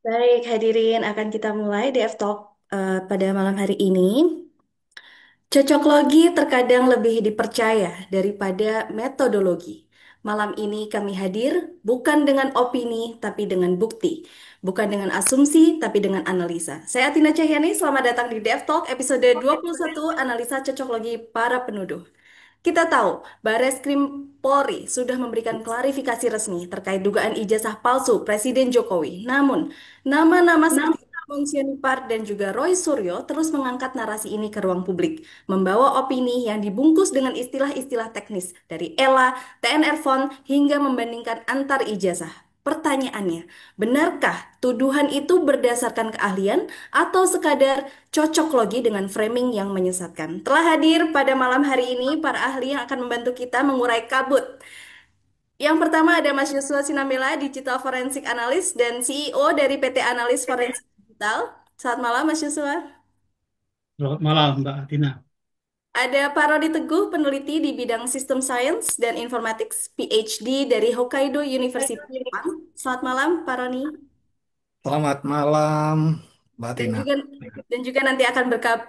Baik, hadirin akan kita mulai DF Talk pada malam hari ini. Cocok logi terkadang lebih dipercaya daripada metodologi. Malam ini kami hadir bukan dengan opini tapi dengan bukti, bukan dengan asumsi tapi dengan analisa. Saya Atina Cahyani, selamat datang di DF Talk episode 21 Analisa Cocok Logi Para Penuduh. Kita tahu, Bareskrim Polri sudah memberikan klarifikasi resmi terkait dugaan ijazah palsu Presiden Jokowi. Namun, nama-nama seperti Ramon Sianipar dan juga Roy Suryo terus mengangkat narasi ini ke ruang publik, membawa opini yang dibungkus dengan istilah-istilah teknis dari ELA, TNR Font, hingga membandingkan antar ijazah. Pertanyaannya, benarkah tuduhan itu berdasarkan keahlian atau sekadar cocok logi dengan framing yang menyesatkan? Telah hadir pada malam hari ini para ahli yang akan membantu kita mengurai kabut. Yang pertama ada Mas Yusua Sinamela, Digital Forensic Analyst dan CEO dari PT Analis Forensik Digital. Selamat malam Mas Yusua. Selamat malam, Mbak Tina. Ada Pak Rodi Teguh, peneliti di bidang System Science dan Informatics, PhD dari Hokkaido University, Jepang. Selamat malam Pak Roni. Selamat malam, Mbak Dan Tina. juga dan juga nanti akan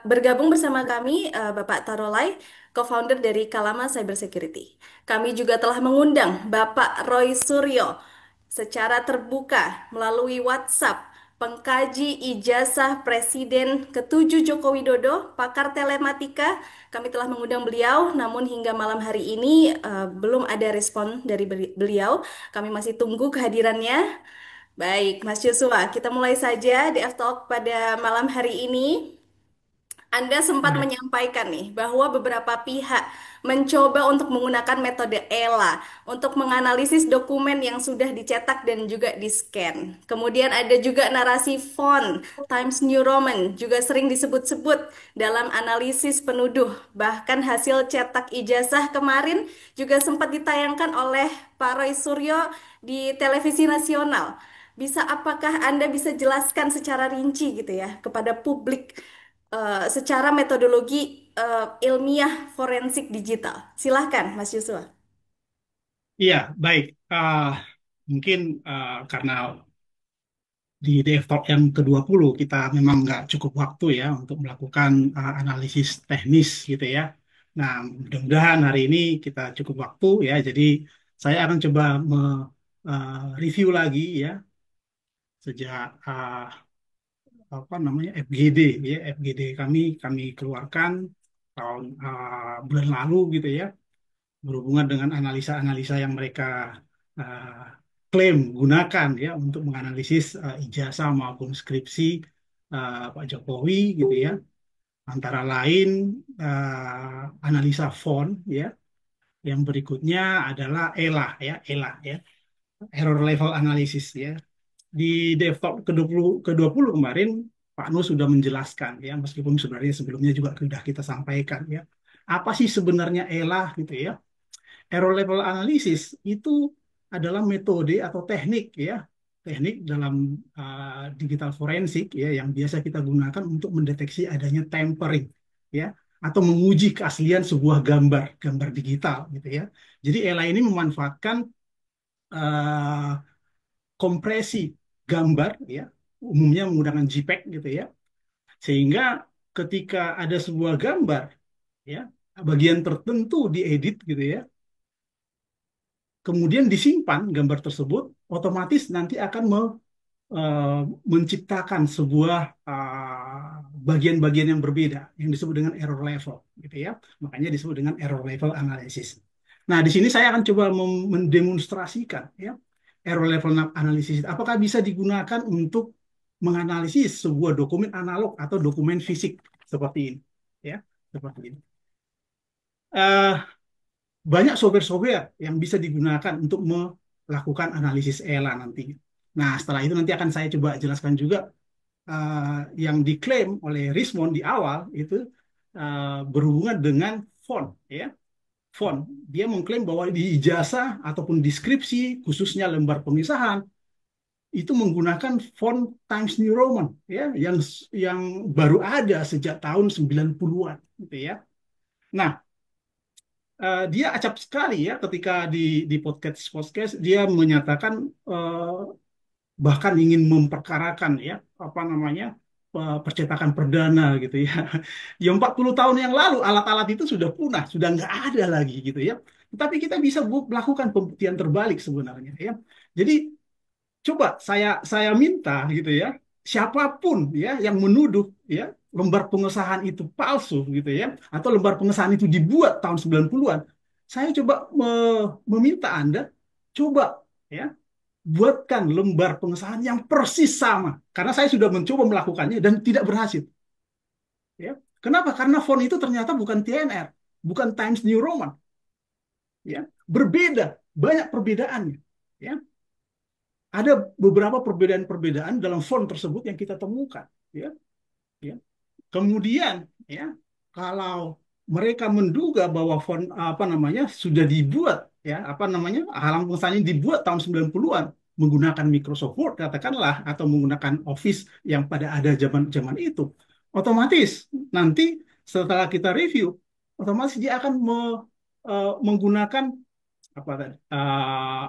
bergabung bersama kami Bapak Tarolai, co-founder dari Kalama Cyber Security. Kami juga telah mengundang Bapak Roy Suryo secara terbuka melalui WhatsApp, pengkaji ijazah Presiden ke-7 Joko Widodo, pakar telematika. Kami telah mengundang beliau, namun hingga malam hari ini belum ada respon dari beliau. Kami masih tunggu kehadirannya. Baik, Mas Joshua, kita mulai saja di Talk pada malam hari ini. Anda sempat Baik. menyampaikan nih bahwa beberapa pihak mencoba untuk menggunakan metode ELA untuk menganalisis dokumen yang sudah dicetak dan juga di-scan. Kemudian ada juga narasi font, Times New Roman juga sering disebut-sebut dalam analisis penuduh. Bahkan hasil cetak ijazah kemarin juga sempat ditayangkan oleh Pak Roy Suryo di televisi nasional. Apakah Anda bisa jelaskan secara rinci gitu ya kepada publik secara metodologi ilmiah forensik digital? Silahkan, Mas Yusuf. Iya, baik. Mungkin karena di DevTalk yang ke-20 kita memang nggak cukup waktu ya untuk melakukan analisis teknis gitu ya. Nah, mudah-mudahan hari ini kita cukup waktu ya. Jadi saya akan coba review lagi ya sejak apa namanya FGD ya. FGD kami keluarkan tahun bulan lalu gitu ya, berhubungan dengan analisa-analisa yang mereka uh, klaim gunakan ya untuk menganalisis ijazah maupun skripsi Pak Jokowi gitu ya. Antara lain analisa font ya. Yang berikutnya adalah ELA ya, ELA ya, Error Level Analysis ya. Di DevTalk ke-20 kemarin Pak Nur sudah menjelaskan ya, meskipun sebenarnya sebelumnya juga sudah kita sampaikan ya. Apa sih sebenarnya ELA gitu ya? Error level analysis itu adalah metode atau teknik ya, teknik dalam digital forensik ya yang biasa kita gunakan untuk mendeteksi adanya tampering ya atau menguji keaslian sebuah gambar digital gitu ya. Jadi ELA ini memanfaatkan uh, kompresi gambar ya, umumnya menggunakan JPEG gitu ya, sehingga ketika ada sebuah gambar ya, bagian tertentu diedit gitu ya, kemudian disimpan gambar tersebut, otomatis nanti akan eh, menciptakan sebuah bagian-bagian yang berbeda yang disebut dengan error level, gitu ya. Makanya disebut dengan error level analysis. Nah, di sini saya akan coba mendemonstrasikan ya error level analysis. Apakah bisa digunakan untuk menganalisis sebuah dokumen analog atau dokumen fisik seperti ini, ya, seperti ini. Eh, Banyak software-software yang bisa digunakan untuk melakukan analisis ELA nanti. Nah, setelah itu nanti akan saya coba jelaskan juga yang diklaim oleh Rismond di awal itu berhubungan dengan font, ya. Font. Dia mengklaim bahwa di ijazah ataupun deskripsi, khususnya lembar pemisahan, itu menggunakan font Times New Roman, ya, yang baru ada sejak tahun 90-an, gitu ya. Nah, dia acap sekali ya ketika di podcast podcast dia menyatakan bahkan ingin memperkarakan ya apa namanya percetakan perdana gitu ya. Ya 40 tahun yang lalu alat-alat itu sudah punah, sudah nggak ada lagi gitu ya. Tapi kita bisa melakukan pembuktian terbalik sebenarnya ya. Jadi coba saya minta gitu ya, siapapun ya yang menuduh ya lembar pengesahan itu palsu gitu ya, atau lembar pengesahan itu dibuat tahun 90-an, saya coba meminta Anda coba ya buatkan lembar pengesahan yang persis sama. Karena saya sudah mencoba melakukannya dan tidak berhasil. Ya. Kenapa? Karena font itu ternyata bukan TNR, bukan Times New Roman. Ya. Berbeda, banyak perbedaannya. Ya. Ada beberapa perbedaan-perbedaan dalam font tersebut yang kita temukan. Ya. Ya. Kemudian, ya, kalau mereka menduga bahwa font apa namanya sudah dibuat, ya, apa namanya halaman pengesahannya dibuat tahun 90-an menggunakan Microsoft Word katakanlah atau menggunakan Office yang pada ada zaman-zaman itu, otomatis nanti setelah kita review, otomatis dia akan menggunakan apa tadi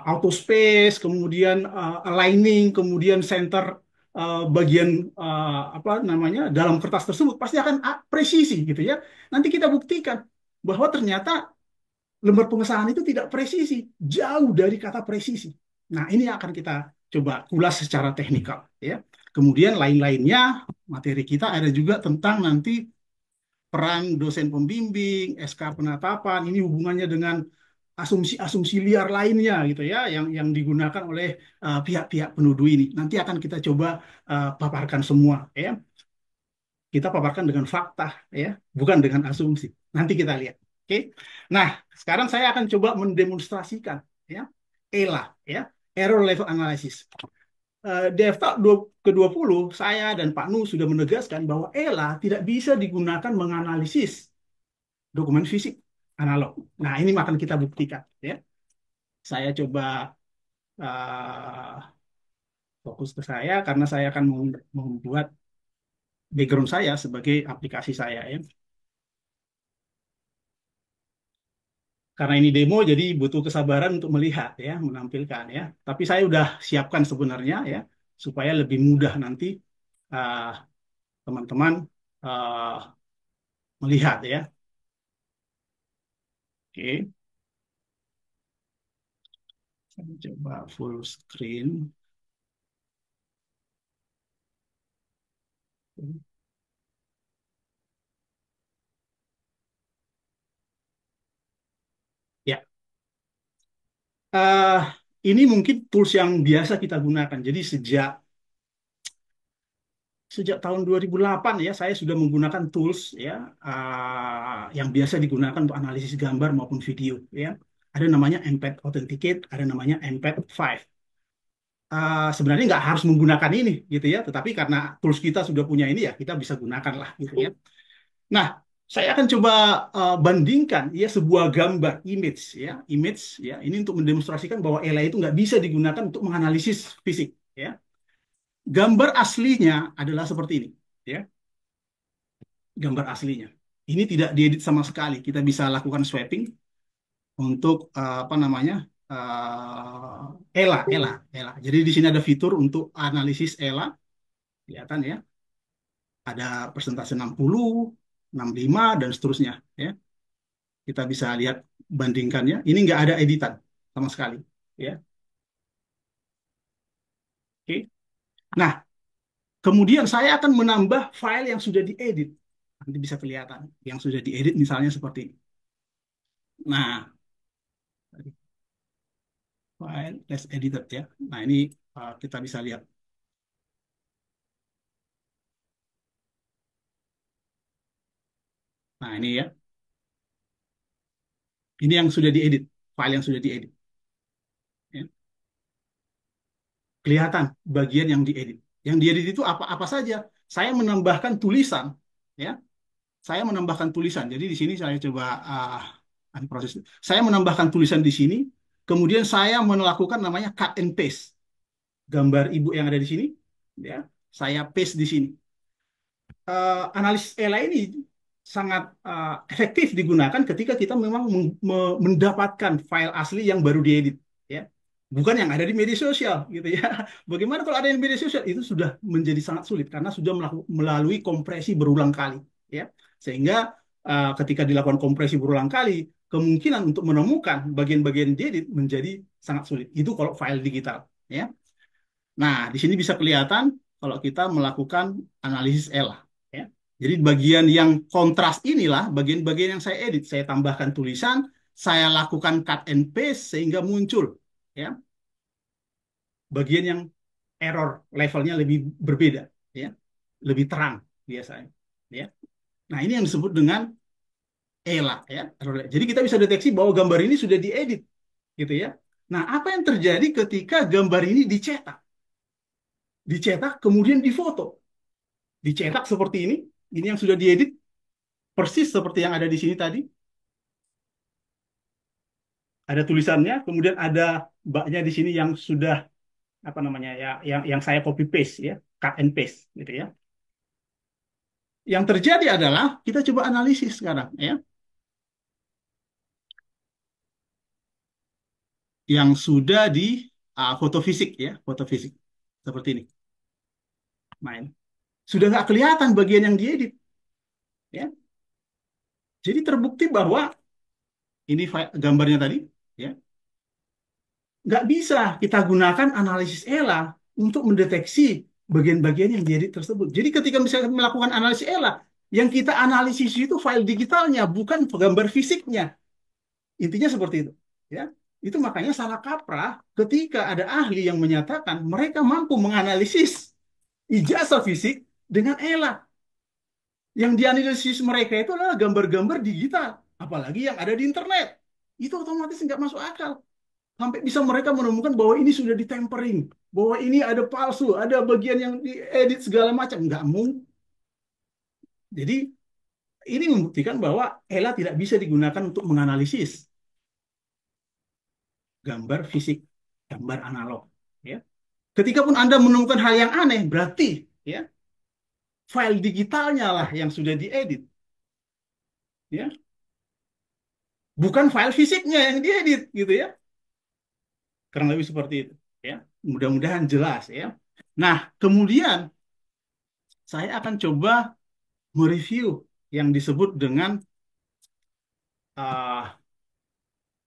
auto space, kemudian aligning, kemudian center bagian apa namanya dalam kertas tersebut pasti akan presisi gitu ya. Nanti kita buktikan bahwa ternyata lembar pengesahan itu tidak presisi, jauh dari kata presisi. Nah, ini yang akan kita coba ulas secara teknikal ya. Kemudian lain-lainnya materi kita ada juga tentang nanti peran dosen pembimbing, SK penetapan, ini hubungannya dengan asumsi-asumsi liar lainnya gitu ya yang digunakan oleh pihak-pihak penuduh ini. Nanti akan kita coba paparkan semua ya. Kita paparkan dengan fakta ya, bukan dengan asumsi. Nanti kita lihat. Oke. Nah, sekarang saya akan coba mendemonstrasikan ya ELA ya, Error Level Analysis. DevTalk ke-20 saya dan Pak Nu sudah menegaskan bahwa ELA tidak bisa digunakan menganalisis dokumen fisik analog. Nah, ini akan kita buktikan ya. Saya coba uh, fokus ke saya karena saya akan membuat background saya sebagai aplikasi saya ya. Karena ini demo jadi butuh kesabaran untuk melihat ya, menampilkan ya. Tapi saya udah siapkan sebenarnya ya supaya lebih mudah nanti uh, teman-teman uh, melihat ya. Oke, saya coba full screen. Ya, uh, ini mungkin tools yang biasa kita gunakan. Jadi sejak tahun 2008 ya saya sudah menggunakan tools ya yang biasa digunakan untuk analisis gambar maupun video ya. Ada namanya Embed Authenticate, ada namanya Embed 5. Sebenarnya nggak harus menggunakan ini gitu ya, tetapi karena tools kita sudah punya ini ya kita bisa gunakan lah gitu ya. Nah, saya akan coba bandingkan ya sebuah gambar image ya ini untuk mendemonstrasikan bahwa AI itu nggak bisa digunakan untuk menganalisis fisik ya. Gambar aslinya adalah seperti ini ya, gambar aslinya. Ini tidak diedit sama sekali. Kita bisa lakukan swapping untuk apa namanya ELA. Jadi di sini ada fitur untuk analisis ELA, kelihatan ya. Ada persentase 60, 65 dan seterusnya ya. Kita bisa lihat bandingkannya. Ini nggak ada editan sama sekali ya. Oke. Nah, kemudian saya akan menambah file yang sudah diedit. Nanti bisa kelihatan yang sudah diedit misalnya seperti ini. Nah, file test edited ya. Nah, ini kita bisa lihat. Nah, ini ya. Ini yang sudah diedit, file yang sudah diedit. Ya. Kelihatan bagian yang diedit. Yang diedit itu apa-apa saja. Saya menambahkan tulisan, ya. Saya menambahkan tulisan. Jadi di sini saya coba proses. Saya menambahkan tulisan di sini. Kemudian saya melakukan namanya cut and paste. Gambar ibu yang ada di sini, ya. Saya paste di sini. Analisis ELA ini sangat efektif digunakan ketika kita memang mendapatkan file asli yang baru diedit. Ya. bukan yang ada di media sosial gitu ya. Bagaimana kalau ada yang di media sosial itu sudah menjadi sangat sulit karena sudah melalui kompresi berulang kali ya. Sehingga ketika dilakukan kompresi berulang kali, kemungkinan untuk menemukan bagian-bagian diedit menjadi sangat sulit. Itu kalau file digital ya. Nah, di sini bisa kelihatan kalau kita melakukan analisis ELA ya. Jadi bagian yang kontras inilah bagian-bagian yang saya edit, saya tambahkan tulisan, saya lakukan cut and paste sehingga muncul ya bagian yang error levelnya lebih berbeda ya, lebih terang biasanya ya. Nah, ini yang disebut dengan ELA ya, error. Jadi kita bisa deteksi bahwa gambar ini sudah diedit gitu ya. Nah, apa yang terjadi ketika gambar ini dicetak? Dicetak kemudian difoto. Dicetak seperti ini yang sudah diedit persis seperti yang ada di sini tadi. Ada tulisannya, kemudian ada mbaknya di sini yang sudah apa namanya ya, yang saya copy paste ya, cut and paste gitu ya. Yang terjadi adalah kita coba analisis sekarang ya, yang sudah di foto fisik ya, foto fisik seperti ini. Main. Sudah nggak kelihatan bagian yang diedit ya. Jadi terbukti bahwa ini gambarnya tadi ya, nggak bisa kita gunakan analisis ELA untuk mendeteksi bagian-bagian yang diedit tersebut. Jadi ketika misalnya melakukan analisis ELA, yang kita analisis itu file digitalnya, bukan gambar fisiknya. Intinya seperti itu. Ya, itu makanya salah kaprah ketika ada ahli yang menyatakan mereka mampu menganalisis ijazah fisik dengan ELA. Yang dianalisis mereka itu adalah gambar-gambar digital, apalagi yang ada di internet. Itu otomatis nggak masuk akal. Sampai bisa mereka menemukan bahwa ini sudah ditempering, bahwa ini ada palsu, ada bagian yang diedit segala macam. Nggak mungkin. Jadi ini membuktikan bahwa ELA tidak bisa digunakan untuk menganalisis gambar fisik, gambar analog. Ya. Ketika pun Anda menemukan hal yang aneh, berarti ya file digitalnya lah yang sudah diedit. Ya. Bukan file fisiknya yang diedit gitu ya. Kurang lebih seperti itu. Ya. Mudah-mudahan jelas ya. Nah, kemudian saya akan coba mereview yang disebut dengan uh,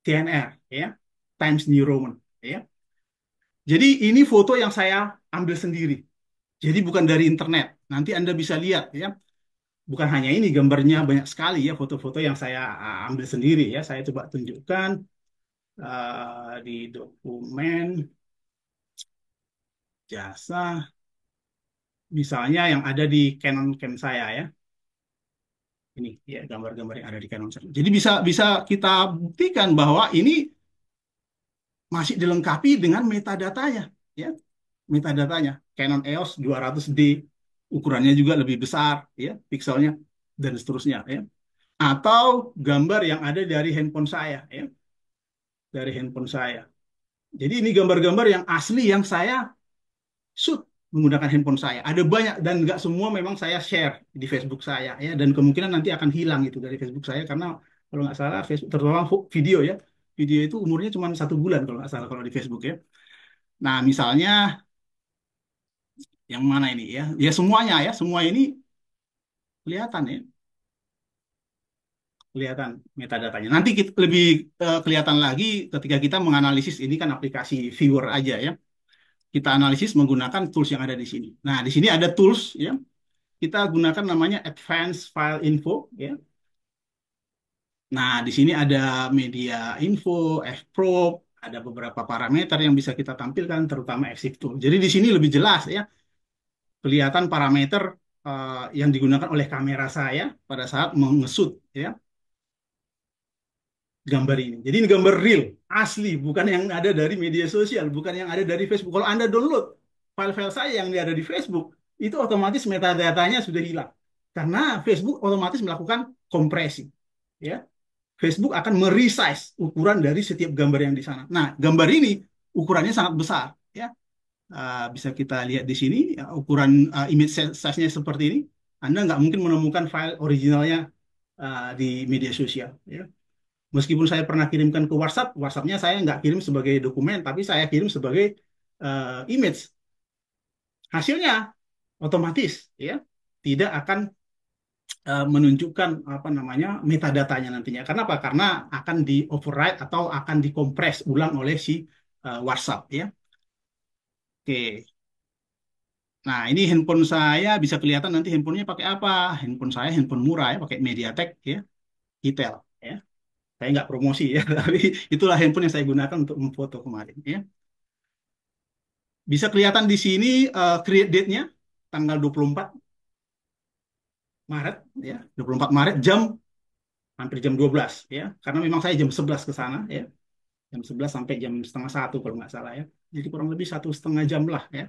TNR, ya, Times New Roman, ya. Jadi ini foto yang saya ambil sendiri. Jadi bukan dari internet. Nanti Anda bisa lihat, ya. Bukan hanya ini gambarnya banyak sekali ya foto-foto yang saya ambil sendiri ya. Saya coba tunjukkan di dokumen jasa, misalnya yang ada di Canon Cam saya ya. Ini ya gambar-gambar yang ada di Canon saya. Jadi bisa bisa kita buktikan bahwa ini masih dilengkapi dengan metadatanya, ya, metadatanya. Canon EOS 200D, ukurannya juga lebih besar, ya, pikselnya dan seterusnya, ya. Atau gambar yang ada dari handphone saya, ya, dari handphone saya. Jadi ini gambar-gambar yang asli yang saya shoot menggunakan handphone saya. Ada banyak dan nggak semua memang saya share di Facebook saya, ya, dan kemungkinan nanti akan hilang itu dari Facebook saya karena kalau nggak salah Facebook, terutama video ya, video itu umurnya cuma 1 bulan kalau nggak salah kalau di Facebook ya. Nah, misalnya yang mana ini ya? Ya semuanya ya, semua ini kelihatan ya, kelihatan metadatanya. Nanti kita lebih kelihatan lagi ketika kita menganalisis ini kan aplikasi viewer aja ya. Kita analisis menggunakan tools yang ada di sini. Nah, di sini ada tools ya. Kita gunakan namanya Advanced File Info ya. Nah, di sini ada media info, fprop, ada beberapa parameter yang bisa kita tampilkan, terutama exif tool. Jadi di sini lebih jelas ya, kelihatan parameter yang digunakan oleh kamera saya pada saat mengesut ya gambar ini. Jadi ini gambar real, asli, bukan yang ada dari media sosial, bukan yang ada dari Facebook. Kalau Anda download file-file saya yang ada di Facebook, itu otomatis metadatanya sudah hilang. Karena Facebook otomatis melakukan kompresi. Ya. Facebook akan meresize ukuran dari setiap gambar yang di sana. Nah, gambar ini ukurannya sangat besar. Ya. Bisa kita lihat di sini, ya, ukuran image size-nya seperti ini. Anda nggak mungkin menemukan file originalnya di media sosial. Ya. Meskipun saya pernah kirimkan ke WhatsApp, WhatsApp-nya saya nggak kirim sebagai dokumen, tapi saya kirim sebagai image. Hasilnya otomatis ya tidak akan menunjukkan apa namanya metadatanya nantinya. Karena apa? Karena akan di override atau akan dikompres ulang oleh si WhatsApp ya. Oke. Nah, ini handphone saya bisa kelihatan nanti handphonenya pakai apa. Handphone saya handphone murah ya, pakai MediaTek ya, Itel ya. Saya nggak promosi ya, tapi itulah handphone yang saya gunakan untuk memfoto kemarin ya. Bisa kelihatan di sini create date-nya tanggal 24 Maret ya, 24 Maret jam hampir jam 12 ya. Karena memang saya jam 11 ke sana ya. Jam 11 sampai jam setengah satu kalau nggak salah ya. Jadi kurang lebih 1,5 jam lah ya.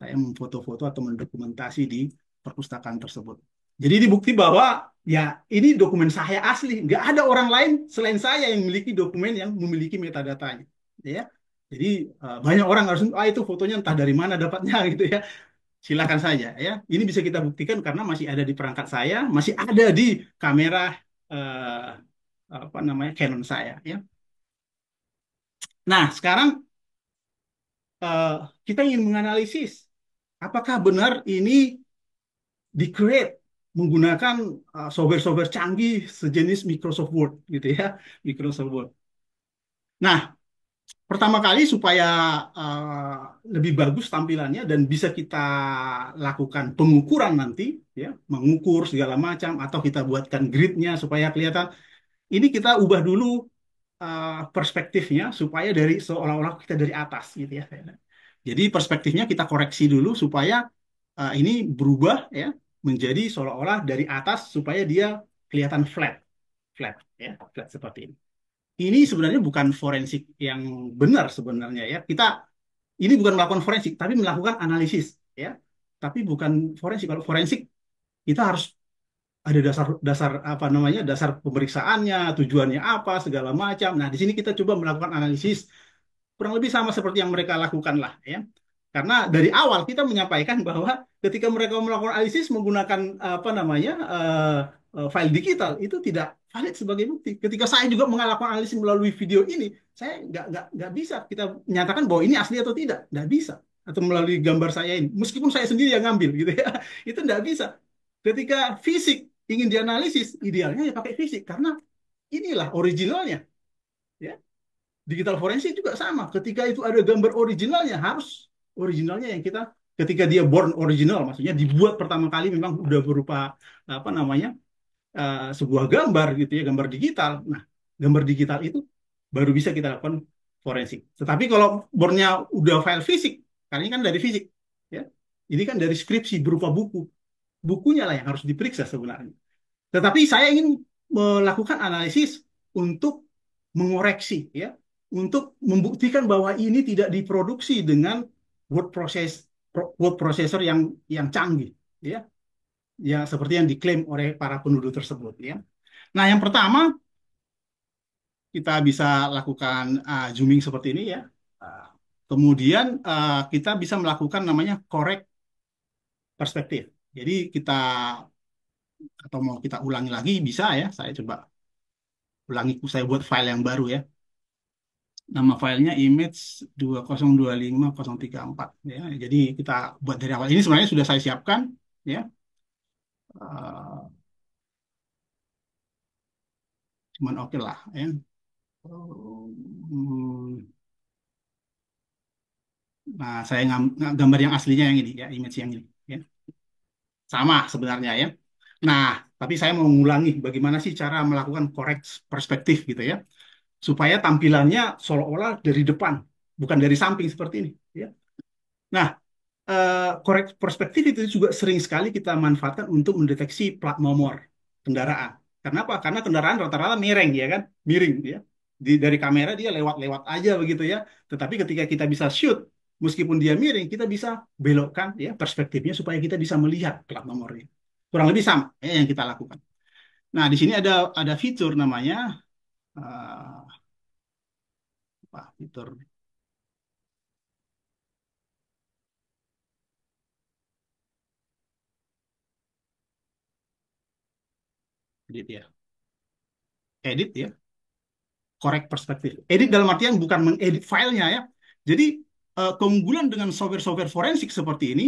Saya memfoto-foto atau mendokumentasi di perpustakaan tersebut. Jadi ini bukti bahwa ya ini dokumen saya asli. Nggak ada orang lain selain saya yang memiliki dokumen yang memiliki metadatanya. Ya. Jadi banyak orang harus, itu fotonya entah dari mana dapatnya gitu ya. Silakan saja ya. Ini bisa kita buktikan karena masih ada di perangkat saya, masih ada di kamera eh, apa namanya Canon saya ya. Nah, sekarang eh, kita ingin menganalisis apakah benar ini di-create menggunakan software-software canggih sejenis Microsoft Word gitu ya, Microsoft Word. Nah, pertama kali supaya eh, lebih bagus tampilannya dan bisa kita lakukan pengukuran nanti ya, mengukur segala macam atau kita buatkan gridnya supaya kelihatan. Ini kita ubah dulu perspektifnya supaya dari seolah-olah kita dari atas gitu ya. Jadi perspektifnya kita koreksi dulu supaya ini berubah ya menjadi seolah-olah dari atas supaya dia kelihatan flat, flat ya, flat seperti ini. Ini sebenarnya bukan forensik yang benar sebenarnya ya. Ini bukan melakukan forensik tapi melakukan analisis ya. Tapi bukan forensik. Kalau forensik kita harus ada dasar apa namanya dasar pemeriksaannya, tujuannya apa, segala macam. Nah, di sini kita coba melakukan analisis kurang lebih sama seperti yang mereka lakukan lah ya. Karena dari awal kita menyampaikan bahwa ketika mereka melakukan analisis menggunakan apa namanya file digital itu tidak valid sebagai bukti. Ketika saya juga melakukan analisis melalui video ini, saya nggak bisa kita menyatakan bahwa ini asli atau tidak, nggak bisa. Atau melalui gambar saya ini, meskipun saya sendiri yang ngambil gitu ya, itu nggak bisa. Ketika fisik ingin dianalisis, idealnya ya pakai fisik karena inilah originalnya. Ya. Digital forensik juga sama. Ketika itu ada gambar originalnya, harus originalnya yang kita, ketika dia born original, maksudnya dibuat pertama kali memang udah berupa apa namanya sebuah gambar gitu ya, gambar digital. Nah, gambar digital itu baru bisa kita lakukan forensik. Tetapi kalau bornnya udah file fisik, karena ini kan dari fisik, ya, ini kan dari skripsi berupa buku, bukunya lah yang harus diperiksa sebenarnya. Tetapi saya ingin melakukan analisis untuk mengoreksi ya, untuk membuktikan bahwa ini tidak diproduksi dengan word process word processor yang canggih ya, ya seperti yang diklaim oleh para penuduh tersebut ya. Nah, yang pertama kita bisa lakukan zooming seperti ini ya. Uh, Kemudian kita bisa melakukan namanya correct perspektif. Jadi kita atau mau kita ulangi lagi bisa ya. Saya coba ulangi, saya buat file yang baru ya. Nama filenya image 2025034 ya. Jadi kita buat dari awal. Ini sebenarnya sudah saya siapkan ya. Eh, Cuman oke lah ya. Hmm, Nah, saya gambar yang aslinya yang ini ya, image yang ini ya. Sama sebenarnya ya. Nah, tapi saya mau mengulangi bagaimana sih cara melakukan correct perspektif gitu ya. Supaya tampilannya seolah-olah dari depan, bukan dari samping seperti ini ya. Nah, korek perspektif itu juga sering sekali kita manfaatkan untuk mendeteksi plat nomor kendaraan. Kenapa? Karena kendaraan rata-rata miring ya kan, miring ya. Dari kamera dia lewat-lewat aja begitu ya. Tetapi ketika kita bisa shoot, meskipun dia miring, kita bisa belokkan ya perspektifnya supaya kita bisa melihat plat nomornya. Kurang lebih sama ya yang kita lakukan. Nah, di sini ada fitur namanya apa? Fitur edit ya, edit ya. correct perspektif. Edit dalam artian bukan mengedit filenya ya. Jadi keunggulan dengan software-software forensik seperti ini,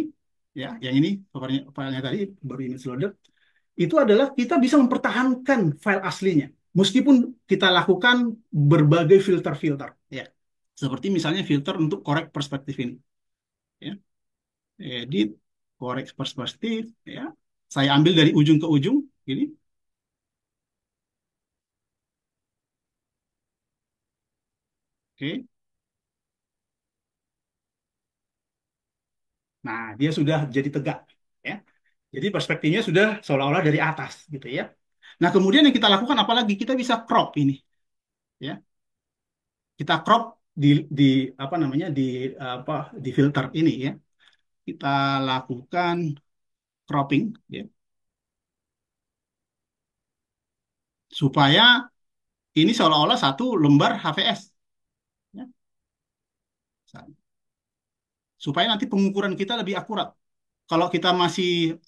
ya, yang ini filenya tadi baru image loader, itu adalah kita bisa mempertahankan file aslinya, meskipun kita lakukan berbagai filter-filter, ya, seperti misalnya filter untuk correct perspektif ini, ya, edit correct perspektif, ya, saya ambil dari ujung ke ujung, ini, oke. Nah, dia sudah jadi tegak, ya. Jadi perspektifnya sudah seolah-olah dari atas, gitu ya. Nah, kemudian yang kita lakukan apalagi kita bisa crop ini, ya. Kita crop di apa namanya apa di filter ini ya. Kita lakukan cropping ya, supaya ini seolah-olah satu lembar HVS ya. Supaya nanti pengukuran kita lebih akurat. Kalau kita masih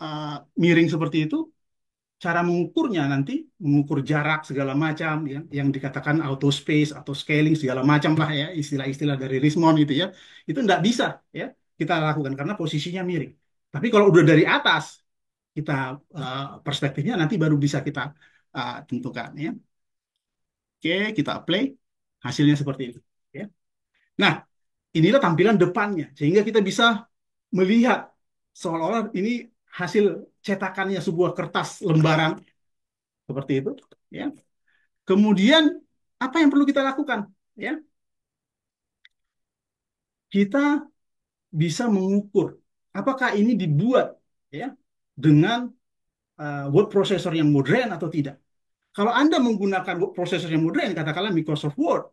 miring seperti itu, cara mengukurnya nanti mengukur jarak segala macam ya, yang dikatakan auto space atau scaling segala macam lah ya, istilah-istilah dari Rismond gitu ya, itu nggak bisa ya kita lakukan karena posisinya miring. Tapi kalau udah dari atas kita perspektifnya nanti baru bisa kita tentukan ya. Oke, kita apply, hasilnya seperti itu ya. Nah, inilah tampilan depannya sehingga kita bisa melihat seolah-olah ini hasil cetakannya sebuah kertas lembaran seperti itu ya. Kemudian apa yang perlu kita lakukan ya? Kita bisa mengukur apakah ini dibuat ya dengan word processor yang modern atau tidak. Kalau Anda menggunakan word processor yang modern, katakanlah Microsoft Word,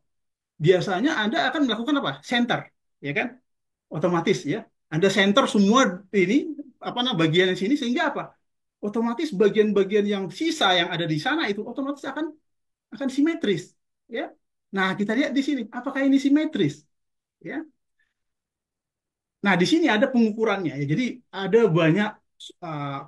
biasanya Anda akan melakukan apa? Center, ya kan? Otomatis ya. Anda center semua ini apa namanya bagian di sini sehingga apa? Otomatis bagian-bagian yang sisa yang ada di sana itu otomatis akan simetris, ya. Nah, kita lihat di sini, apakah ini simetris, ya? Nah, di sini ada pengukurannya, ya. Jadi ada banyak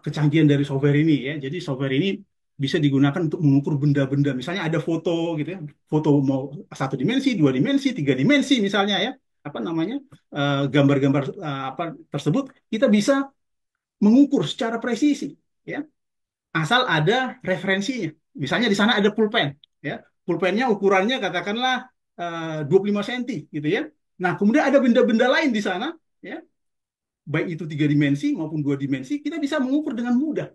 kecanggihan dari software ini, ya. Jadi software ini bisa digunakan untuk mengukur benda-benda. Misalnya ada foto, gitu ya, foto mau satu dimensi, dua dimensi, tiga dimensi, misalnya ya, apa namanya, gambar-gambar apa tersebut, kita bisa mengukur secara presisi, ya. Asal ada referensinya. Misalnya di sana ada pulpen, ya. Pulpennya ukurannya katakanlah 25 cm gitu ya. Nah, kemudian ada benda-benda lain di sana, ya. Baik itu tiga dimensi maupun dua dimensi, kita bisa mengukur dengan mudah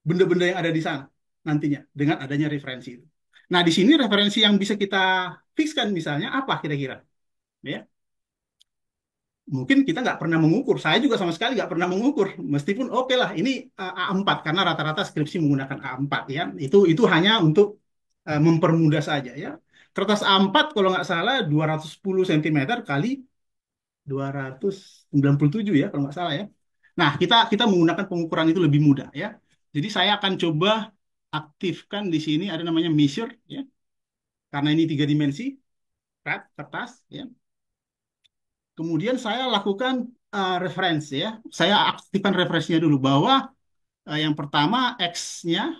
benda-benda yang ada di sana nantinya dengan adanya referensi itu. Nah, di sini referensi yang bisa kita fixkan misalnya apa kira-kira, ya? Mungkin kita nggak pernah mengukur. Saya juga sama sekali nggak pernah mengukur. Meskipun oke lah, ini A4 karena rata-rata skripsi menggunakan A4 ya. Itu hanya untuk mempermudah saja ya. Kertas A4 kalau nggak salah 210 cm kali 297 ya kalau nggak salah ya. Nah, kita menggunakan pengukuran itu lebih mudah ya. Jadi saya akan coba aktifkan di sini ada namanya measure ya. Karena ini tiga dimensi, kertas ya. Kemudian saya lakukan referensi ya. Saya aktifkan referensinya dulu bahwa yang pertama X-nya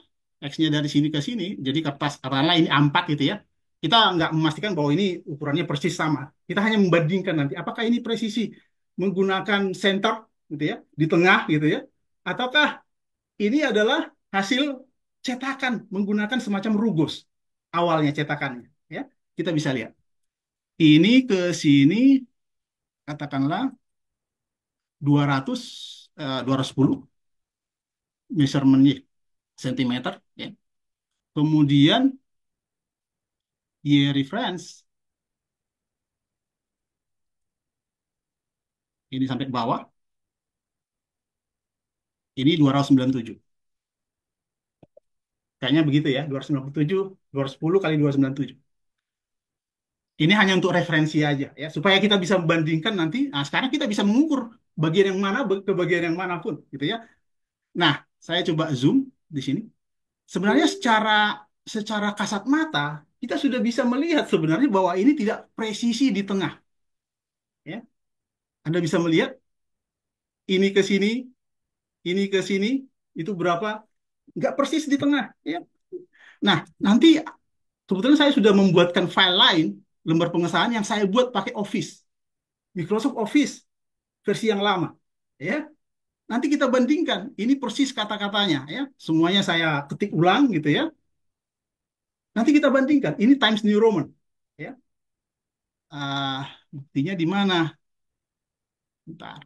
dari sini ke sini, jadi kertas katakanlah ini A4 gitu ya. Kita nggak memastikan bahwa ini ukurannya persis sama. Kita hanya membandingkan nanti apakah ini presisi menggunakan center gitu ya, di tengah gitu ya, ataukah ini adalah hasil cetakan menggunakan semacam rugos awalnya cetakannya ya. Kita bisa lihat. Ini ke sini katakanlah 200 210 measurement centimeter ya. Kemudian year reference ini sampai ke bawah. Ini 297. Kayaknya begitu ya, 297, 210 kali 297. Ini hanya untuk referensi aja ya, supaya kita bisa membandingkan nanti. Nah, sekarang kita bisa mengukur bagian yang mana ke bagian yang manapun gitu ya. Nah, saya coba zoom di sini. Sebenarnya secara kasat mata kita sudah bisa melihat sebenarnya bahwa ini tidak presisi di tengah ya. Anda bisa melihat ini ke sini, ini ke sini, itu berapa? Nggak persis di tengah. Ya. Nah, nanti Kebetulan saya sudah membuatkan file lain, lembar pengesahan yang saya buat pakai Office, Microsoft Office versi yang lama. Ya, nanti kita bandingkan, ini persis kata-katanya, ya. Semuanya saya ketik ulang gitu ya. Nanti kita bandingkan, ini Times New Roman. Ya, buktinya di mana? Bentar,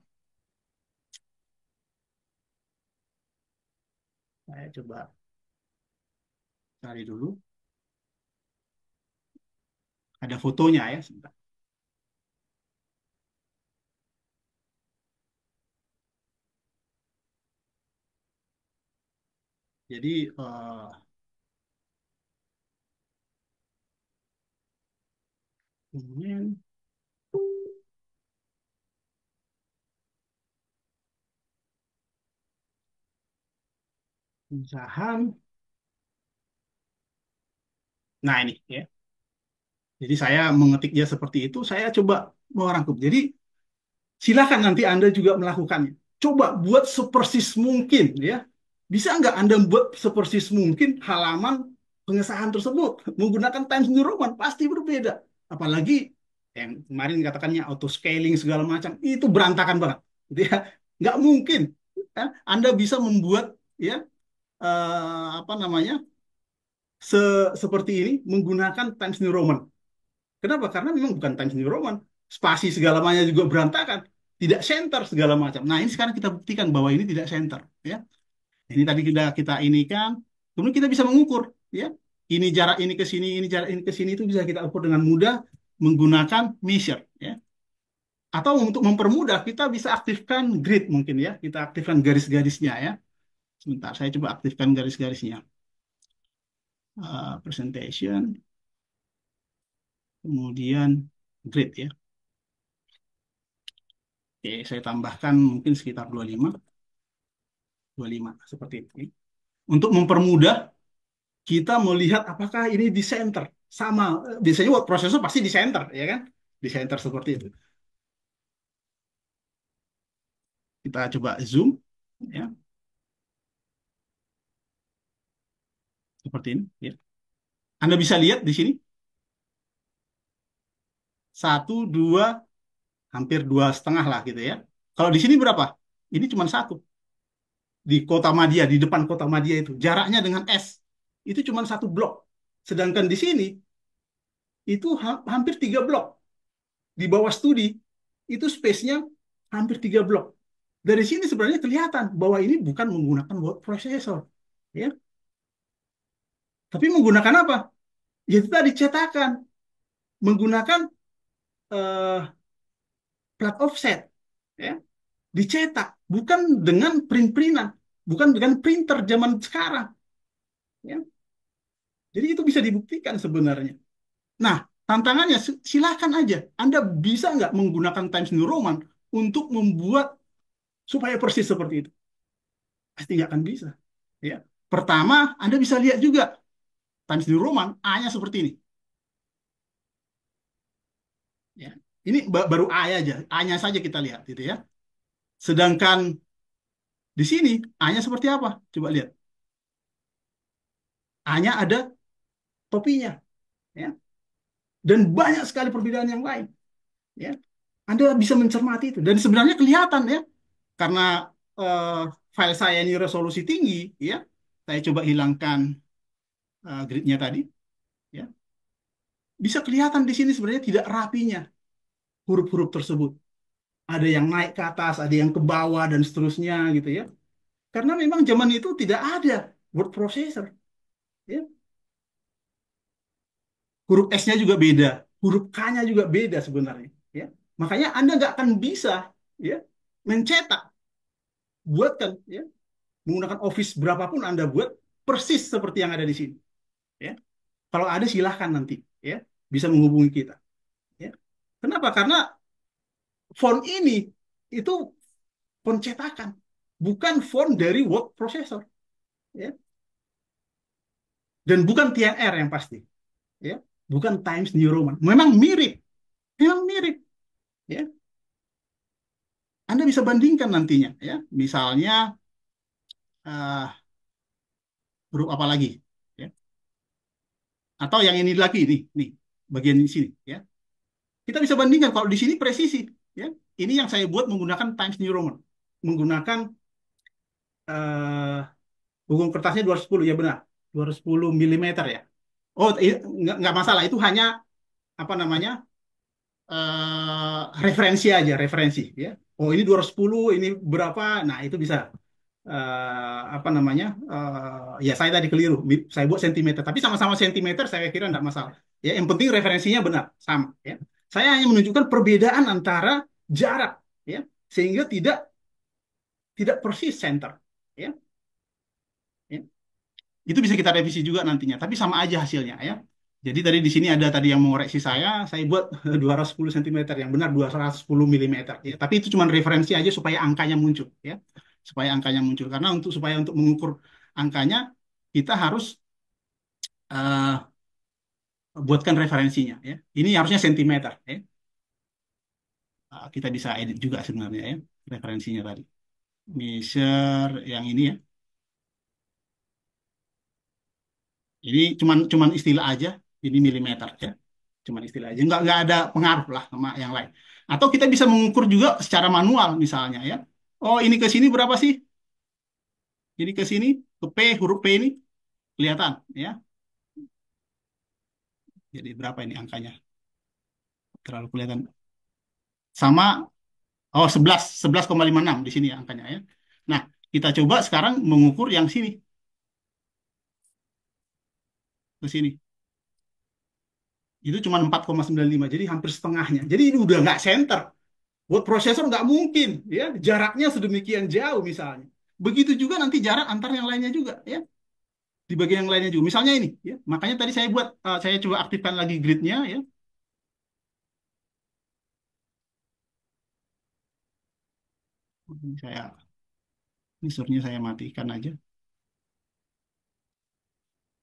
saya coba cari dulu. Ada fotonya ya, sebentar. Jadi ini pengusahaan. Nah ini ya. Jadi saya mengetiknya seperti itu, saya coba merangkum. Jadi silakan nanti Anda juga melakukannya. Coba buat sepersis mungkin ya. Bisa nggak Anda buat sepersis mungkin halaman pengesahan tersebut menggunakan Times New Roman? Pasti berbeda. Apalagi yang kemarin katakannya auto scaling segala macam itu berantakan banget. Gitu ya. Nggak mungkin ya, Anda bisa membuat ya apa namanya se seperti ini menggunakan Times New Roman. Kenapa? Karena memang bukan Times New Roman. Spasi segala macamnya juga berantakan. Tidak center segala macam. Nah, ini sekarang kita buktikan bahwa ini tidak center. Ya. Ini tadi kita ini kan. Kemudian kita bisa mengukur. Ya. Ini jarak ini ke sini, ini jarak ini ke sini. Itu bisa kita ukur dengan mudah menggunakan measure. Ya. Atau untuk mempermudah, kita bisa aktifkan grid mungkin ya. Kita aktifkan garis-garisnya ya. Sebentar, saya coba aktifkan garis-garisnya. Presentation, kemudian grid ya. Oke, saya tambahkan mungkin sekitar 25 seperti itu. Untuk mempermudah kita melihat apakah ini di center. Sama, biasanya word processor pasti di center, ya kan? Di center seperti itu. Kita coba zoom, ya, seperti ini. Ya. Anda bisa lihat di sini, satu, dua, hampir 2,5 lah gitu ya. Kalau di sini berapa? Ini cuma satu. Di kota Madia, di depan kota Madia itu. Jaraknya dengan S, itu cuma satu blok. Sedangkan di sini, itu hampir 3 blok. Di bawah studi, itu space-nya hampir 3 blok. Dari sini sebenarnya kelihatan bahwa ini bukan menggunakan word processor. Ya. Tapi menggunakan apa? Ya itu tadi cetakan. Menggunakan eh, plat offset. Ya. Dicetak. Bukan dengan print-printan. Bukan dengan printer zaman sekarang. Ya. Jadi itu bisa dibuktikan sebenarnya. Nah, tantangannya silakan aja. Anda bisa nggak menggunakan Times New Roman untuk membuat supaya persis seperti itu? Pasti nggak akan bisa. Ya. Pertama, Anda bisa lihat juga Times New Roman A-nya seperti ini. Ya. Ini baru A aja, A-nya saja kita lihat gitu ya. Sedangkan di sini A-nya seperti apa? Coba lihat. A-nya ada topinya, ya. Dan banyak sekali perbedaan yang lain, ya. Anda bisa mencermati itu dan sebenarnya kelihatan ya, karena eh, file saya ini resolusi tinggi, ya. Saya coba hilangkan gridnya tadi, ya. Bisa kelihatan di sini sebenarnya tidak rapinya huruf-huruf tersebut. Ada yang naik ke atas, ada yang ke bawah dan seterusnya gitu ya. Karena memang zaman itu tidak ada word processor. Ya. Huruf S-nya juga beda, huruf K-nya juga beda sebenarnya. Ya. Makanya Anda nggak akan bisa ya mencetak, buatkan ya, menggunakan Office berapapun Anda buat, persis seperti yang ada di sini. Ya. Kalau ada silahkan nanti ya bisa menghubungi kita. Ya. Kenapa? Karena font ini itu font cetakan, bukan font dari word processor. Ya. Dan bukan TNR yang pasti. Ya. Bukan Times New Roman. Memang mirip. Ya. Anda bisa bandingkan nantinya, ya. Misalnya huruf apa lagi, ya. Atau yang ini lagi nih bagian di sini ya. Kita bisa bandingkan kalau di sini presisi ya. Ini yang saya buat menggunakan Times New Roman. Menggunakan eh hukum kertasnya 210 ya benar. 210 milimeter ya. Oh, nggak masalah itu hanya apa namanya? Referensi aja, referensi ya. Oh, ini 210, ini berapa? Nah, itu bisa apa namanya? Ya saya tadi keliru. Saya buat sentimeter, tapi sama-sama sentimeter saya kira enggak masalah. Ya, yang penting referensinya benar, sama ya. Saya hanya menunjukkan perbedaan antara jarak ya, sehingga tidak tidak persis center ya. Ya. Itu bisa kita revisi juga nantinya, tapi sama aja hasilnya ya. Jadi tadi di sini ada tadi yang mengoreksi saya buat 210 cm, yang benar 210 milimeter. Ya. Tapi itu cuma referensi aja supaya angkanya muncul ya. Supaya angkanya muncul karena supaya untuk mengukur angkanya kita harus eh, buatkan referensinya ya. Ini harusnya sentimeter ya. Kita bisa edit juga sebenarnya ya referensinya tadi. Measure yang ini ya. Ini cuman istilah aja, ini milimeter ya. Cuman istilah aja, nggak ada pengaruh lah sama yang lain. Atau kita bisa mengukur juga secara manual misalnya ya. Oh ini ke sini berapa sih? Ini ke sini, ke P, huruf P ini kelihatan ya. Jadi berapa ini angkanya? Terlalu kelihatan. Sama, oh 11,56 di sini ya angkanya ya. Nah, kita coba sekarang mengukur yang sini, ke sini. Itu cuma 4,95, jadi hampir setengahnya. Jadi ini udah nggak center. Buat prosesor nggak mungkin, ya jaraknya sedemikian jauh misalnya. Begitu juga nanti jarak antar yang lainnya juga, ya di bagian yang lainnya juga. Misalnya ini, ya makanya tadi saya buat, saya coba aktifkan lagi gridnya, ya. Ini surnya saya matikan aja.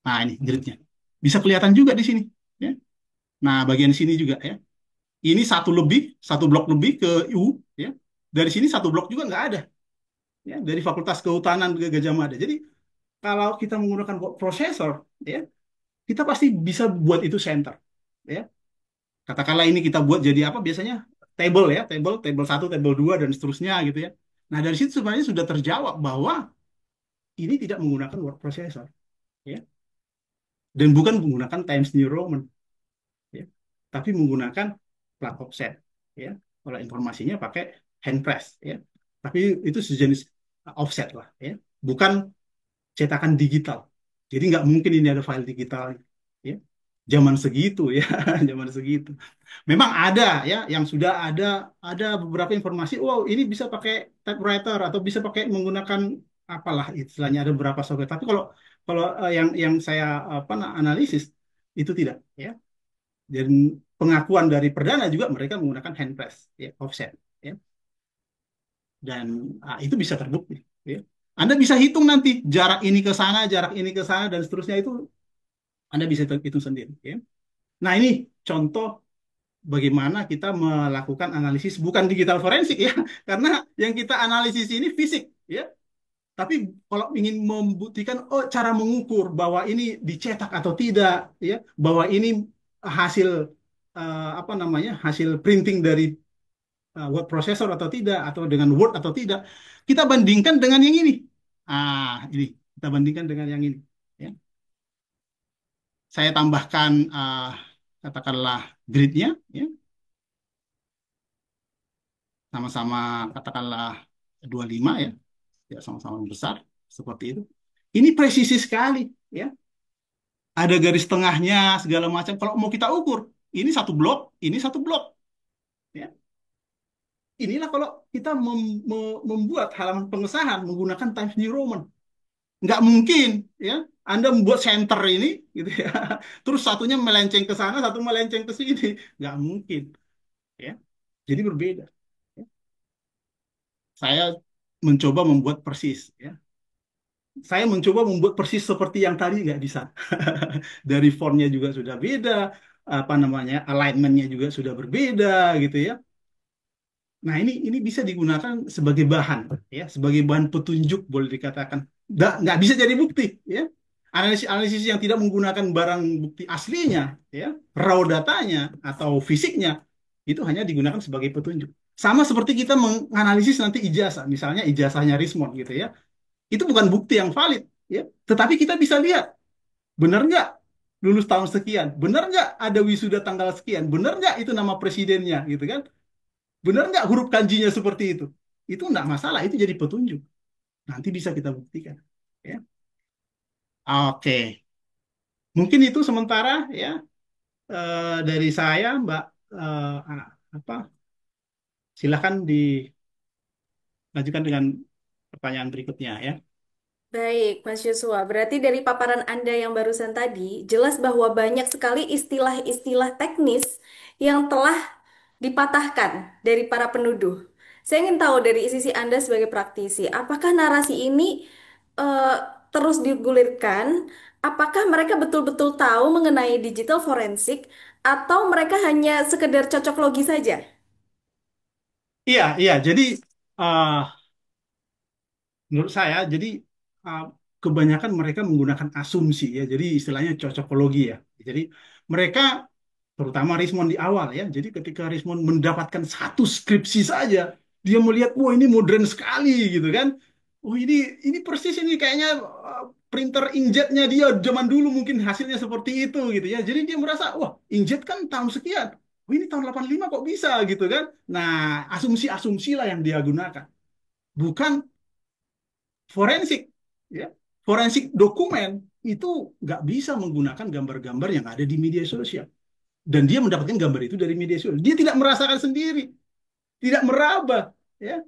Nah ini gridnya, bisa kelihatan juga di sini, ya. Nah bagian sini juga, ya. Ini satu blok lebih ke U, ya. Dari sini satu blok juga nggak ada, ya. Dari Fakultas Kehutanan ke Gajah Mada. Jadi kalau kita menggunakan prosesor, ya kita pasti bisa buat itu center ya. Katakanlah ini kita buat jadi apa biasanya table ya, table satu, table 2 dan seterusnya gitu ya. Nah, dari situ sebenarnya sudah terjawab bahwa ini tidak menggunakan word processor ya, dan bukan menggunakan Times New Roman ya, tapi menggunakan plat offset ya. Kalau informasinya pakai hand press ya. Tapi itu sejenis offset lah ya, bukan cetakan digital. Jadi nggak mungkin ini ada file digital ya. Zaman segitu ya, zaman segitu. Memang ada ya yang sudah ada beberapa informasi, wow ini bisa pakai typewriter atau bisa pakai menggunakan apalah istilahnya ada beberapa software. Tapi kalau kalau yang saya analisis itu tidak ya. Dan pengakuan dari perdana juga mereka menggunakan hand press ya, offset ya. Dan itu bisa terbukti ya. Anda bisa hitung nanti jarak ini ke sana, jarak ini ke sana dan seterusnya itu Anda bisa hitung sendiri ya. Nah, ini contoh bagaimana kita melakukan analisis bukan digital forensik ya, karena yang kita analisis ini fisik ya. Tapi kalau ingin membuktikan oh cara mengukur bahwa ini dicetak atau tidak ya, bahwa ini hasil apa namanya? Hasil printing dari word processor atau tidak atau dengan Word atau tidak, kita bandingkan dengan yang ini. Ini kita bandingkan dengan yang ini ya. Saya tambahkan katakanlah gridnya ya. Sama-sama katakanlah 25 ya, ya sama-sama besar seperti itu. Ini presisi sekali ya. Ada garis tengahnya segala macam. Kalau mau kita ukur, ini satu blok, ini satu blok. Ya. Inilah kalau kita membuat halaman pengesahan menggunakan Times New Roman. Nggak mungkin ya. Anda membuat center ini gitu ya. Terus satunya melenceng ke sana, satu melenceng ke sini. Nggak mungkin ya. Jadi berbeda. Ya. Saya mencoba membuat persis ya. Saya mencoba membuat persis seperti yang tadi nggak bisa. Dari fontnya juga sudah beda, apa namanya alignmentnya juga sudah berbeda gitu ya. Nah ini bisa digunakan sebagai bahan ya, sebagai bahan petunjuk boleh dikatakan. Nggak bisa jadi bukti ya. Analisis yang tidak menggunakan barang bukti aslinya, ya, raw datanya atau fisiknya, itu hanya digunakan sebagai petunjuk. Sama seperti kita menganalisis nanti ijazah, misalnya ijazahnya Rismond gitu ya, itu bukan bukti yang valid, ya, tetapi kita bisa lihat benar nggak lulus tahun sekian, benar nggak ada wisuda tanggal sekian, benar nggak itu nama presidennya, gitu kan, benar nggak huruf kanjinya seperti itu nggak masalah, itu jadi petunjuk, nanti bisa kita buktikan, ya. Oke, mungkin itu sementara ya dari saya, Mbak. Apa? Silahkan dilanjutkan dengan pertanyaan berikutnya ya. Baik, Mas Yosua. Berarti dari paparan Anda yang barusan tadi, jelas bahwa banyak sekali istilah-istilah teknis yang telah dipatahkan dari para penuduh. Saya ingin tahu dari sisi Anda sebagai praktisi, apakah narasi ini eh, terus digulirkan? Apakah mereka betul-betul tahu mengenai digital forensik atau mereka hanya sekedar cocok logi saja? Iya, iya. Jadi uh, menurut saya, jadi uh, kebanyakan mereka menggunakan asumsi ya. Jadi istilahnya cocokologi ya. Jadi mereka, terutama Rismond di awal ya. Jadi ketika Rismond mendapatkan satu skripsi saja, dia melihat, wah ini modern sekali gitu kan. Oh ini persis ini kayaknya printer inkjetnya dia zaman dulu mungkin hasilnya seperti itu gitu ya. Jadi dia merasa, wah inkjet kan tahun sekian. Oh ini tahun 85 kok bisa gitu kan. Nah, asumsi-asumsi lah yang dia gunakan. Bukan forensik ya, forensik dokumen itu nggak bisa menggunakan gambar-gambar yang ada di media sosial, dan dia mendapatkan gambar itu dari media sosial, dia tidak merasakan sendiri, tidak meraba, ya,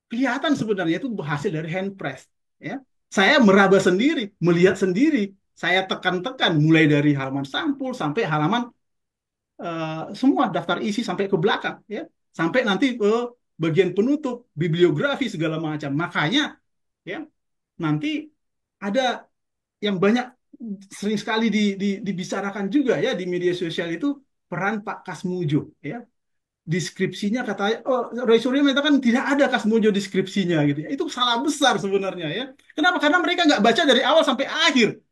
kelihatan sebenarnya itu hasil dari hand press, ya, saya meraba sendiri, melihat sendiri, saya tekan-tekan mulai dari halaman sampul sampai halaman semua daftar isi sampai ke belakang, ya, sampai nanti ke bagian penutup bibliografi segala macam, makanya ya nanti ada yang banyak sering sekali dibicarakan juga ya di media sosial itu, peran Pak Kasmujo ya, deskripsinya katanya, oh Roy Suryo mengatakan tidak ada Kasmujo deskripsinya gitu ya, itu salah besar sebenarnya ya. Kenapa? Karena mereka nggak baca dari awal sampai akhir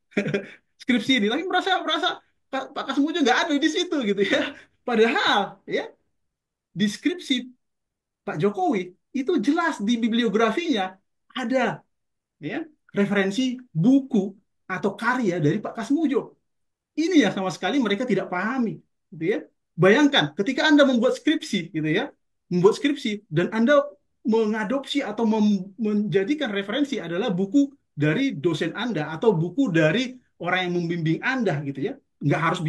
skripsi ini, lagi merasa merasa Pak Kasmujo nggak ada di situ gitu ya, padahal ya deskripsi Pak Jokowi itu jelas di bibliografinya ada ya referensi buku atau karya dari Pak Kasmujo. Ini yang sama sekali mereka tidak pahami, gitu ya. Bayangkan ketika Anda membuat skripsi, gitu ya, membuat skripsi dan Anda mengadopsi atau menjadikan referensi adalah buku dari dosen Anda atau buku dari orang yang membimbing Anda, gitu ya. Nggak harus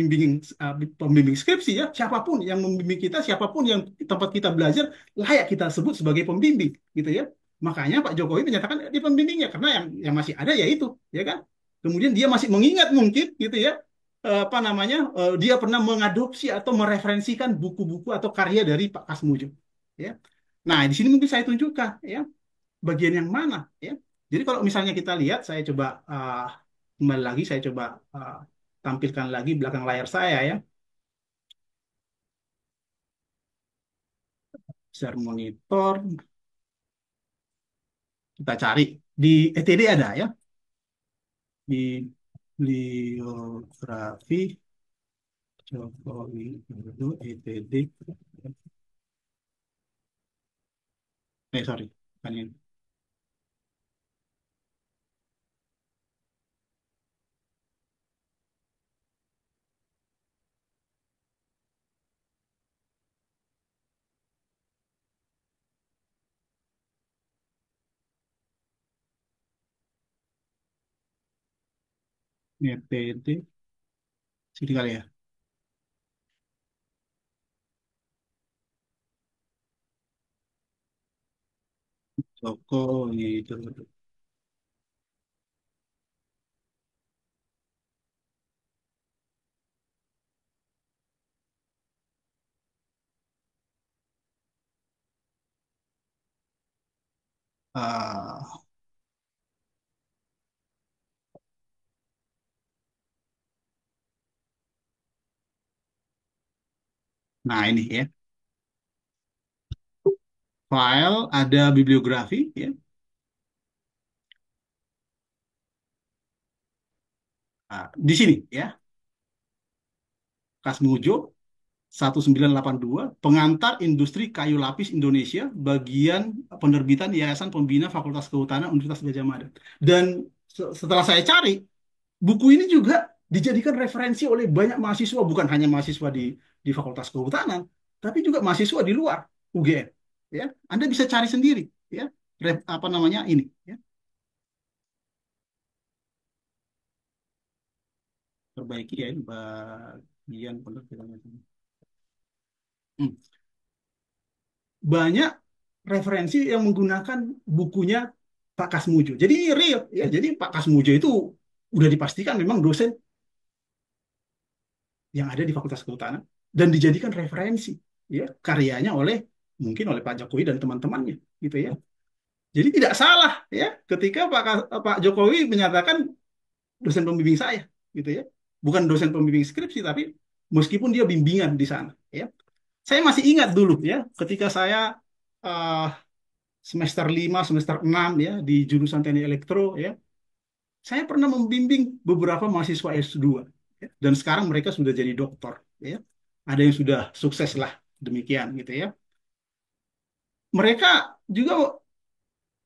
pembimbing skripsi ya, siapapun yang membimbing kita, siapapun yang tempat kita belajar layak kita sebut sebagai pembimbing, gitu ya. Makanya Pak Jokowi menyatakan di pembimbingnya karena yang masih ada ya itu, ya kan. Kemudian dia masih mengingat mungkin, gitu ya, apa namanya, dia pernah mengadopsi atau mereferensikan buku-buku atau karya dari Pak Kasmujo, ya. Nah, di sini mungkin saya tunjukkan ya bagian yang mana ya. Jadi kalau misalnya kita lihat, saya coba kembali lagi, saya coba tampilkan lagi belakang layar saya ya, share monitor, kita cari di ETD ada ya, di bibliografi Jokowi dulu ETD, sorry, bukan ini. ETD sini kali ya. Jokowi dulu. Ah, nah ini ya, file ada bibliografi ya. Nah, di sini ya, Kasmujo 1982, pengantar industri kayu lapis Indonesia, bagian penerbitan Yayasan Pembina Fakultas Kehutanan Universitas Gadjah Mada. Dan setelah saya cari, buku ini juga dijadikan referensi oleh banyak mahasiswa, bukan hanya mahasiswa di Fakultas Kehutanan, tapi juga mahasiswa di luar UGM. Ya, Anda bisa cari sendiri, ya, apa namanya ini. Ya, perbaiki ya ini bagian penerbitan. Hmm. Banyak referensi yang menggunakan bukunya Pak Kasmujo. Jadi ini real, ya. Jadi Pak Kasmujo itu udah dipastikan memang dosen yang ada di Fakultas Kehutanan dan dijadikan referensi, ya, karyanya mungkin oleh Pak Jokowi dan teman-temannya, gitu ya. Jadi tidak salah, ya, ketika Pak Jokowi menyatakan dosen pembimbing saya, gitu ya. Bukan dosen pembimbing skripsi, tapi meskipun dia bimbingan di sana, ya. Saya masih ingat dulu, ya, ketika saya eh, semester 5, semester 6, ya, di jurusan Teknik Elektro, ya. Saya pernah membimbing beberapa mahasiswa S2, ya, dan sekarang mereka sudah jadi doktor, ya. Ada yang sudah sukses lah, demikian, gitu ya. Mereka juga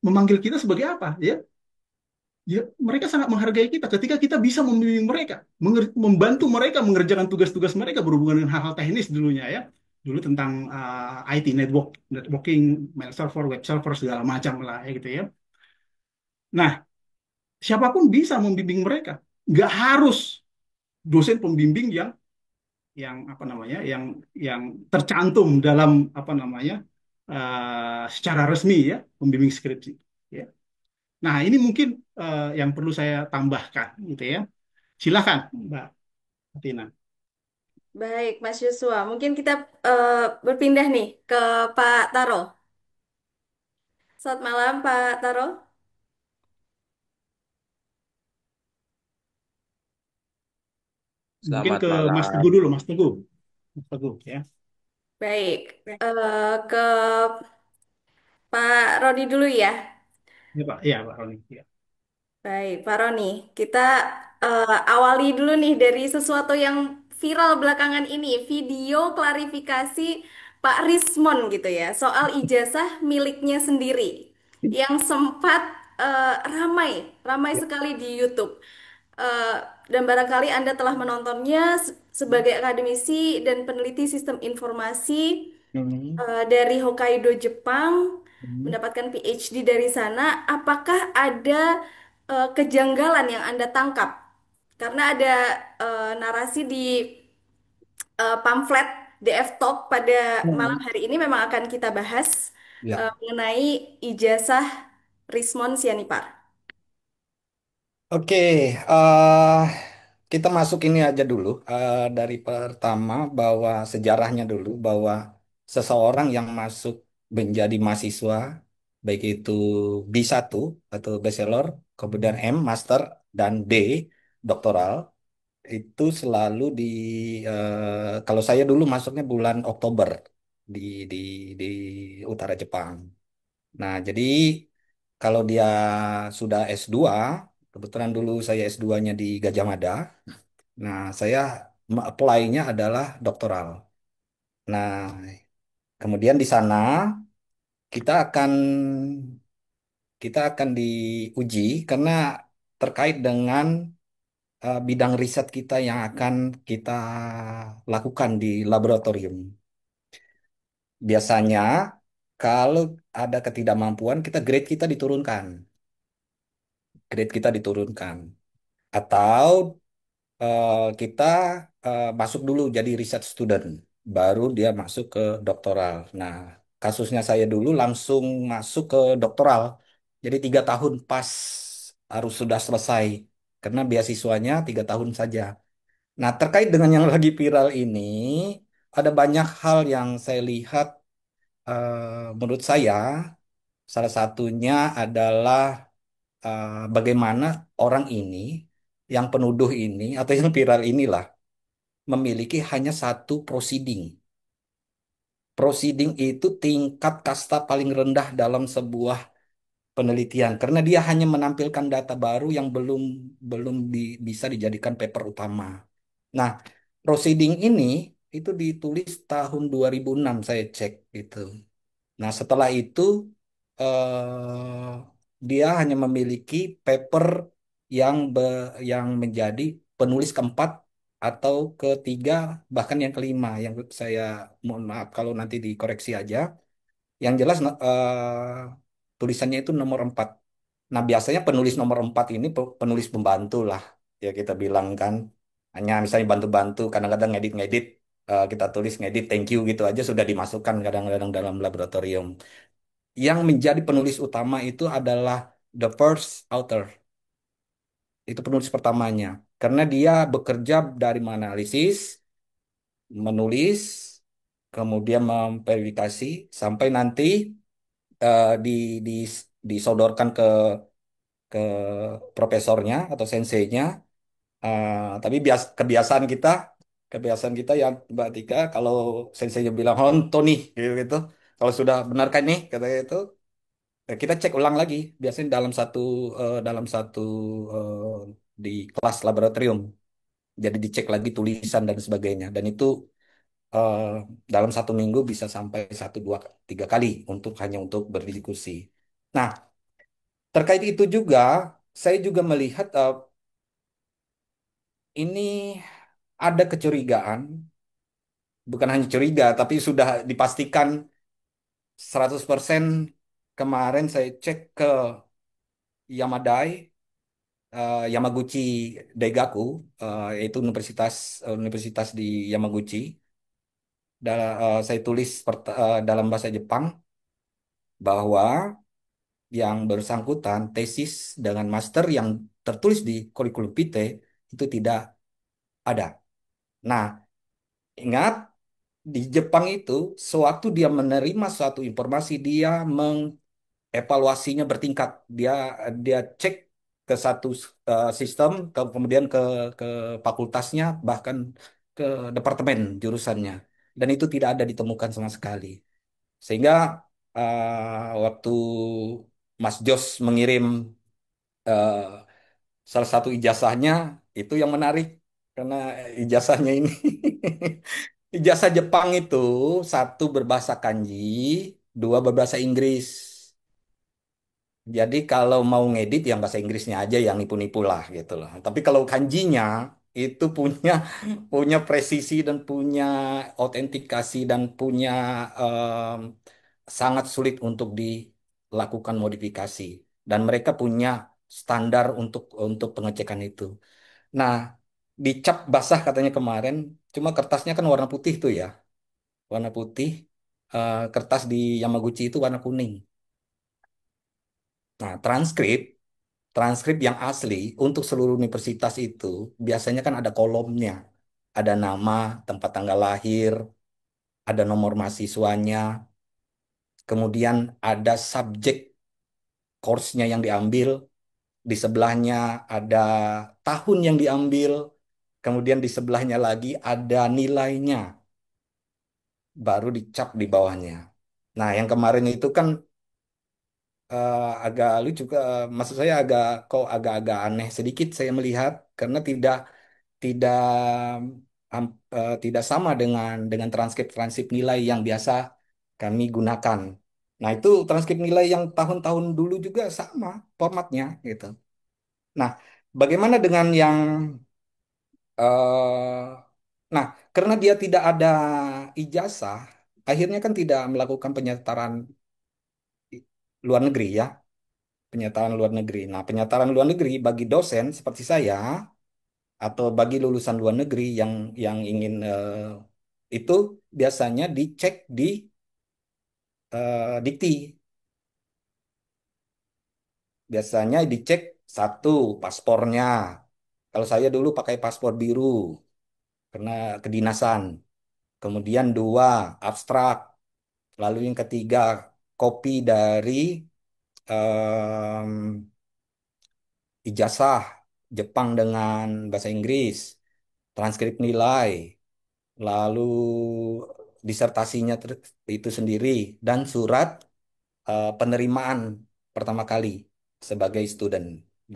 memanggil kita sebagai apa, ya? Ya, mereka sangat menghargai kita ketika kita bisa membimbing mereka, membantu mereka mengerjakan tugas-tugas mereka berhubungan dengan hal-hal teknis dulunya, ya. Dulu tentang IT, networking, mail server, web server, segala macam lah, ya, gitu ya. Nah, siapapun bisa membimbing mereka. Nggak harus dosen pembimbing yang apa namanya, yang tercantum dalam apa namanya, secara resmi, ya, pembimbing skripsi. Ya. Nah, ini mungkin yang perlu saya tambahkan, gitu ya. Silakan, Mbak Tina. Baik, Mas Yosua. Mungkin kita eh, berpindah nih ke Pak Taro. Selamat malam, Pak Taro. Mungkin Selamat ke Mas malam. Teguh dulu, Mas Teguh. Mas Teguh, ya. Baik, ke Pak Roni dulu ya. Ya, Pak. Iya, Pak Roni. Ya. Baik, Pak Roni, kita awali dulu nih dari sesuatu yang viral belakangan ini, video klarifikasi Pak Rismon gitu ya, soal ijazah miliknya sendiri yang sempat ramai Ya. sekali di YouTube. Eh, dan barangkali Anda telah menontonnya sebagai akademisi dan peneliti sistem informasi Hmm. dari Hokkaido, Jepang, Hmm. mendapatkan PhD dari sana, apakah ada kejanggalan yang Anda tangkap? Karena ada narasi di pamflet DF Talk pada malam Hmm. hari ini memang akan kita bahas Ya, mengenai ijazah Rismon Sianipar. oke. Kita masuk ini aja dulu. Dari pertama bahwa sejarahnya dulu bahwa seseorang yang masuk menjadi mahasiswa, baik itu B1 atau bachelor, kemudian M master dan D doktoral, itu selalu kalau saya dulu masuknya bulan Oktober di di di utara Jepang. Nah, jadi kalau dia sudah S2, kebetulan dulu saya S2-nya di Gajah Mada. Nah, saya apply-nya adalah doktoral. Nah, kemudian di sana kita akan kita akan diuji karena terkait dengan bidang riset kita yang akan kita lakukan di laboratorium. Biasanya kalau ada ketidakmampuan, grade kita diturunkan. Grade kita diturunkan. Atau kita masuk dulu jadi research student, baru dia masuk ke doktoral. Nah, kasusnya saya dulu langsung masuk ke doktoral, jadi 3 tahun pas harus sudah selesai karena beasiswanya 3 tahun saja. Nah, terkait dengan yang lagi viral ini, ada banyak hal yang saya lihat. Menurut saya, salah satunya adalah bagaimana orang ini, yang penuduh ini atau yang viral inilah memiliki hanya satu prosiding. Prosiding itu tingkat kasta paling rendah dalam sebuah penelitian karena dia hanya menampilkan data baru yang belum belum bisa dijadikan paper utama. Nah, proceeding ini itu ditulis tahun 2006 saya cek gitu. Nah, setelah itu dia hanya memiliki paper yang menjadi penulis keempat atau ketiga bahkan yang kelima yang saya mohon maaf kalau nanti dikoreksi aja. Yang jelas tulisannya itu nomor 4. Nah, biasanya penulis nomor 4 ini penulis pembantu lah. Ya kita bilang kan. Hanya misalnya bantu-bantu, kadang-kadang ngedit-ngedit. Kita tulis ngedit thank you gitu aja sudah dimasukkan kadang-kadang dalam laboratorium. Yang menjadi penulis utama itu adalah the first author. Itu penulis pertamanya. Karena dia bekerja dari menganalisis, menulis, kemudian memverifikasi, sampai nanti di, di, disodorkan ke profesornya atau senseinya. Tapi kebiasaan kita yang Mbak Tika, kalau senseinya bilang honto nih, gitu. Kalau sudah benarkan nih, katanya itu, kita cek ulang lagi. Biasanya dalam satu eh, di kelas laboratorium. Jadi dicek lagi tulisan dan sebagainya. Dan itu eh, dalam 1 minggu bisa sampai 1, 2, 3 kali hanya untuk berdiskusi. Nah, terkait itu juga, saya juga melihat ini ada kecurigaan, bukan hanya curiga, tapi sudah dipastikan 100% kemarin saya cek ke Yamadai, Yamaguchi Daigaku, yaitu universitas di Yamaguchi. Saya tulis dalam bahasa Jepang bahwa yang bersangkutan tesis dengan master yang tertulis di kurikulum vitae itu tidak ada. Nah, ingat di Jepang itu sewaktu dia menerima suatu informasi dia mengevaluasinya bertingkat. Dia dia cek ke satu sistem, kemudian ke fakultasnya bahkan ke departemen jurusannya dan itu tidak ada ditemukan sama sekali. Sehingga waktu Mas Jos mengirim eh, salah satu ijazahnya itu yang menarik karena ijazahnya ini ijazah Jepang itu satu berbahasa kanji, dua berbahasa Inggris. Jadi kalau mau ngedit yang bahasa Inggrisnya aja yang nipu-nipu lah gitu loh. Tapi kalau kanjinya itu punya punya presisi dan punya autentikasi dan punya em, sangat sulit untuk dilakukan modifikasi. Dan mereka punya standar untuk pengecekan itu. Nah, dicap basah katanya kemarin, cuma kertasnya kan warna putih tuh ya, warna putih. Kertas di Yamaguchi itu warna kuning. Nah, transkrip yang asli untuk seluruh universitas itu biasanya kan ada kolomnya, ada nama, tempat tanggal lahir, ada nomor mahasiswanya, kemudian ada subjek course-nya yang diambil, di sebelahnya ada tahun yang diambil, kemudian di sebelahnya lagi ada nilainya, baru dicap di bawahnya. Nah, yang kemarin itu kan agak lucu, maksud saya agak-agak aneh sedikit saya melihat karena tidak tidak sama dengan transkrip-transkrip nilai yang biasa kami gunakan. Nah, itu transkrip nilai yang tahun-tahun dulu juga sama formatnya gitu. Nah, bagaimana dengan yang eh nah, karena dia tidak ada ijazah, akhirnya kan tidak melakukan penyetaraan luar negeri ya, penyetaraan luar negeri. Nah, penyetaraan luar negeri bagi dosen seperti saya atau bagi lulusan luar negeri yang ingin itu biasanya dicek di dikti. Biasanya dicek satu paspornya. Kalau saya dulu pakai paspor biru karena kedinasan. Kemudian dua abstrak. Lalu yang ketiga kopi dari em, ijazah Jepang dengan bahasa Inggris, transkrip nilai, lalu disertasinya itu sendiri dan surat penerimaan. pertama kali sebagai student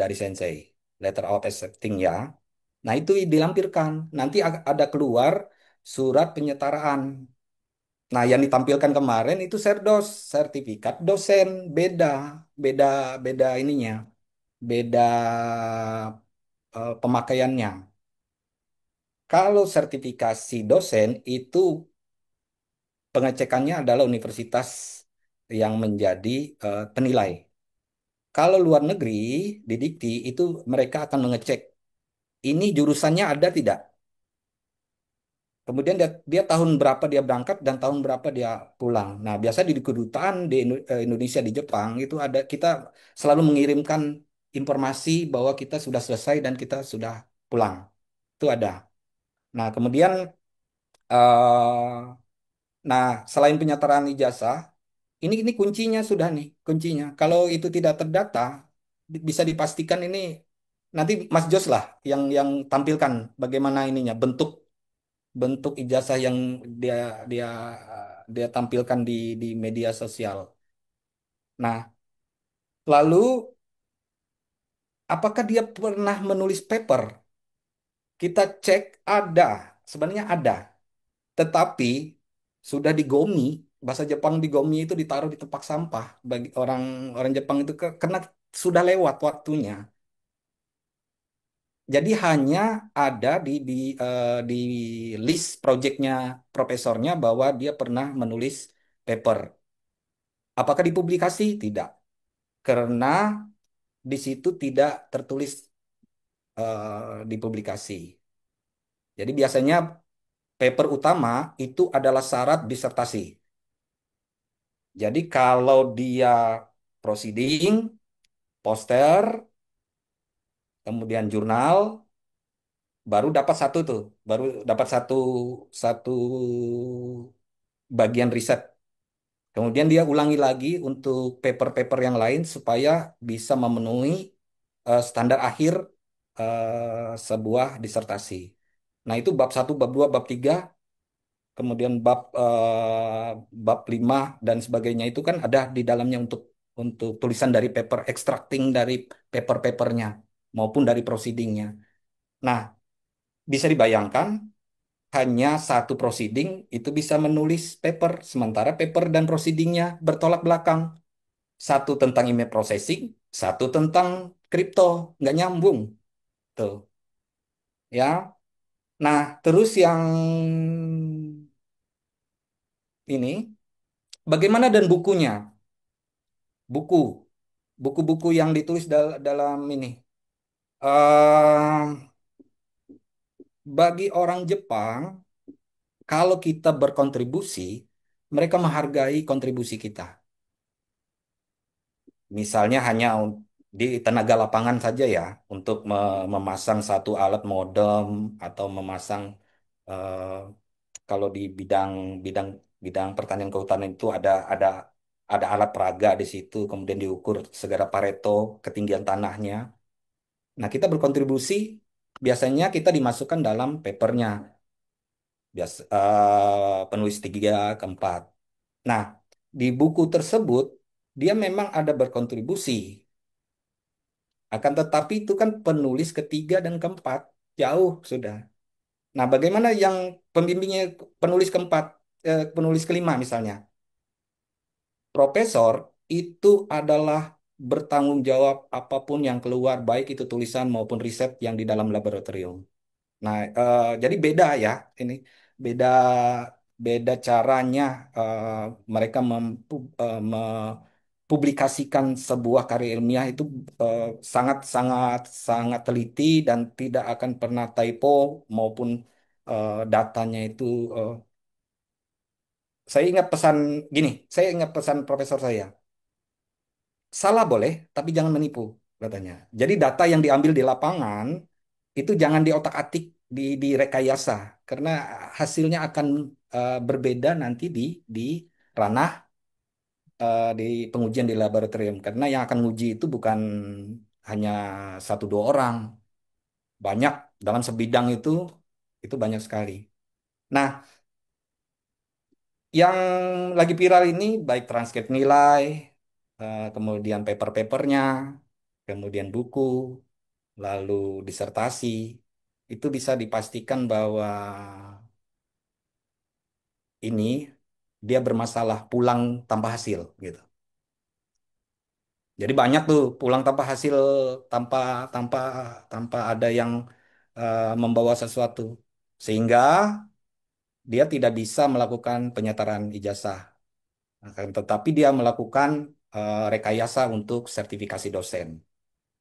dari sensei, letter of accepting ya. Nah, itu dilampirkan. Nanti ada keluar surat penyetaraan. Nah, yang ditampilkan kemarin itu serdos, sertifikat dosen, beda, beda, beda ininya, beda pemakaiannya. Kalau sertifikasi dosen itu pengecekannya adalah universitas yang menjadi penilai. Kalau luar negeri di Dikti itu mereka akan mengecek ini jurusannya ada tidak. Kemudian dia tahun berapa dia berangkat dan tahun berapa dia pulang. Nah, biasa di kedutaan di Indonesia di Jepang itu ada kita selalu mengirimkan informasi bahwa kita sudah selesai dan kita sudah pulang. Itu ada. Nah, kemudian nah selain penyetaraan ijazah, ini kuncinya sudah nih, kuncinya. Kalau itu tidak terdata, bisa dipastikan ini nanti Mas Jos lah yang tampilkan bagaimana ininya bentuk bentuk ijazah yang dia dia dia tampilkan di media sosial. Nah, lalu apakah dia pernah menulis paper? Kita cek ada, sebenarnya ada, tetapi sudah digomi. Bahasa Jepang digomi itu ditaruh di tempat sampah bagi orang orang Jepang itu karena sudah lewat waktunya. Jadi hanya ada di list proyeknya profesornya bahwa dia pernah menulis paper. Apakah dipublikasi? Tidak, karena di situ tidak tertulis dipublikasi. Jadi biasanya paper utama itu adalah syarat disertasi. Jadi kalau dia proceeding, poster, kemudian jurnal, baru dapat satu tuh, baru dapat satu satu bagian riset. Kemudian dia ulangi lagi untuk paper-paper yang lain supaya bisa memenuhi standar akhir sebuah disertasi. Nah, itu bab satu, bab 2, bab 3, kemudian bab 5 dan sebagainya itu kan ada di dalamnya untuk tulisan dari paper, extracting dari paper-papernya maupun dari proceedingnya. Nah, bisa dibayangkan hanya satu proceeding itu bisa menulis paper, sementara paper dan proceedingnya bertolak belakang. Satu tentang email processing, satu tentang kripto, nggak nyambung tuh, ya. Nah, terus yang ini, bagaimana dan bukunya? Buku, buku-buku yang ditulis dalam ini. eh Bagi orang Jepang, kalau kita berkontribusi, mereka menghargai kontribusi kita. Misalnya hanya di tenaga lapangan saja ya, untuk memasang satu alat modem atau memasang eh, kalau di bidang bidang bidang pertanian kehutanan itu ada alat peraga di situ, kemudian diukur segera Pareto ketinggian tanahnya. Nah, kita berkontribusi biasanya kita dimasukkan dalam papernya, penulis 3 ke 4. Nah, di buku tersebut dia memang ada berkontribusi, akan tetapi itu kan penulis ke 3 dan ke 4 jauh sudah. Nah, bagaimana yang pembimbingnya penulis ke 4, penulis ke 5 misalnya? Profesor itu adalah bertanggung jawab apapun yang keluar, baik itu tulisan maupun riset yang di dalam laboratorium. Nah, jadi beda ya ini, beda beda caranya mereka mempublikasikan sebuah karya ilmiah itu sangat sangat sangat teliti dan tidak akan pernah typo maupun datanya itu. eh, saya ingat pesan gini, saya ingat pesan profesor saya. Salah boleh, tapi jangan menipu, katanya. Jadi data yang diambil di lapangan itu jangan diotak-atik, direkayasa, karena hasilnya akan berbeda nanti di ranah di pengujian di laboratorium. Karena yang akan nguji itu bukan hanya 1 2 orang, banyak dalam sebidang itu banyak sekali. Nah, yang lagi viral ini baik transkrip nilai, kemudian paper-papernya, kemudian buku, lalu disertasi, itu bisa dipastikan bahwa ini dia bermasalah pulang tanpa hasil gitu. Jadi banyak tuh pulang tanpa hasil, tanpa tanpa tanpa ada yang membawa sesuatu, sehingga dia tidak bisa melakukan penyetaraan ijazah. Akan tetapi dia melakukan rekayasa untuk sertifikasi dosen.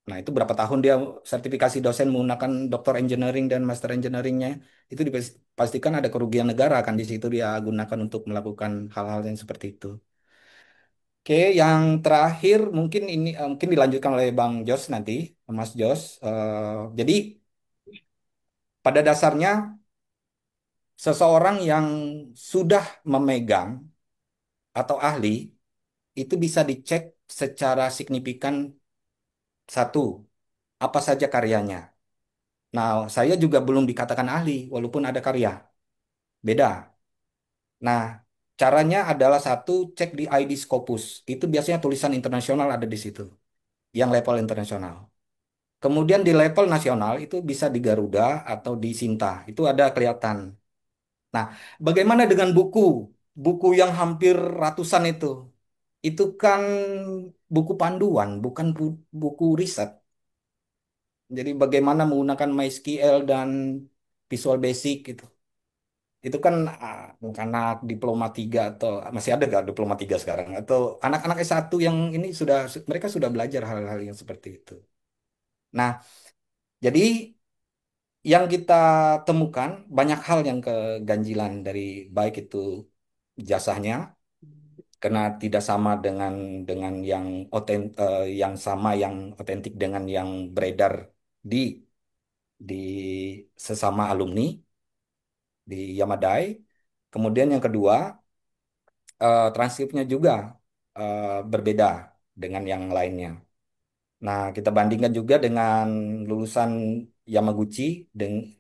Nah, itu berapa tahun dia sertifikasi dosen menggunakan Doktor Engineering dan Master Engineeringnya, itu dipastikan ada kerugian negara kan di situ dia gunakan untuk melakukan hal-hal yang seperti itu. Oke, yang terakhir mungkin ini mungkin dilanjutkan oleh Bang Jos nanti, Mas Jos. Jadi pada dasarnya seseorang yang sudah memegang atau ahli itu bisa dicek secara signifikan. Satu, apa saja karyanya. Nah, saya juga belum dikatakan ahli walaupun ada karya. Beda. Nah, caranya adalah satu, cek di ID Scopus. Itu biasanya tulisan internasional ada di situ, yang level internasional. Kemudian di level nasional itu bisa di Garuda atau di Sinta. Itu ada kelihatan. Nah, bagaimana dengan buku? Buku yang hampir ratusan itu. Itu kan buku panduan, bukan buku riset. Jadi bagaimana menggunakan MySQL dan Visual Basic gitu. Itu kan anak-anak diploma 3 atau masih ada nggak diploma 3 sekarang? Atau anak-anak S1 yang ini sudah mereka sudah belajar hal-hal yang seperti itu. Nah, jadi yang kita temukan banyak hal yang keganjilan dari baik itu jasanya karena tidak sama dengan yang sama yang otentik dengan yang beredar di di sesama alumni di Yamadai. Kemudian yang kedua, transkripnya juga berbeda dengan yang lainnya. Nah, kita bandingkan juga dengan lulusan Yamaguchi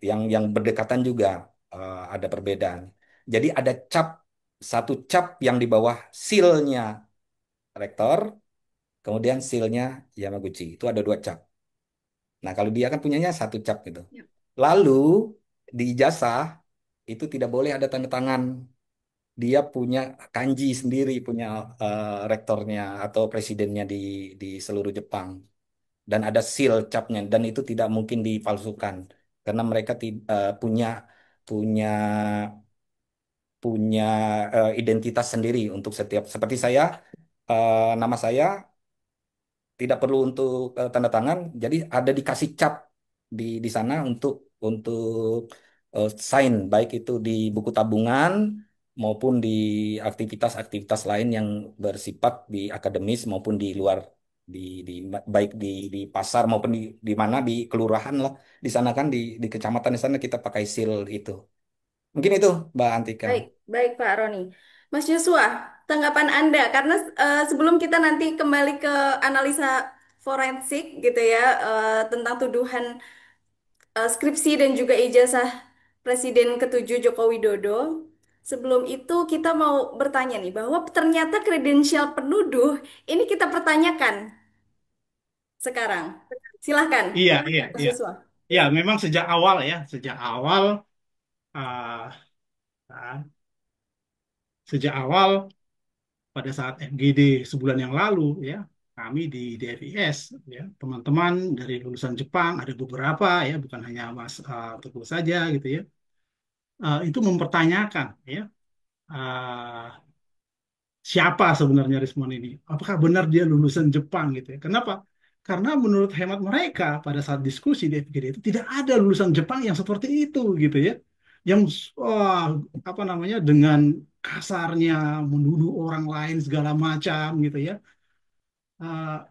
yang berdekatan juga ada perbedaan. Jadi ada satu cap yang di bawah seal-nya rektor, kemudian seal-nya Yamaguchi. Itu ada dua cap. Nah, kalau dia kan punyanya satu cap gitu. Ya. Lalu di ijazah itu tidak boleh ada tanda tangan. Dia punya kanji sendiri, punya rektornya atau presidennya di seluruh Jepang. Dan ada seal capnya, dan itu tidak mungkin dipalsukan. Karena mereka punya punya punya identitas sendiri untuk setiap. Seperti saya, nama saya tidak perlu untuk tanda tangan, jadi ada dikasih cap di sana untuk sign baik itu di buku tabungan maupun di aktivitas-aktivitas lain yang bersifat di akademis maupun di luar di, di baik di pasar maupun di mana di kelurahan lah di sana kan di kecamatan di sana kita pakai seal itu. Mungkin itu Mbak Antika. Baik, baik Pak Roni. Mas Joshua, tanggapan Anda, karena sebelum kita nanti kembali ke analisa forensik gitu ya, tentang tuduhan skripsi dan juga ijazah Presiden ke-7 Joko Widodo. Sebelum itu kita mau bertanya nih bahwa ternyata kredensial penuduh ini kita pertanyakan sekarang. Silahkan, Iya, iya, Mas iya. Joshua. Ya, memang sejak awal, ah, ah, sejak awal pada saat FGD sebulan yang lalu, ya, kami di DFIS, ya, teman-teman dari lulusan Jepang ada beberapa, ya, bukan hanya Mas Teguh saja, gitu ya, itu mempertanyakan, ya, ah, siapa sebenarnya Rismon ini? Apakah benar dia lulusan Jepang gitu ya? Kenapa? Karena menurut hemat mereka pada saat diskusi di FGD itu tidak ada lulusan Jepang yang seperti itu gitu ya. Yang wah, apa namanya dengan kasarnya menuduh orang lain segala macam gitu ya. Uh,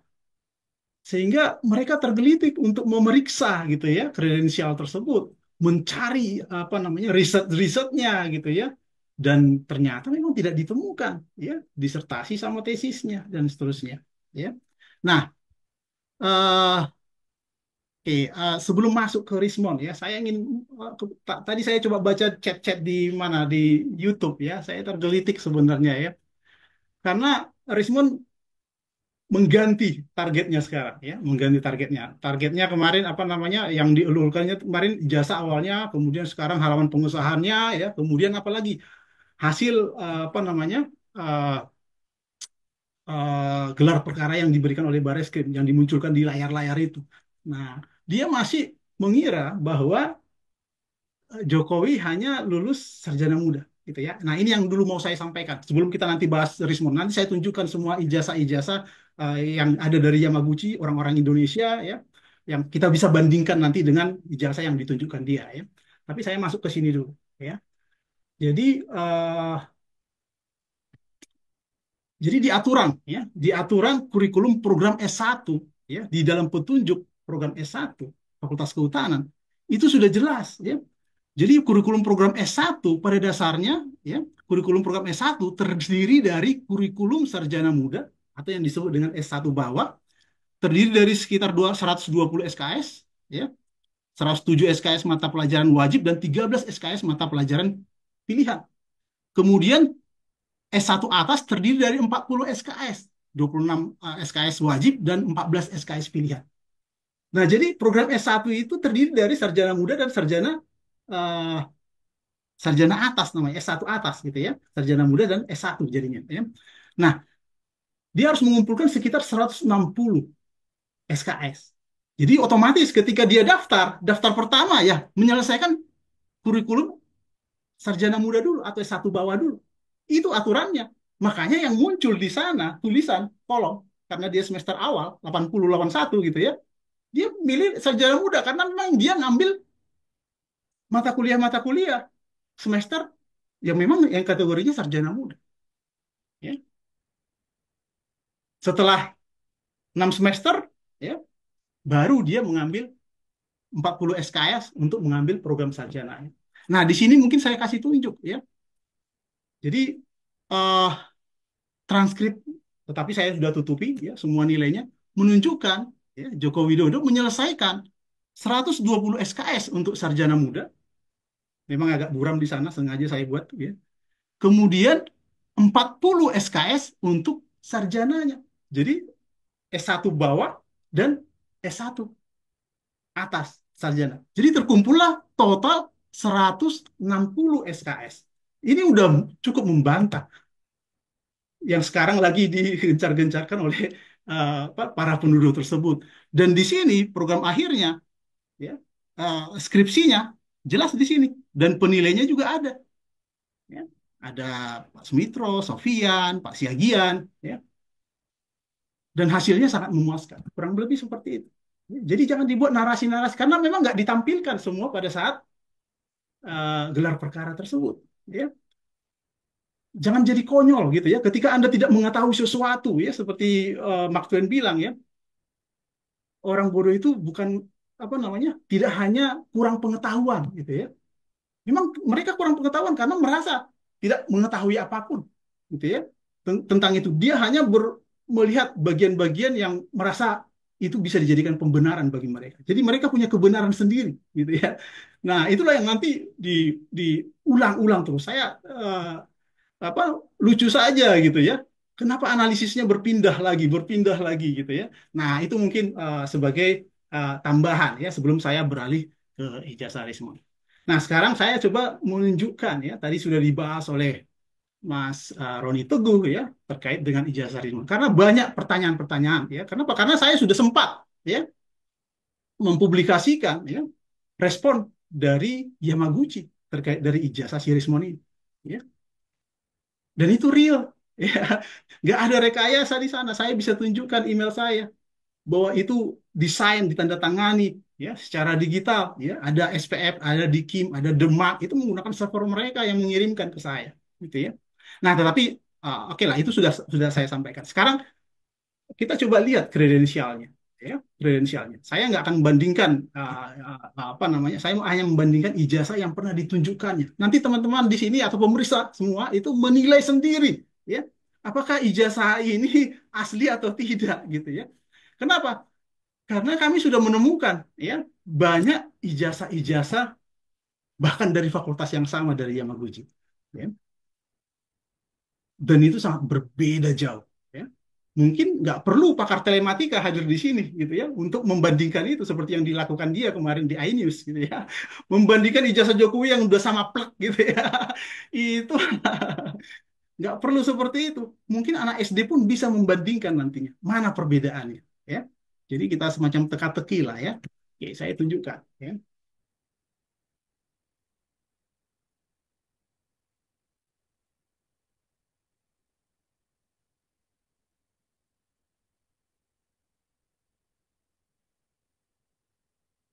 Sehingga mereka tergelitik untuk memeriksa gitu ya kredensial tersebut, mencari apa namanya riset-risetnya gitu ya, dan ternyata memang tidak ditemukan ya disertasi sama tesisnya dan seterusnya ya. Nah, oke, sebelum masuk ke Rismon ya, saya ingin tadi saya coba baca chat-chat di mana di YouTube ya, saya tergelitik sebenarnya ya, karena Rismon mengganti targetnya sekarang ya, mengganti targetnya. Targetnya kemarin apa namanya yang dielulkannya kemarin jasa awalnya, kemudian sekarang halaman pengusahaannya ya, kemudian apalagi hasil apa namanya eh, gelar perkara yang diberikan oleh Bareskrim yang dimunculkan di layar-layar itu. Nah, dia masih mengira bahwa Jokowi hanya lulus sarjana muda gitu ya. Nah, ini yang dulu mau saya sampaikan. Sebelum kita nanti bahas Rismon, nanti saya tunjukkan semua ijazah-ijazah yang ada dari Yamaguchi, orang-orang Indonesia ya, yang kita bisa bandingkan nanti dengan ijazah yang ditunjukkan dia ya. Tapi saya masuk ke sini dulu ya. Jadi di aturan ya, di aturan kurikulum program S1 ya, di dalam petunjuk program S1 Fakultas Kehutanan itu sudah jelas ya. Jadi kurikulum program S1 pada dasarnya ya, kurikulum program S1 terdiri dari kurikulum sarjana muda atau yang disebut dengan S1 bawah, terdiri dari sekitar 120 SKS ya, 107 SKS mata pelajaran wajib dan 13 SKS mata pelajaran pilihan. Kemudian S1 atas terdiri dari 40 SKS, 26 SKS wajib dan 14 SKS pilihan. Nah, jadi program S1 itu terdiri dari sarjana muda dan uh, sarjana atas namanya, S1 atas gitu ya. Sarjana muda dan S1 jadinya ya. Nah, dia harus mengumpulkan sekitar 160 SKS. Jadi otomatis ketika dia daftar pertama ya menyelesaikan kurikulum sarjana muda dulu atau S1 bawah dulu. Itu aturannya. Makanya yang muncul di sana tulisan kolom karena dia semester awal 80 81 gitu ya. Dia milih sarjana muda karena memang dia ngambil mata kuliah semester yang memang yang kategorinya sarjana muda ya. Setelah 6 semester ya baru dia mengambil 40 SKS untuk mengambil program sarjana. Nah, di sini mungkin saya kasih tunjuk ya. Jadi eh, transkrip, tetapi saya sudah tutupi ya semua nilainya menunjukkan ya, Joko Widodo menyelesaikan 120 SKS untuk sarjana muda. Memang agak buram di sana, sengaja saya buat ya. Kemudian 40 SKS untuk sarjananya. Jadi S1 bawah dan S1 atas sarjana. Jadi terkumpullah total 160 SKS. Ini udah cukup membantah yang sekarang lagi digencar-gencarkan oleh para penduduk tersebut. Dan di sini program akhirnya, ya, skripsinya jelas di sini dan penilainya juga ada. Ya. Ada Pak Sumitro, Sofian, Pak Siagian, ya, dan hasilnya sangat memuaskan. Kurang lebih seperti itu. Jadi jangan dibuat narasi-narasi karena memang nggak ditampilkan semua pada saat gelar perkara tersebut. Ya. Jangan jadi konyol gitu ya. Ketika Anda tidak mengetahui sesuatu ya, seperti Mark Twain bilang ya, orang bodoh itu bukan apa namanya, tidak hanya kurang pengetahuan gitu ya. Memang mereka kurang pengetahuan karena merasa tidak mengetahui apapun gitu ya tentang itu. Dia hanya melihat bagian-bagian yang merasa itu bisa dijadikan pembenaran bagi mereka. Jadi mereka punya kebenaran sendiri gitu ya. Nah, itulah yang nanti di diulang-ulang terus. Saya apa lucu saja gitu ya. Kenapa analisisnya berpindah lagi gitu ya. Nah, itu mungkin sebagai tambahan ya sebelum saya beralih ke ijazah Rismon. Nah, sekarang saya coba menunjukkan ya, tadi sudah dibahas oleh Mas Roni Teguh ya terkait dengan ijazah Rismon. Karena banyak pertanyaan-pertanyaan ya. Kenapa? Karena saya sudah sempat ya mempublikasikan ya respon dari Yamaguchi terkait dari ijazah si Rismon ini. Ya. Dan itu real. Ya, nggak ada rekayasa di sana. Saya bisa tunjukkan email saya bahwa itu desain ditandatangani ya secara digital. Ya, ada SPF, ada Dikim, ada Demak itu menggunakan server mereka yang mengirimkan ke saya, gitu ya. Nah, tetapi oke lah itu sudah saya sampaikan. Sekarang kita coba lihat kredensialnya, ya, kredensialnya. Saya nggak akan membandingkan apa namanya. Saya hanya membandingkan ijazah yang pernah ditunjukkannya. Nanti teman-teman di sini atau pemeriksa semua itu menilai sendiri, ya, apakah ijazah ini asli atau tidak, gitu ya. Kenapa? Karena kami sudah menemukan, ya, banyak ijazah-ijazah bahkan dari fakultas yang sama dari Yamaguchi, ya, dan itu sangat berbeda jauh, ya. mungkin nggak perlu pakar telematika hadir di sini gitu ya untuk membandingkan itu seperti yang dilakukan dia kemarin di iNews gitu ya. Membandingkan ijazah Jokowi yang udah sama plek gitu ya. Itu nggak perlu seperti itu. Mungkin anak SD pun bisa membandingkan nantinya mana perbedaannya ya. Jadi kita semacam teka-teki lah ya. Oke, saya tunjukkan ya.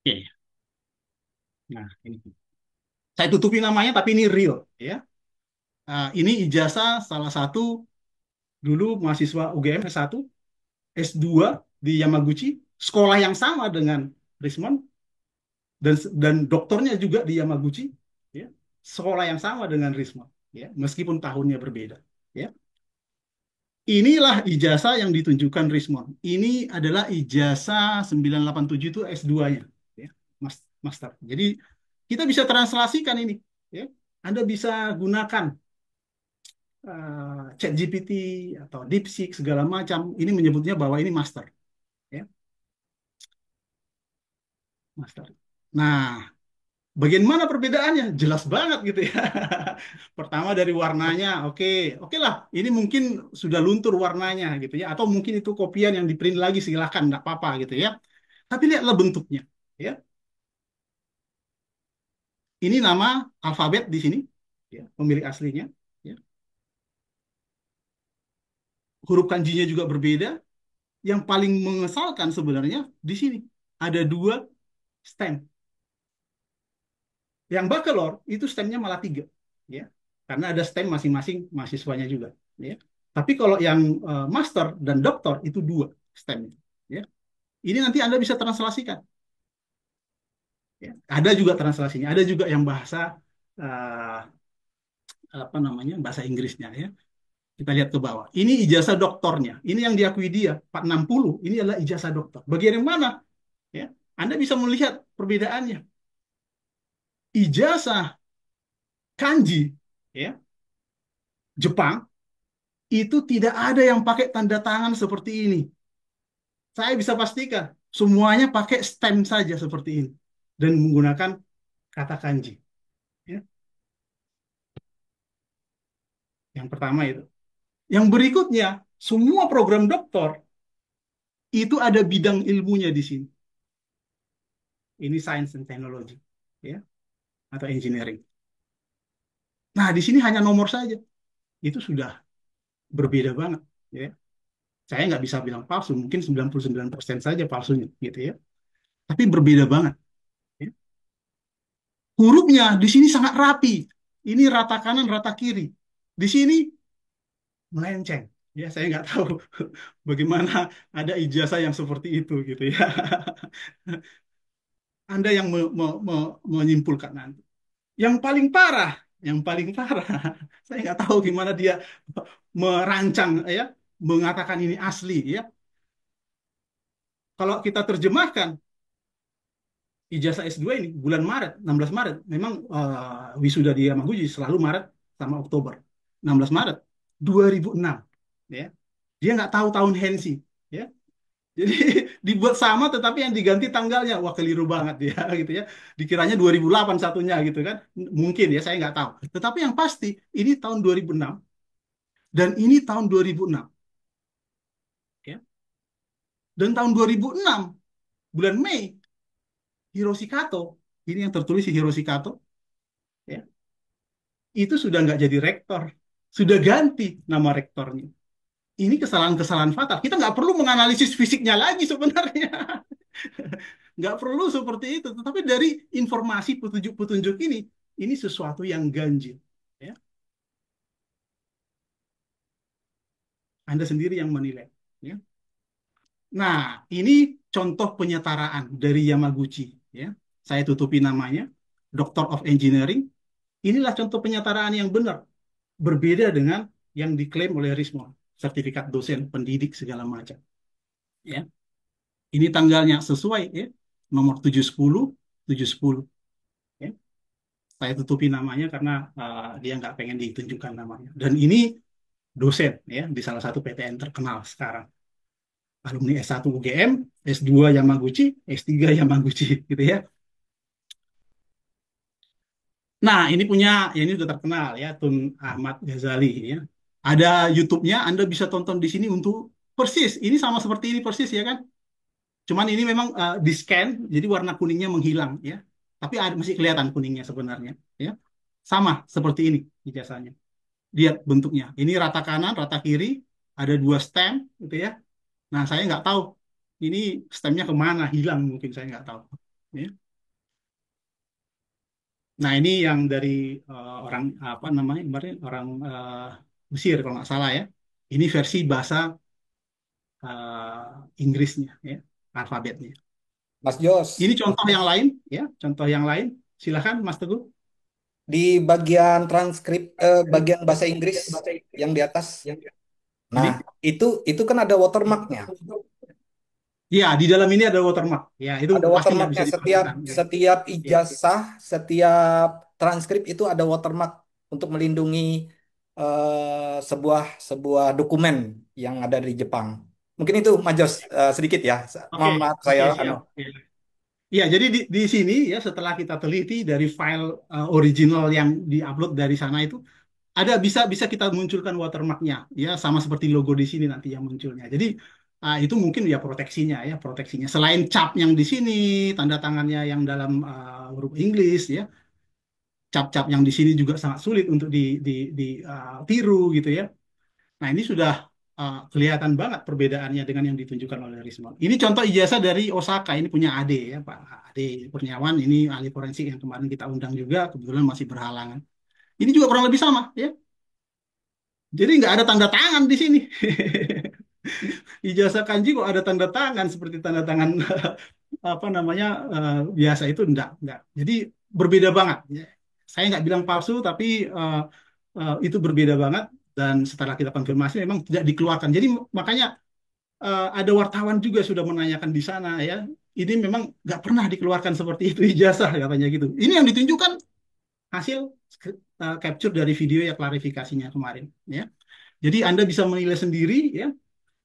Oke. Nah, ini. Saya tutupi namanya tapi ini real ya. Ini ijazah salah satu dulu mahasiswa UGM S1, S2 di Yamaguchi, sekolah yang sama dengan Rismon dan doktornya juga di Yamaguchi, ya. Sekolah yang sama dengan Rismon, ya, meskipun tahunnya berbeda, ya. Inilah ijazah yang ditunjukkan Rismon. Ini adalah ijazah 987 itu S2-nya, ya, master. Jadi kita bisa translasikan ini, ya. Anda bisa gunakan ChatGPT atau DeepSeek segala macam. Ini menyebutnya bahwa ini master, ya, master. Nah, bagaimana perbedaannya? Jelas banget gitu ya. Pertama dari warnanya, oke, oke lah. Ini mungkin sudah luntur warnanya gitu ya, atau mungkin itu kopian yang di print lagi silahkan, nggak apa-apa gitu ya. Tapi lihatlah bentuknya, ya. Ini nama alfabet di sini, ya, pemilik aslinya. Ya. Huruf kanjinya juga berbeda. Yang paling mengesalkan sebenarnya di sini ada dua stem. Yang bachelor itu stemnya malah tiga, ya, karena ada stem masing-masing mahasiswanya juga, ya. Tapi kalau yang master dan doktor itu dua stemnya, ya. Ini nanti Anda bisa translasikan, ya. Ada juga translasinya, ada juga yang bahasa eh, apa namanya bahasa Inggrisnya, ya. Kita lihat ke bawah. Ini ijazah doktornya, ini yang diakui dia 460, ini adalah ijazah doktor. Bagian yang mana, ya? Anda bisa melihat perbedaannya. Ijazah kanji, ya, Jepang itu tidak ada yang pakai tanda tangan seperti ini. Saya bisa pastikan semuanya pakai stem saja seperti ini dan menggunakan kata kanji. Ya. Yang pertama itu. Yang berikutnya, semua program doktor itu ada bidang ilmunya di sini. Ini science and technology, ya, atau engineering. Nah, di sini hanya nomor saja. Itu sudah berbeda banget, ya. Saya nggak bisa bilang palsu, mungkin 99% saja palsunya, gitu ya. Tapi berbeda banget. Ya. Hurufnya di sini sangat rapi. Ini rata kanan, rata kiri. Di sini melenceng. Ya, saya nggak tahu bagaimana ada ijazah yang seperti itu gitu ya. Anda yang menyimpulkan nanti. Yang paling parah, saya nggak tahu gimana dia merancang ya, mengatakan ini asli ya. Kalau kita terjemahkan ijazah S2 ini bulan Maret, 16 Maret, memang wisuda di Yamaguchi selalu Maret sama Oktober. 16 Maret 2006, ya. Dia nggak tahu tahun Hensi, ya. Jadi dibuat sama tetapi yang diganti tanggalnya. Wah, keliru banget ya gitu ya. Dikiranya 2008 satunya gitu kan. Mungkin ya, saya nggak tahu. Tetapi yang pasti ini tahun 2006 dan ini tahun 2006, ya. Dan tahun 2006 bulan Mei Hiroshi Kato, ini yang tertulis si Hiroshi Kato, ya, itu sudah nggak jadi rektor, sudah ganti nama rektornya. Ini kesalahan-kesalahan fatal. Kita nggak perlu menganalisis fisiknya lagi sebenarnya. Nggak perlu seperti itu. Tetapi dari informasi petunjuk-petunjuk ini sesuatu yang ganjil. Ya. Anda sendiri yang menilai. Ya. Nah, ini contoh penyetaraan dari Yamaguchi. Ya. Saya tutupi namanya, Doctor of Engineering. Inilah contoh penyetaraan yang benar. Berbeda dengan yang diklaim oleh Rismon. Sertifikat dosen, pendidik, segala macam. Ya. Ini tanggalnya sesuai, ya. Nomor 710, 710. Ya. Saya tutupi namanya karena dia nggak pengen ditunjukkan namanya. Dan ini dosen ya di salah satu PTN terkenal sekarang. Alumni S1 UGM, S2 Yamaguchi, S3 Yamaguchi gitu ya. Nah, ini punya, ya ini sudah terkenal ya, Tun Ahmad Ghazali ya. Ada YouTube-nya, Anda bisa tonton di sini untuk persis. Ini sama seperti ini persis ya kan? Cuman ini memang di scan, jadi warna kuningnya menghilang ya. Tapi ada, masih kelihatan kuningnya sebenarnya ya. Sama seperti ini ijazahnya. Lihat bentuknya. Ini rata kanan, rata kiri, ada dua stem gitu ya. Nah, saya nggak tahu ini stemnya kemana, hilang mungkin saya nggak tahu. Ya. Nah, ini yang dari orang apa namanya kemarin orang Mesir kalau nggak salah ya. Ini versi bahasa Inggrisnya ya, alfabetnya. Mas Jos, Ini contoh yang lain ya, contoh yang lain. Silakan Mas Teguh. di bagian transkrip bagian bahasa Inggris yang di atas. Nah, Ini itu kan ada watermarknya. ya di dalam ini ada watermark. Ya, itu Ada pasti nggak watermarknya bisa setiap dipalsukan. Ya. setiap Ya. ijazah, setiap transkrip itu ada watermark untuk melindungi sebuah sebuah dokumen yang ada di Jepang. Mungkin itu Mas Jos sedikit ya. Oke, Mohon maaf saya oke anu. siap. Ya. Ya, jadi di sini ya setelah kita teliti dari file original yang diupload dari sana itu ada bisa bisa kita munculkan watermarknya ya sama seperti logo di sini nanti yang munculnya. Jadi itu mungkin ya proteksinya ya proteksinya. Selain cap yang di sini, tanda tangannya yang dalam huruf Inggris ya, cap-cap yang di sini juga sangat sulit untuk tiru gitu ya. Nah, ini sudah kelihatan banget perbedaannya dengan yang ditunjukkan oleh Rismon. Ini contoh ijazah dari Osaka, ini punya Ade ya, Pak Ade Kurniawan, ini ahli forensik yang kemarin kita undang juga, kebetulan masih berhalangan. Ini juga kurang lebih sama ya. Jadi nggak ada tanda tangan di sini. Ijazah kanji kok ada tanda tangan seperti tanda tangan apa namanya biasa itu enggak. Jadi berbeda banget. Ya. Saya nggak bilang palsu, tapi itu berbeda banget. Dan setelah kita konfirmasi memang tidak dikeluarkan. Jadi makanya ada wartawan juga sudah menanyakan di sana ya. Ini memang nggak pernah dikeluarkan seperti itu ijazah katanya gitu. Ini yang ditunjukkan hasil capture dari video ya klarifikasinya kemarin ya. Jadi Anda bisa menilai sendiri ya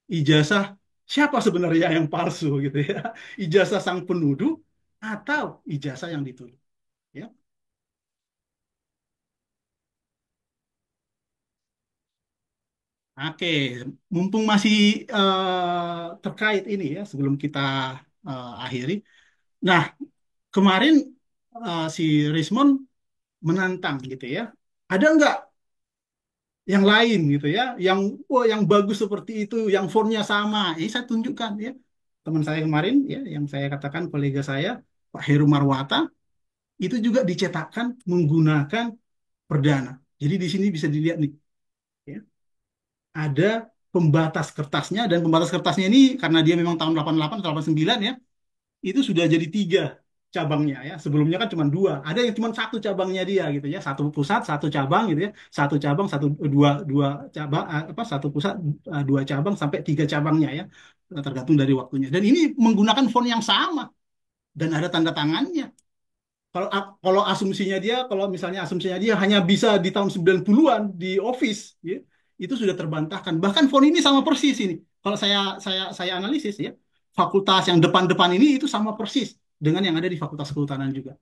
ijazah siapa sebenarnya yang palsu gitu ya. Ijazah sang penuduh atau ijazah yang dituduh ya. Oke, mumpung masih terkait ini ya sebelum kita akhiri. Nah, kemarin si Rismon menantang gitu ya. Ada nggak yang lain gitu ya, yang wah yang bagus seperti itu, yang fontnya sama. Ini saya tunjukkan ya. Teman saya kemarin ya, yang saya katakan kolega saya, Pak Heru Marwata, itu juga dicetakkan menggunakan perdana. Jadi di sini bisa dilihat nih, ya, ada pembatas kertasnya dan pembatas kertasnya ini karena dia memang tahun 88 atau 89 ya, itu sudah jadi tiga cabangnya ya. Sebelumnya kan cuma dua. Ada yang cuma satu cabangnya dia gitu ya. Satu pusat, satu cabang gitu ya. Satu cabang, satu dua dua cabang apa satu pusat dua cabang sampai tiga cabangnya ya. Tergantung dari waktunya. Dan ini menggunakan font yang sama dan ada tanda tangannya. Kalau asumsinya dia, kalau misalnya asumsinya dia hanya bisa di tahun 90-an di Office, ya, itu sudah terbantahkan. Bahkan font ini sama persis ini. Kalau saya analisis ya, fakultas yang depan-depan ini itu sama persis dengan yang ada di Fakultas Kehutanan juga.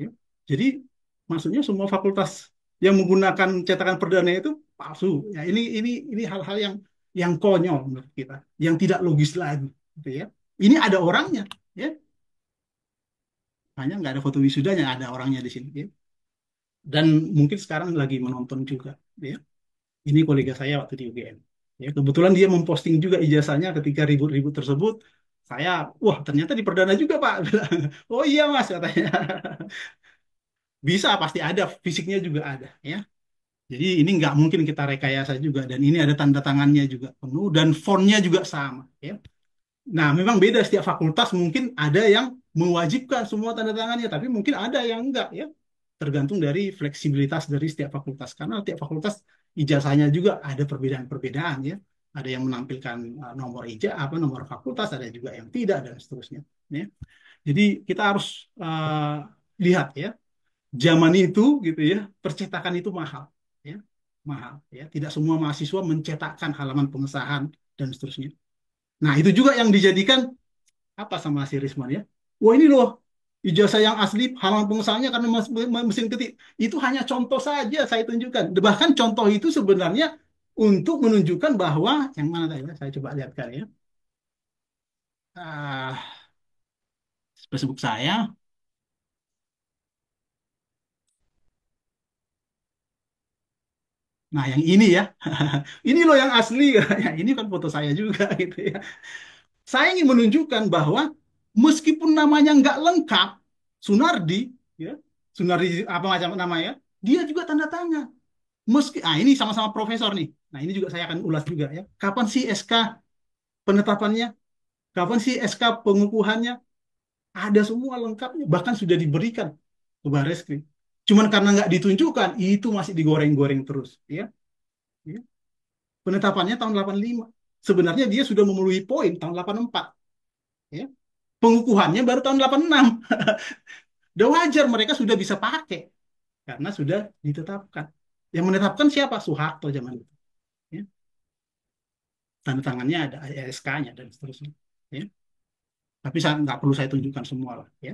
Ya. Jadi maksudnya semua fakultas yang menggunakan cetakan perdana itu palsu. Ya, ini hal-hal yang konyol menurut kita, yang tidak logis lagi, gitu ya. Ini ada orangnya, ya. Hanya nggak ada foto wisudanya, ada orangnya di sini. Ya. Dan mungkin sekarang lagi menonton juga ya ini kolega saya waktu di UGM ya kebetulan dia memposting juga ijazahnya ketika ribut-ribut tersebut saya wah ternyata di perdana juga Pak bilang oh iya Mas katanya bisa pasti ada fisiknya juga ada ya jadi ini nggak mungkin kita rekayasa juga dan ini ada tanda tangannya juga penuh dan fontnya juga sama ya nah memang beda setiap fakultas mungkin ada yang mewajibkan semua tanda tangannya tapi mungkin ada yang enggak ya tergantung dari fleksibilitas dari setiap fakultas karena setiap fakultas ijazahnya juga ada perbedaan-perbedaan ya ada yang menampilkan nomor apa nomor fakultas ada juga yang tidak dan seterusnya ya jadi kita harus lihat ya zaman itu gitu ya percetakan itu mahal ya mahal. Ya, tidak semua mahasiswa mencetakkan halaman pengesahan dan seterusnya. Nah, itu juga yang dijadikan apa sama si Risman ya. Wah ini loh ijazah yang asli halaman pengesahannya karena mesin ketik. Itu hanya contoh saja saya tunjukkan. Bahkan contoh itu sebenarnya untuk menunjukkan bahwa yang mana tadi ya, saya coba lihatkan ya. Ah, Facebook saya. Nah, yang ini ya. Ini loh yang asli. Ya, ini kan foto saya juga gitu ya. Saya ingin menunjukkan bahwa meskipun namanya nggak lengkap, Sunardi, ya, Sunardi apa macam namanya, dia juga tanda tangan. Ini sama-sama profesor nih. Nah, ini juga saya akan ulas juga ya. Kapan sih SK penetapannya? Kapan sih SK pengukuhannya? Ada semua lengkapnya, bahkan sudah diberikan ke Barreskrim. Cuman karena nggak ditunjukkan, itu masih digoreng-goreng terus, ya. Ya. Penetapannya tahun 85. Sebenarnya dia sudah memenuhi poin tahun 84, ya. Pengukuhannya baru tahun 86. Udah wajar mereka sudah bisa pakai karena sudah ditetapkan. Yang menetapkan siapa? Soeharto zaman itu. Ya. Tanda tangannya ada SK-nya dan seterusnya. Ya. Tapi saya nggak perlu saya tunjukkan semua lah. Ya.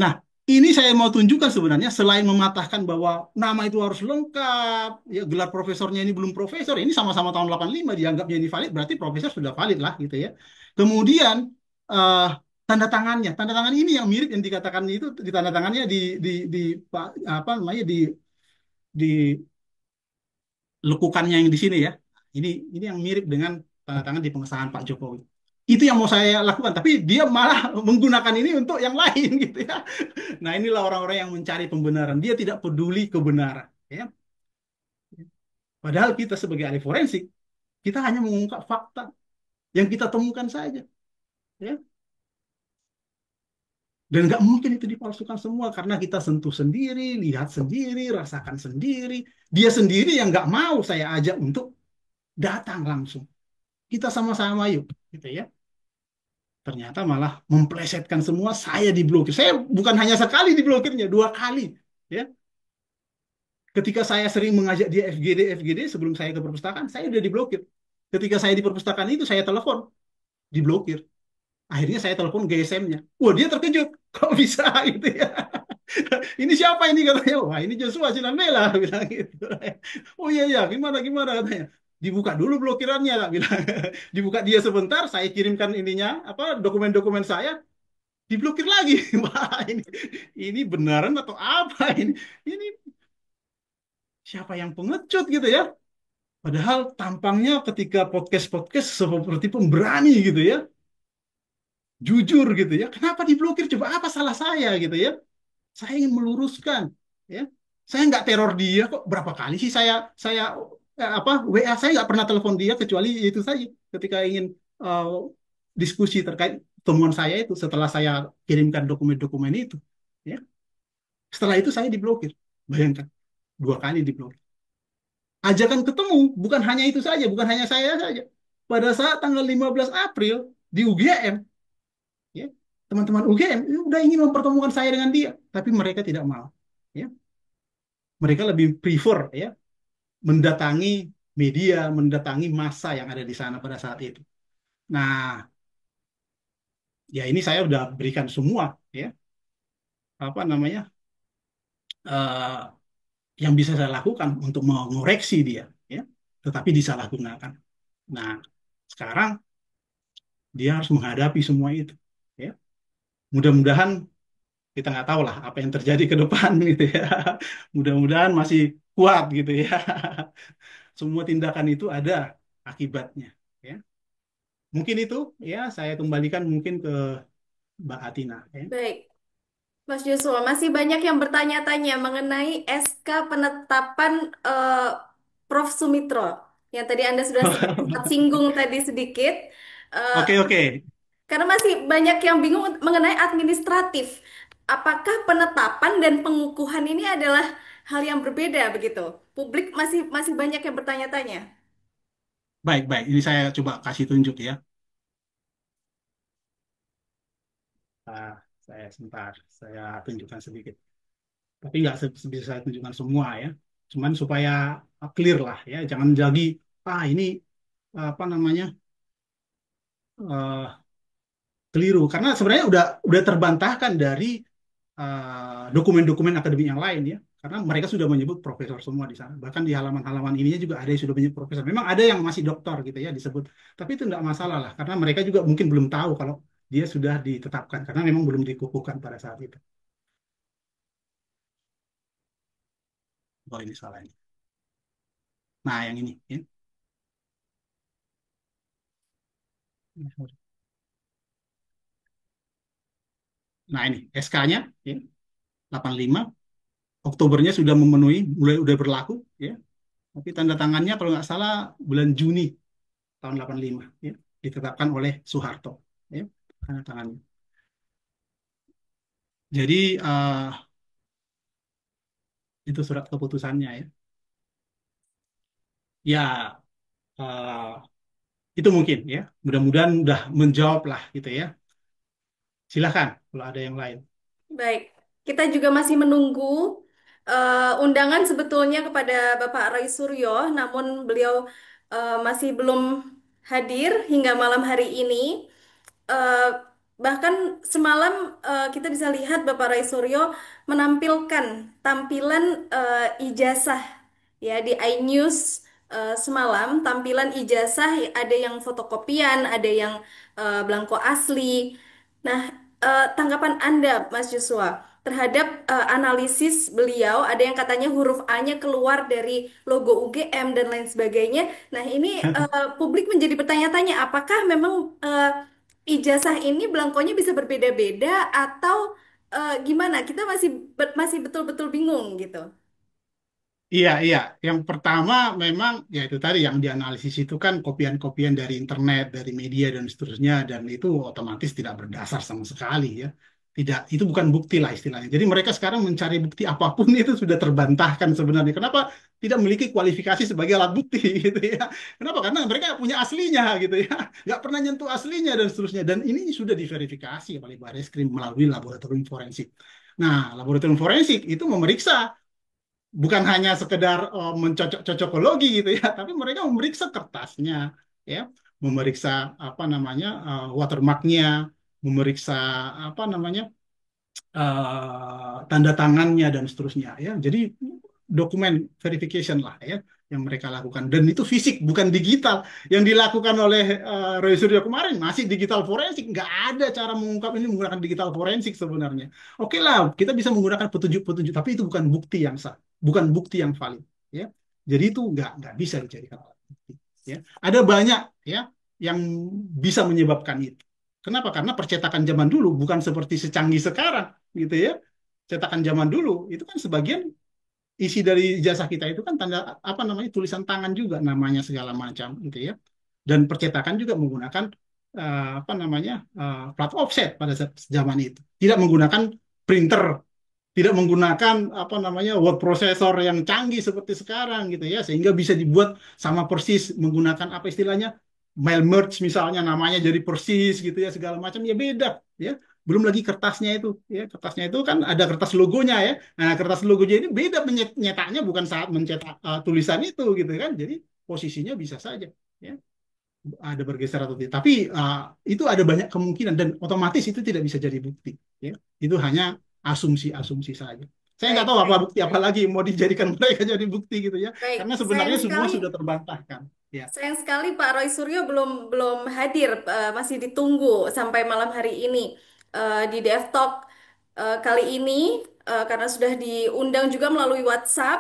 Nah, ini saya mau tunjukkan sebenarnya selain mematahkan bahwa nama itu harus lengkap, ya gelar profesornya ini belum profesor, ini sama-sama tahun 85 dianggapnya ini valid, berarti profesor sudah valid lah gitu ya. Kemudian eh, tanda tangan ini yang mirip yang dikatakan itu di tanda tangannya di apa namanya di lekukannya yang di sini ya. Ini yang mirip dengan tanda tangan di pengesahan Pak Jokowi. Itu yang mau saya lakukan, tapi dia malah menggunakan ini untuk yang lain gitu ya. Nah, inilah orang-orang yang mencari pembenaran. Dia tidak peduli kebenaran, ya. Padahal kita sebagai ahli forensik, kita hanya mengungkap fakta yang kita temukan saja, ya. Dan nggak mungkin itu dipalsukan semua karena kita sentuh sendiri, lihat sendiri, rasakan sendiri. Dia sendiri yang nggak mau saya ajak untuk datang langsung. Kita sama-sama yuk, gitu ya. Ternyata malah memplesetkan semua, saya diblokir. Saya bukan hanya sekali diblokirnya, 2 kali. Ya, ketika saya sering mengajak dia FGD sebelum saya ke perpustakaan, saya udah diblokir. Ketika saya di perpustakaan itu, saya telepon, diblokir. Akhirnya saya telepon GSM-nya. Wah, dia terkejut. Kok bisa gitu ya? Ini siapa ini katanya? Wah, ini Joshua Sinambela bilang gitu. Oh iya iya, gimana gimana katanya. Dibuka dulu blokirannya tak bilang. Dibuka dia sebentar, saya kirimkan ininya apa dokumen-dokumen saya, diblokir lagi. Wah, ini beneran atau apa ini? Ini siapa yang pengecut gitu ya? Padahal tampangnya ketika podcast-podcast seperti pemberani gitu ya, jujur gitu ya. Kenapa diblokir? Coba apa salah saya gitu ya? Saya ingin meluruskan, ya. Saya nggak teror dia kok. Berapa kali sih saya apa WA saya nggak pernah telepon dia kecuali itu saja ketika ingin eh, diskusi terkait temuan saya itu setelah saya kirimkan dokumen-dokumen itu, ya. Setelah itu saya diblokir. Bayangkan 2 kali diblokir. Ajakan ketemu bukan hanya itu saja, bukan hanya saya saja. Pada saat tanggal 15 April di UGM, ya, teman-teman UGM udah ingin mempertemukan saya dengan dia, tapi mereka tidak mau. Ya. Mereka lebih prefer ya mendatangi media, mendatangi massa yang ada di sana pada saat itu. Nah, ya ini saya udah berikan semua ya apa namanya eh, yang bisa saya lakukan untuk mengoreksi dia, ya, tetapi disalahgunakan. Nah, sekarang dia harus menghadapi semua itu. Ya. Mudah-mudahan kita nggak tahu lah apa yang terjadi ke depan gitu ya. Mudah-mudahan masih kuat gitu ya. Semua tindakan itu ada akibatnya. Ya. Mungkin itu ya saya kembalikan mungkin ke Mbak Atina. Ya. Baik, Mas Joshua, masih banyak yang bertanya-tanya mengenai SK penetapan eh, Prof. Sumitro yang tadi Anda sudah sempat singgung tadi sedikit. Eh, Oke, oke. karena masih banyak yang bingung mengenai administratif. Apakah penetapan dan pengukuhan ini adalah hal yang berbeda begitu? Publik masih masih banyak yang bertanya-tanya. Baik, baik. Ini saya coba kasih tunjuk ya. Ah, saya sebentar, saya tunjukkan sedikit. Tapi nggak bisa saya tunjukkan semua ya. Cuman supaya clear lah ya, jangan lagi ini apa namanya eh, keliru karena sebenarnya udah terbantahkan dari dokumen-dokumen akademik yang lain ya. Karena mereka sudah menyebut profesor semua di sana. Bahkan di halaman-halaman ininya juga ada yang sudah menyebut profesor. Memang ada yang masih doktor gitu ya disebut. Tapi itu tidak masalah lah. Karena mereka juga mungkin belum tahu kalau dia sudah ditetapkan. Karena memang belum dikukuhkan pada saat itu. Oh ini salah ini. Nah yang ini. Ya. Nah ini SK-nya ya, 85. Oktobernya sudah memenuhi, udah berlaku ya. Tapi tanda tangannya kalau nggak salah bulan Juni tahun 85 ya, ditetapkan oleh Soeharto ya, tanda tangannya. Jadi itu surat keputusannya ya. Ya eh, itu mungkin ya. Mudah-mudahan udah menjawab lah gitu ya. Silakan kalau ada yang lain. Baik, kita juga masih menunggu undangan sebetulnya kepada Bapak Roy Suryo, namun beliau masih belum hadir hingga malam hari ini. Eh, Bahkan semalam kita bisa lihat Bapak Roy Suryo menampilkan tampilan ijazah ya di iNews semalam, tampilan ijazah ada yang fotokopian, ada yang belangko asli. Nah, tanggapan Anda, Mas Joshua, terhadap analisis beliau, ada yang katanya huruf A-nya keluar dari logo UGM dan lain sebagainya. Nah, ini publik menjadi bertanya-tanya, apakah memang ijazah ini belangkonya bisa berbeda-beda atau gimana? Kita masih betul-betul bingung gitu. Iya, iya. Yang pertama memang ya itu tadi yang dianalisis itu kan kopian-kopian dari internet, dari media dan seterusnya dan itu otomatis tidak berdasar sama sekali ya. Tidak, itu bukan bukti lah istilahnya. Jadi mereka sekarang mencari bukti apapun itu sudah terbantahkan sebenarnya. Kenapa tidak memiliki kualifikasi sebagai alat bukti gitu ya? Kenapa? Karena mereka punya aslinya gitu ya. Nggak pernah nyentuh aslinya dan seterusnya. Dan ini sudah diverifikasi oleh Bareskrim melalui laboratorium forensik. Nah, laboratorium forensik itu memeriksa bukan hanya sekedar mencocok-cocokologi gitu ya, tapi mereka memeriksa kertasnya, ya, memeriksa apa namanya watermarknya, memeriksa apa namanya tanda tangannya dan seterusnya, ya. Jadi dokumen verification lah ya yang mereka lakukan dan itu fisik bukan digital yang dilakukan oleh Roy Suryo kemarin masih digital forensik nggak ada cara mengungkap ini menggunakan digital forensik sebenarnya oke lah kita bisa menggunakan petunjuk-petunjuk tapi itu bukan bukti yang sah bukan bukti yang valid ya jadi itu nggak bisa dijadikan alat bukti ya ada banyak ya yang bisa menyebabkan itu kenapa karena percetakan zaman dulu bukan seperti secanggih sekarang gitu ya cetakan zaman dulu itu kan sebagian isi dari ijazah kita itu kan tanda apa namanya tulisan tangan juga namanya segala macam gitu ya dan percetakan juga menggunakan apa namanya plat offset pada zaman itu tidak menggunakan printer tidak menggunakan apa namanya word processor yang canggih seperti sekarang gitu ya sehingga bisa dibuat sama persis menggunakan apa istilahnya mail merge misalnya namanya jadi persis gitu ya segala macam ya beda ya belum lagi kertasnya itu ya kertasnya itu kan ada kertas logonya ya nah kertas logonya ini beda menyetaknya bukan saat mencetak tulisan itu gitu kan jadi posisinya bisa saja ya ada bergeser atau tidak tapi itu ada banyak kemungkinan dan otomatis itu tidak bisa jadi bukti ya itu hanya asumsi-asumsi saja. Saya nggak Baik, tahu apa baik, bukti apa lagi mau dijadikan mereka jadi bukti gitu ya. baik. Karena Sayang sebenarnya semua sekali, sudah terbantahkan. Ya, sayang sekali Pak Roy Suryo belum belum hadir, masih ditunggu sampai malam hari ini di Dev Talk kali ini karena sudah diundang juga melalui WhatsApp.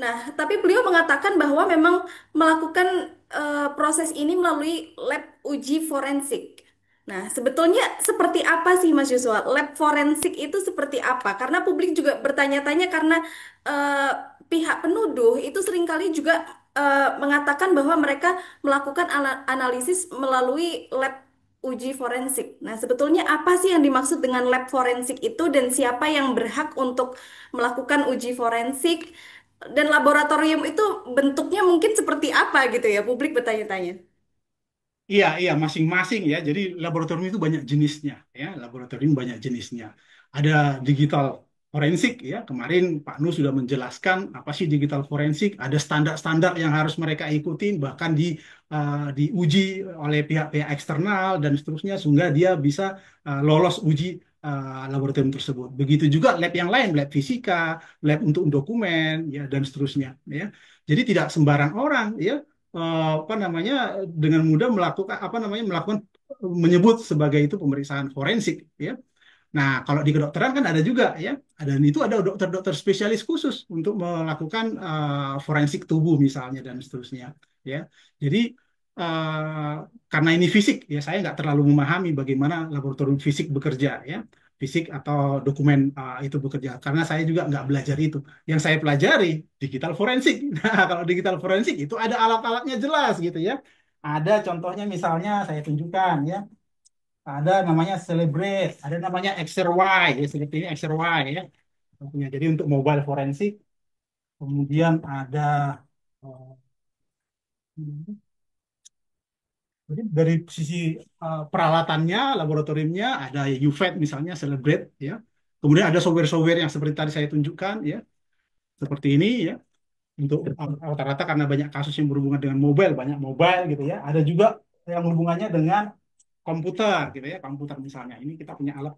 Nah, tapi beliau mengatakan bahwa memang melakukan proses ini melalui lab uji forensik. Nah, sebetulnya seperti apa sih Mas Yuswa? Lab forensik itu seperti apa? Karena publik juga bertanya-tanya karena eh, pihak penuduh itu seringkali juga mengatakan bahwa mereka melakukan analisis melalui lab uji forensik. Nah, sebetulnya apa sih yang dimaksud dengan lab forensik itu dan siapa yang berhak untuk melakukan uji forensik? Dan laboratorium itu bentuknya mungkin seperti apa gitu ya, publik bertanya-tanya. iya, iya, masing-masing ya. Jadi laboratorium itu banyak jenisnya ya. Laboratorium banyak jenisnya. Ada digital forensik ya. Kemarin Pak Nu sudah menjelaskan apa sih digital forensik, ada standar-standar yang harus mereka ikutin, bahkan diuji oleh pihak-pihak eksternal dan seterusnya sehingga dia bisa lolos uji laboratorium tersebut. Begitu juga lab yang lain, lab fisika, lab untuk dokumen ya dan seterusnya ya. Jadi tidak sembarang orang ya apa namanya dengan mudah melakukan apa namanya melakukan menyebut sebagai itu pemeriksaan forensik ya. Nah, kalau di kedokteran kan ada juga ya, dan itu ada dokter-dokter spesialis khusus untuk melakukan forensik tubuh misalnya dan seterusnya ya. Jadi uh, karena ini fisik ya, saya nggak terlalu memahami bagaimana laboratorium fisik bekerja ya, fisik atau dokumen itu bekerja, karena saya juga nggak belajar itu. Yang saya pelajari digital forensik. Nah, kalau digital forensik itu ada alat-alatnya jelas gitu ya. Ada contohnya misalnya saya tunjukkan ya ada namanya Celebrate, ada namanya XRY, ya, seperti ini XRY ya. Jadi untuk mobile forensik, kemudian ada eh, jadi dari sisi peralatannya, laboratoriumnya ada UVET misalnya Celebrate ya. Kemudian ada software-software yang seperti tadi saya tunjukkan ya, seperti ini ya. Untuk rata-rata karena banyak kasus yang berhubungan dengan mobile, banyak mobile gitu ya. Ada juga yang hubungannya dengan komputer gitu ya, komputer misalnya. Ini kita punya alat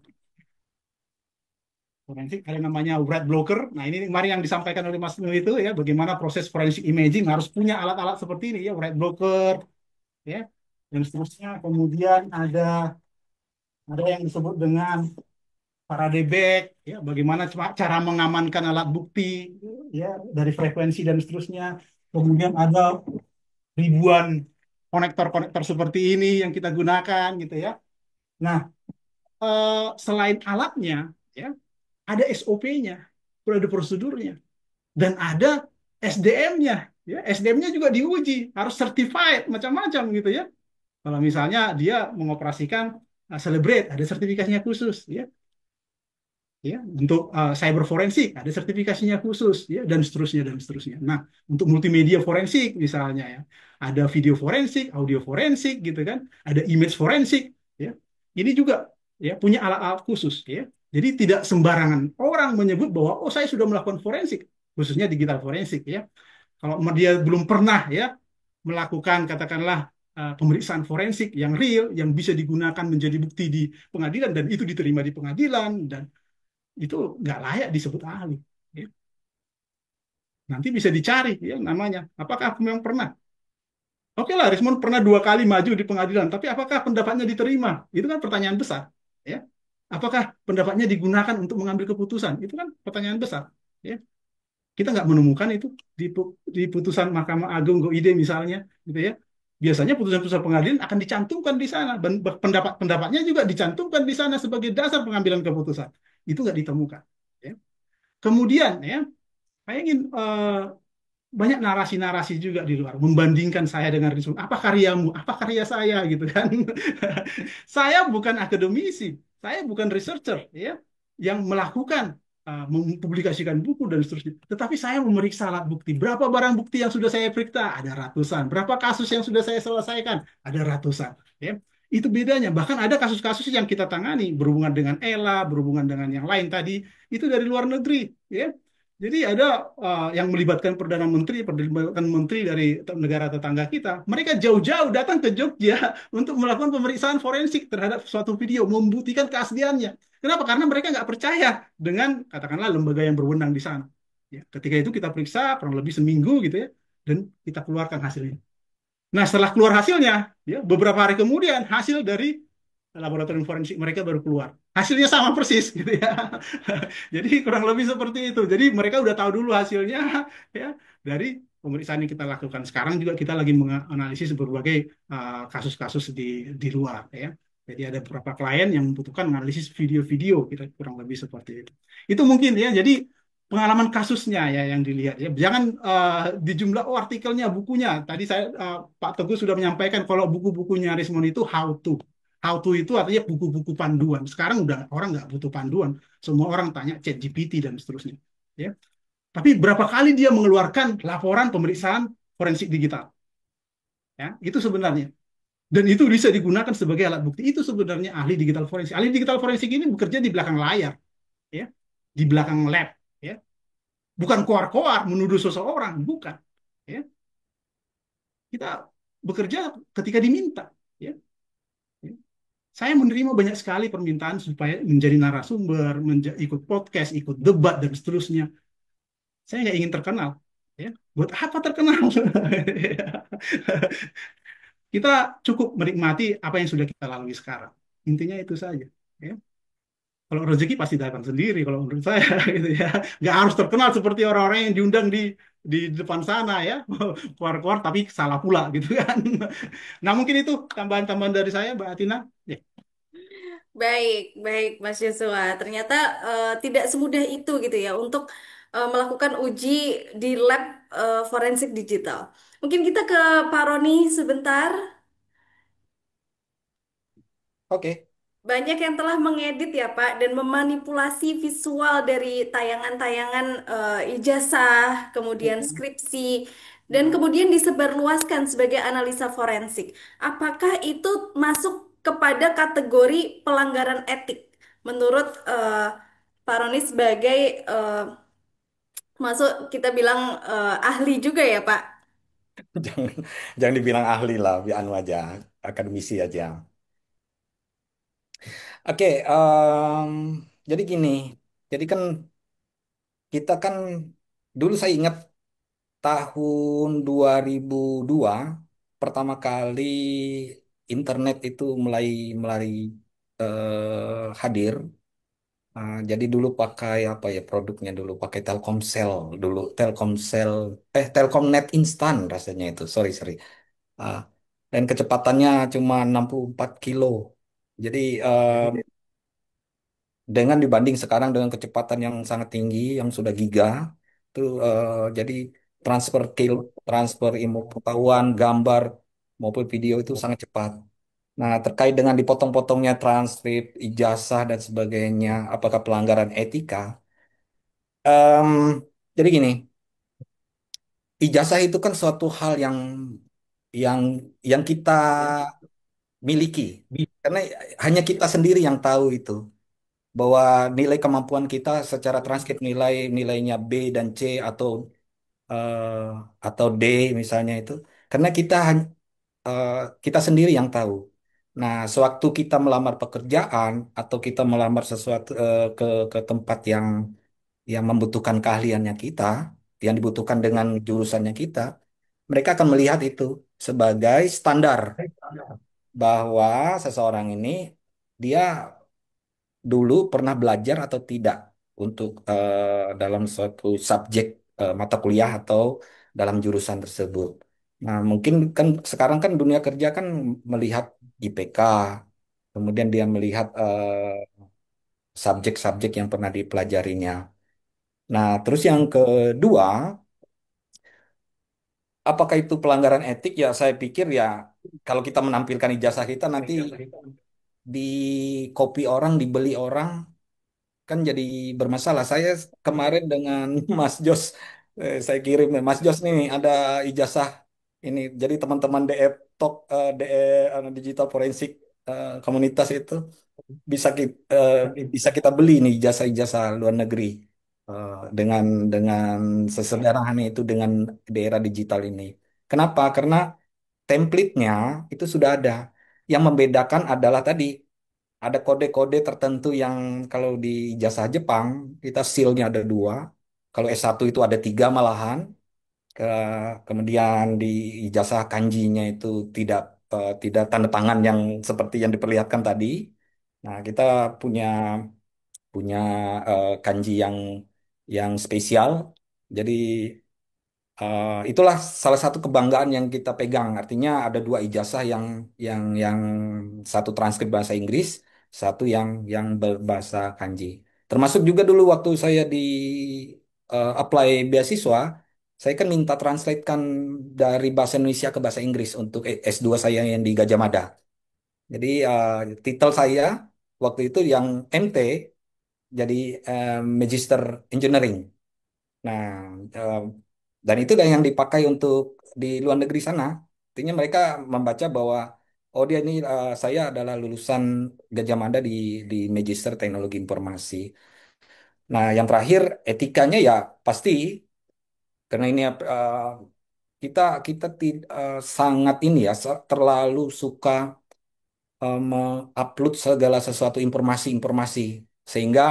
forensik ada namanya Wright Blocker. Nah, ini kemarin yang disampaikan oleh Mas Nul itu ya, bagaimana proses forensik imaging harus punya alat-alat seperti ini ya, Wright Blocker ya, dan seterusnya. Kemudian ada yang disebut dengan Faraday Bag ya, bagaimana cara mengamankan alat bukti ya dari frekuensi dan seterusnya. Kemudian ada ribuan konektor-konektor seperti ini yang kita gunakan gitu ya. Nah, selain alatnya ya, ada SOP-nya, ada prosedurnya. Dan ada SDM-nya. Ya, SDM-nya juga diuji, harus certified macam-macam gitu ya. Kalau misalnya dia mengoperasikan Celebrate, ada sertifikasinya khusus ya. Ya, untuk cyber forensik ada sertifikasinya khusus ya dan seterusnya dan seterusnya. Nah, untuk multimedia forensik misalnya ya, ada video forensik, audio forensik gitu kan, ada image forensik ya. Ini juga ya punya alat-alat khusus ya. Jadi tidak sembarangan orang menyebut bahwa oh saya sudah melakukan forensik, khususnya digital forensik ya. Kalau dia belum pernah ya melakukan katakanlah pemeriksaan forensik yang real, yang bisa digunakan menjadi bukti di pengadilan dan itu diterima di pengadilan dan itu nggak layak disebut ahli. Ya. Nanti bisa dicari ya namanya. Apakah aku memang pernah? Oke lah, Rismond pernah 2 kali maju di pengadilan, tapi apakah pendapatnya diterima? Itu kan pertanyaan besar. Ya. Apakah pendapatnya digunakan untuk mengambil keputusan? Itu kan pertanyaan besar. Ya. Kita nggak menemukan itu di putusan Mahkamah Agung GOID misalnya, gitu ya. Biasanya putusan-putusan pengadilan akan dicantumkan di sana, dan pendapat-pendapatnya juga dicantumkan di sana sebagai dasar pengambilan keputusan. Itu nggak ditemukan. Ya. Kemudian ya, saya ingin banyak narasi-narasi juga di luar membandingkan saya dengan Rizwan. Apa karyamu? Apa karya saya gitu kan? Saya bukan akademisi, saya bukan researcher ya yang melakukan mempublikasikan buku dan seterusnya. Tetapi saya memeriksa alat bukti. Berapa barang bukti yang sudah saya periksa? Ada ratusan. Berapa kasus yang sudah saya selesaikan? Ada ratusan. Ya. Itu bedanya. Bahkan ada kasus-kasus yang kita tangani berhubungan dengan ELA, berhubungan dengan yang lain tadi, itu dari luar negeri. Ya. Jadi ada yang melibatkan Perdana Menteri, melibatkan menteri dari negara tetangga kita. Mereka jauh-jauh datang ke Jogja untuk melakukan pemeriksaan forensik terhadap suatu video, membuktikan keasliannya. Kenapa? Karena mereka nggak percaya dengan katakanlah lembaga yang berwenang di sana. Ya, ketika itu kita periksa kurang lebih seminggu gitu ya, dan kita keluarkan hasilnya. Nah, setelah keluar hasilnya, ya, beberapa hari kemudian hasil dari laboratorium forensik mereka baru keluar. Hasilnya sama persis gitu ya. Jadi kurang lebih seperti itu. Jadi mereka udah tahu dulu hasilnya ya dari pemeriksaan yang kita lakukan. Sekarang juga kita lagi menganalisis berbagai kasus-kasus di luar ya. Jadi ada beberapa klien yang membutuhkan menganalisis video-video, kita kurang lebih seperti itu. Itu mungkin ya. Jadi pengalaman kasusnya ya yang dilihat ya. Jangan di jumlah artikelnya, bukunya. Tadi Pak Teguh sudah menyampaikan kalau buku-bukunya Rismond itu how to. How to itu artinya buku-buku panduan. Sekarang udah orang nggak butuh panduan. Semua orang tanya ChatGPT dan seterusnya. Ya. Tapi berapa kali dia mengeluarkan laporan pemeriksaan forensik digital? Ya, itu sebenarnya. Dan itu bisa digunakan sebagai alat bukti. Itu sebenarnya ahli digital forensik. Ahli digital forensik ini bekerja di belakang layar. Ya. di belakang lab, ya. Bukan koar-koar menuduh seseorang, bukan. Ya, kita bekerja ketika diminta. Ya. Ya. Saya menerima banyak sekali permintaan supaya menjadi narasumber, ikut podcast, ikut debat dan seterusnya. Saya nggak ingin terkenal. Ya, buat apa terkenal? Kita cukup menikmati apa yang sudah kita lalui sekarang. Intinya itu saja. Ya. Kalau rezeki pasti datang sendiri kalau menurut saya gitu ya. Nggak harus terkenal seperti orang-orang yang diundang di depan sana ya. Keluar-keluar tapi salah pula gitu kan. Nah, mungkin itu tambahan-tambahan dari saya, Mbak Atina. Ya. Baik, baik Mas Joshua. Ternyata tidak semudah itu gitu ya untuk melakukan uji di lab forensik digital. Mungkin kita ke Pak Roni sebentar. Oke. Banyak yang telah mengedit ya Pak dan memanipulasi visual dari tayangan-tayangan ijazah, kemudian skripsi, dan kemudian disebarluaskan sebagai analisa forensik. Apakah itu masuk kepada kategori pelanggaran etik menurut Pak Roni sebagai masuk kita bilang ahli juga ya Pak? Jangan, jangan dibilang ahli lah, biar anu aja, akademisi aja. Oke, jadi gini, jadi kan kita kan dulu saya ingat tahun 2002 pertama kali internet itu mulai mulai hadir. Jadi dulu pakai apa ya produknya dulu pakai Telkomsel dulu Telkomsel Telkomnet instan rasanya itu sorry sorry. Ah, dan kecepatannya cuma 64 kilo. Jadi dengan dibanding sekarang dengan kecepatan yang sangat tinggi yang sudah giga itu jadi transfer ilmu pengetahuan gambar maupun video itu sangat cepat. Nah, terkait dengan dipotong-potongnya transkrip, ijazah dan sebagainya, apakah pelanggaran etika? Em, jadi gini, ijazah itu kan suatu hal yang yang kita miliki, karena hanya kita sendiri yang tahu itu bahwa nilai kemampuan kita secara transkrip nilainya B dan C eh, atau D misalnya itu, karena eh, kita sendiri yang tahu. Nah, sewaktu kita melamar pekerjaan atau kita melamar sesuatu ke tempat yang membutuhkan keahliannya kita, yang dibutuhkan dengan jurusannya kita, mereka akan melihat itu sebagai standar bahwa seseorang ini dia dulu pernah belajar atau tidak untuk dalam suatu subjek mata kuliah atau dalam jurusan tersebut. Nah, mungkin kan sekarang kan dunia kerja kan melihat IPK, kemudian dia melihat subjek-subjek yang pernah dipelajarinya. Nah, terus yang kedua, apakah itu pelanggaran etik? Ya, saya pikir ya kalau kita menampilkan ijazah kita nanti di copy orang, dibeli orang, kan jadi bermasalah. Saya kemarin dengan Mas Jos, saya kirim Mas Jos nih ada ijazah ini. Jadi teman-teman DF Talk, Digital Forensik komunitas itu bisa kita beli nih ijazah-ijazah luar negeri dengan dengan sesederhana itu dengan daerah digital ini. Kenapa? Karena template-nya itu sudah ada. Yang membedakan adalah tadi ada kode-kode tertentu yang kalau di ijazah Jepang kita seal-nya ada dua. Kalau S1 itu ada tiga malahan. Kemudian di ijazah kanjinya itu tidak tanda tangan yang seperti yang diperlihatkan tadi. Nah, kita punya punya kanji yang spesial. Jadi itulah salah satu kebanggaan yang kita pegang. Artinya ada dua ijazah yang satu transkrip bahasa Inggris, satu yang berbahasa kanji. Termasuk juga dulu waktu saya di apply beasiswa, saya kan minta translatekan dari bahasa Indonesia ke bahasa Inggris untuk S2 saya yang di Gajah Mada. Jadi titel saya waktu itu yang MT jadi Magister Engineering. Nah, eh, dan itu yang dipakai untuk di luar negeri sana. Artinya mereka membaca bahwa oh dia ini saya adalah lulusan Gajah Mada di Magister Teknologi Informasi. Nah, yang terakhir etikanya ya pasti karena ini kita kita sangat ini ya terlalu suka mengupload segala sesuatu informasi-informasi sehingga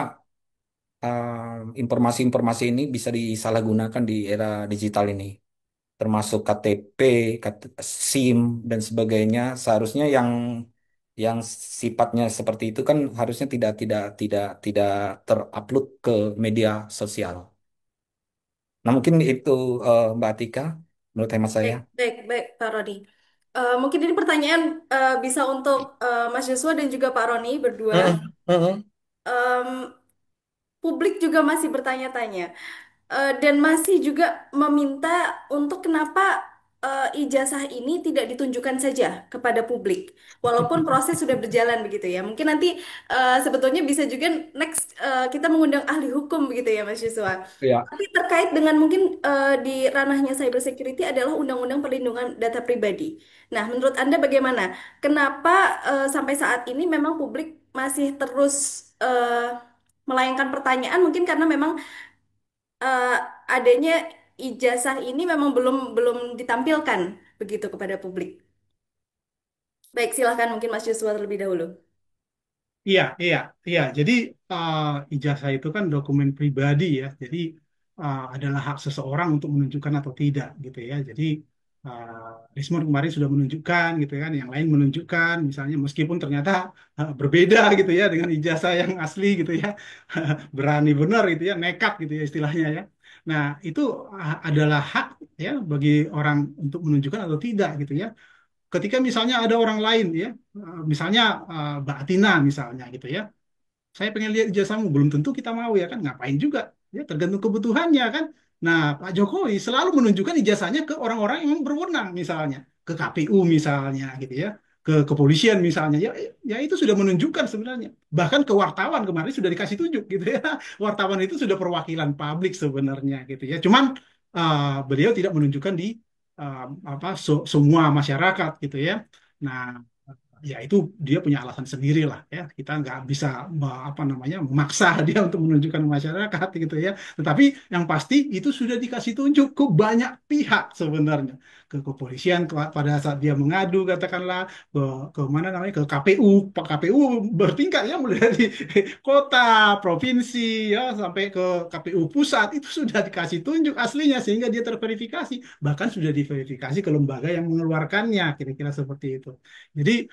informasi-informasi ini bisa disalahgunakan di era digital ini, termasuk KTP, SIM dan sebagainya. Seharusnya yang sifatnya seperti itu kan harusnya tidak terupload ke media sosial. Nah, mungkin itu Mbak Atika menurut hemat saya. Baik, baik, baik, Pak Roni. Mungkin ini pertanyaan bisa untuk Mas Joshua dan juga Pak Roni berdua. Mm-mm, mm-mm. Em, Publik juga masih bertanya-tanya. Dan masih juga meminta untuk kenapa ijazah ini tidak ditunjukkan saja kepada publik, walaupun proses sudah berjalan begitu ya. Mungkin nanti sebetulnya bisa juga next kita mengundang ahli hukum begitu ya, Mas Yuswa. Ya, Tapi terkait dengan mungkin di ranahnya cyber security adalah Undang-Undang Perlindungan Data Pribadi. Nah, menurut Anda bagaimana? Kenapa sampai saat ini memang publik masih terus melayangkan pertanyaan? Mungkin karena memang eh, adanya ijazah ini memang belum belum ditampilkan begitu kepada publik. Baik, silahkan mungkin Mas Yuswa terlebih dahulu. Iya, iya, iya. Jadi uh, ijazah itu kan dokumen pribadi ya. Jadi adalah hak seseorang untuk menunjukkan atau tidak gitu ya. Jadi Rismon kemarin sudah menunjukkan gitu kan, yang lain menunjukkan misalnya meskipun ternyata berbeda gitu ya dengan ijazah yang asli gitu ya. Berani benar gitu ya, nekat gitu ya istilahnya ya. Nah, itu adalah hak ya bagi orang untuk menunjukkan atau tidak gitu ya. Ketika misalnya ada orang lain ya, misalnya Mbak Atina misalnya gitu ya, saya pengen lihat ijazahmu, belum tentu kita mau ya kan, ngapain juga, ya tergantung kebutuhannya kan. Nah, Pak Jokowi selalu menunjukkan ijazahnya ke orang-orang yang berwenang misalnya, ke KPU misalnya gitu ya, ke kepolisian misalnya, ya, ya itu sudah menunjukkan sebenarnya. Bahkan ke wartawan kemarin sudah dikasih tunjuk gitu ya, wartawan itu sudah perwakilan publik sebenarnya gitu ya. Cuman beliau tidak menunjukkan di semua masyarakat gitu ya. Nah, ya itu dia punya alasan sendiri lah ya, kita nggak bisa apa namanya memaksa dia untuk menunjukkan ke masyarakat gitu ya, tetapi yang pasti itu sudah dikasih tunjuk ke banyak pihak sebenarnya, ke kepolisian pada saat dia mengadu katakanlah ke mana namanya, ke KPU. Pak KPU bertingkat ya, mulai dari kota, provinsi ya sampai ke KPU pusat, itu sudah dikasih tunjuk aslinya sehingga dia terverifikasi, bahkan sudah diverifikasi ke lembaga yang mengeluarkannya, kira-kira seperti itu. Jadi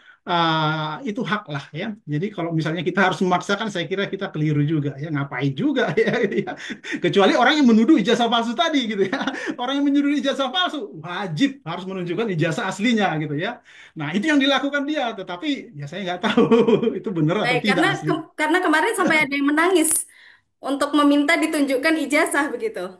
itu hak lah ya. Jadi kalau misalnya kita harus memaksakan, saya kira kita keliru juga ya. Ngapain juga ya, gitu ya. Kecuali orang yang menuduh ijazah palsu tadi gitu ya. Orang yang menuduh ijazah palsu wajib harus menunjukkan ijazah aslinya gitu ya. Nah itu yang dilakukan dia. Tetapi ya saya nggak tahu itu benar atau Baik, tidak asli. karena kemarin sampai ada yang menangis untuk meminta ditunjukkan ijazah begitu.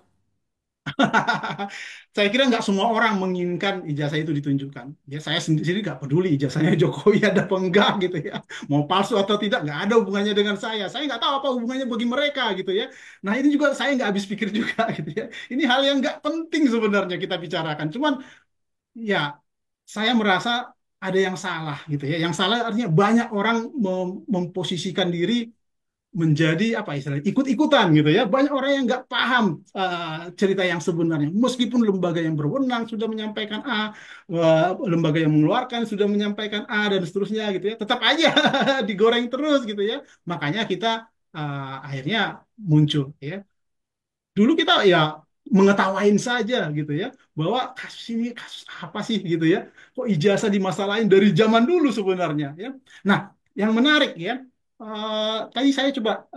Saya kira nggak semua orang menginginkan ijazah itu ditunjukkan. Ya saya sendiri nggak peduli ijazahnya Jokowi ada apa enggak gitu ya. Mau palsu atau tidak nggak ada hubungannya dengan saya. Saya nggak tahu apa hubungannya bagi mereka gitu ya. Nah ini juga saya nggak habis pikir juga gitu ya. Ini hal yang nggak penting sebenarnya kita bicarakan. Cuman ya saya merasa ada yang salah gitu ya. Yang salah artinya banyak orang memposisikan diri menjadi apa istilahnya, ikut-ikutan gitu ya. Banyak orang yang nggak paham cerita yang sebenarnya. Meskipun lembaga yang berwenang sudah menyampaikan A, lembaga yang mengeluarkan sudah menyampaikan A dan seterusnya gitu ya, tetap aja digoreng terus gitu ya. Makanya kita akhirnya muncul ya. Dulu kita ya mengetawain saja gitu ya, bahwa kasus ini kasus apa sih gitu ya, kok ijazah dimasalahin dari zaman dulu sebenarnya ya. Nah, yang menarik ya, tadi saya coba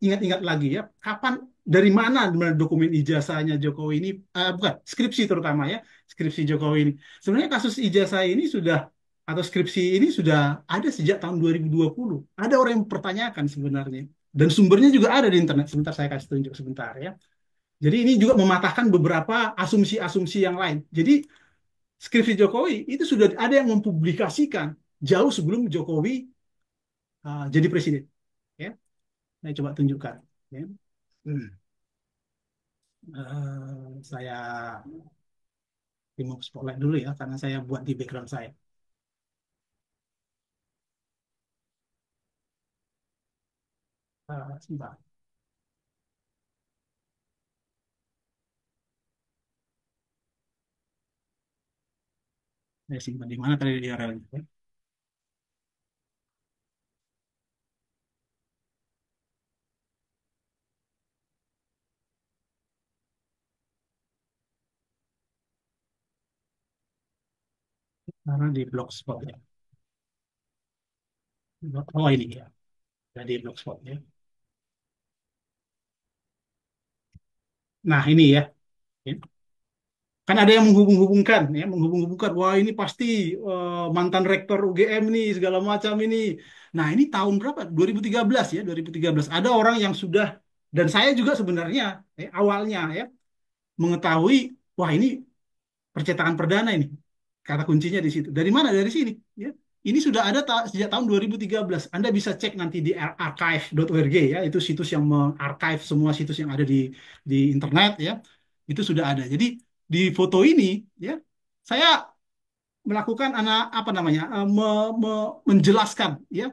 ingat-ingat lagi ya, kapan, dari mana dokumen ijazahnya Jokowi ini, bukan skripsi terutama ya, skripsi Jokowi ini. Sebenarnya kasus ijazah ini sudah, atau skripsi ini sudah ada sejak tahun 2020. Ada orang yang mempertanyakan sebenarnya. Dan sumbernya juga ada di internet. Sebentar saya kasih tunjuk sebentar ya. Jadi ini juga mematahkan beberapa asumsi-asumsi yang lain. Jadi skripsi Jokowi itu sudah ada yang mempublikasikan jauh sebelum Jokowi jadi presiden. Ya, saya coba tunjukkan. Ya. Hmm. Saya remove spotlight dulu ya, karena saya buat di background saya. Sebentar. Saya simpan di mana tadi di URL-nya. Karena di Blogspot ya. Oh ini ya, ada di Blogspot ya. Nah ini ya. Ya. Kan ada yang menghubung-hubungkan, ya, menghubung-hubungkan. Wah ini pasti mantan rektor UGM nih segala macam ini. Nah ini tahun berapa? 2013 ya, 2013. Ada orang yang sudah dan saya juga sebenarnya awalnya ya mengetahui, wah ini percetakan perdana ini. Kata kuncinya di situ. Dari mana? Dari sini. Ya. Ini sudah ada sejak tahun 2013. Anda bisa cek nanti di archive.org ya. Itu situs yang mengarchive semua situs yang ada di internet ya. Itu sudah ada. Jadi di foto ini ya, saya melakukan apa namanya menjelaskan ya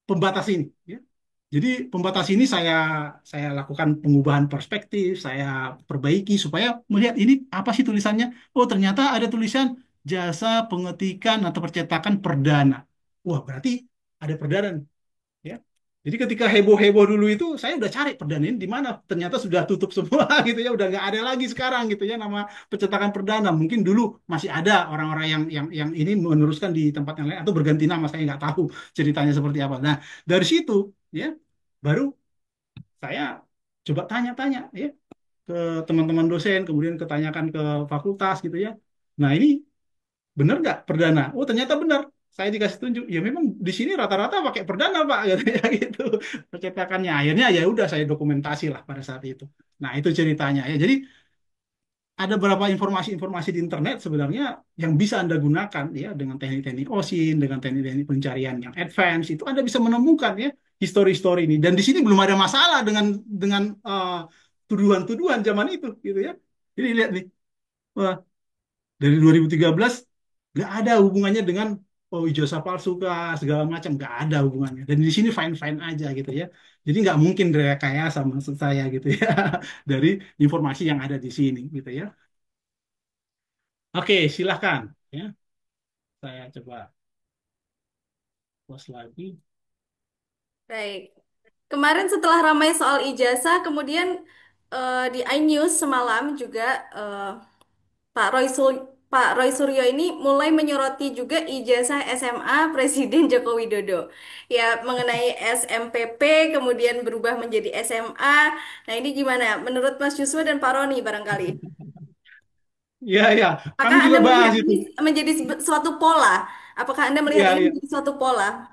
pembatas ini. Ya. Jadi pembatas ini saya lakukan pengubahan perspektif, saya perbaiki supaya melihat ini apa sih tulisannya. Oh ternyata ada tulisan jasa pengetikan atau percetakan perdana. Wah berarti ada perdana nih, ya. Jadi ketika heboh-heboh dulu itu saya udah cari perdana ini di mana. Ternyata sudah tutup semua gitu ya, udah nggak ada lagi sekarang gitu ya nama percetakan perdana. Mungkin dulu masih ada orang-orang yang ini meneruskan di tempat yang lain atau berganti nama, saya nggak tahu ceritanya seperti apa. Nah dari situ ya baru saya coba tanya-tanya ya ke teman-teman dosen, kemudian ketanyakan ke fakultas gitu ya. Nah ini benar nggak perdana? Oh ternyata benar. Saya dikasih tunjuk. Ya memang di sini rata-rata pakai perdana Pak, katanya gitu. Percetakannya. Akhirnya ya udah saya dokumentasi lah pada saat itu. Nah itu ceritanya ya. Jadi ada beberapa informasi-informasi di internet sebenarnya yang bisa Anda gunakan ya dengan teknik-teknik OSINT, dengan teknik-teknik pencarian yang advance itu Anda bisa menemukan ya histori-histori ini. Dan di sini belum ada masalah dengan tuduhan-tuduhan zaman itu gitu ya. Jadi lihat nih, wah, dari 2013 nggak ada hubungannya dengan oh ijazah palsu kah segala macam nggak ada hubungannya. Dan di sini fine-fine aja gitu ya. Jadi nggak mungkin rekayasa maksud saya gitu ya dari informasi yang ada di sini gitu ya. Oke, silahkan. Ya, saya coba post lagi. Baik. Kemarin setelah ramai soal ijazah, kemudian di iNews semalam juga Pak Pak Roy Suryo ini mulai menyoroti juga ijazah SMA Presiden Joko Widodo. Ya, mengenai SMPP kemudian berubah menjadi SMA. Nah, ini gimana? Menurut Mas Yuswa dan Pak Roni barangkali. Iya, iya. Kami Apakah juga Anda bahas melihat itu. ini menjadi suatu pola? Apakah Anda melihat Iya, ini iya. menjadi suatu pola?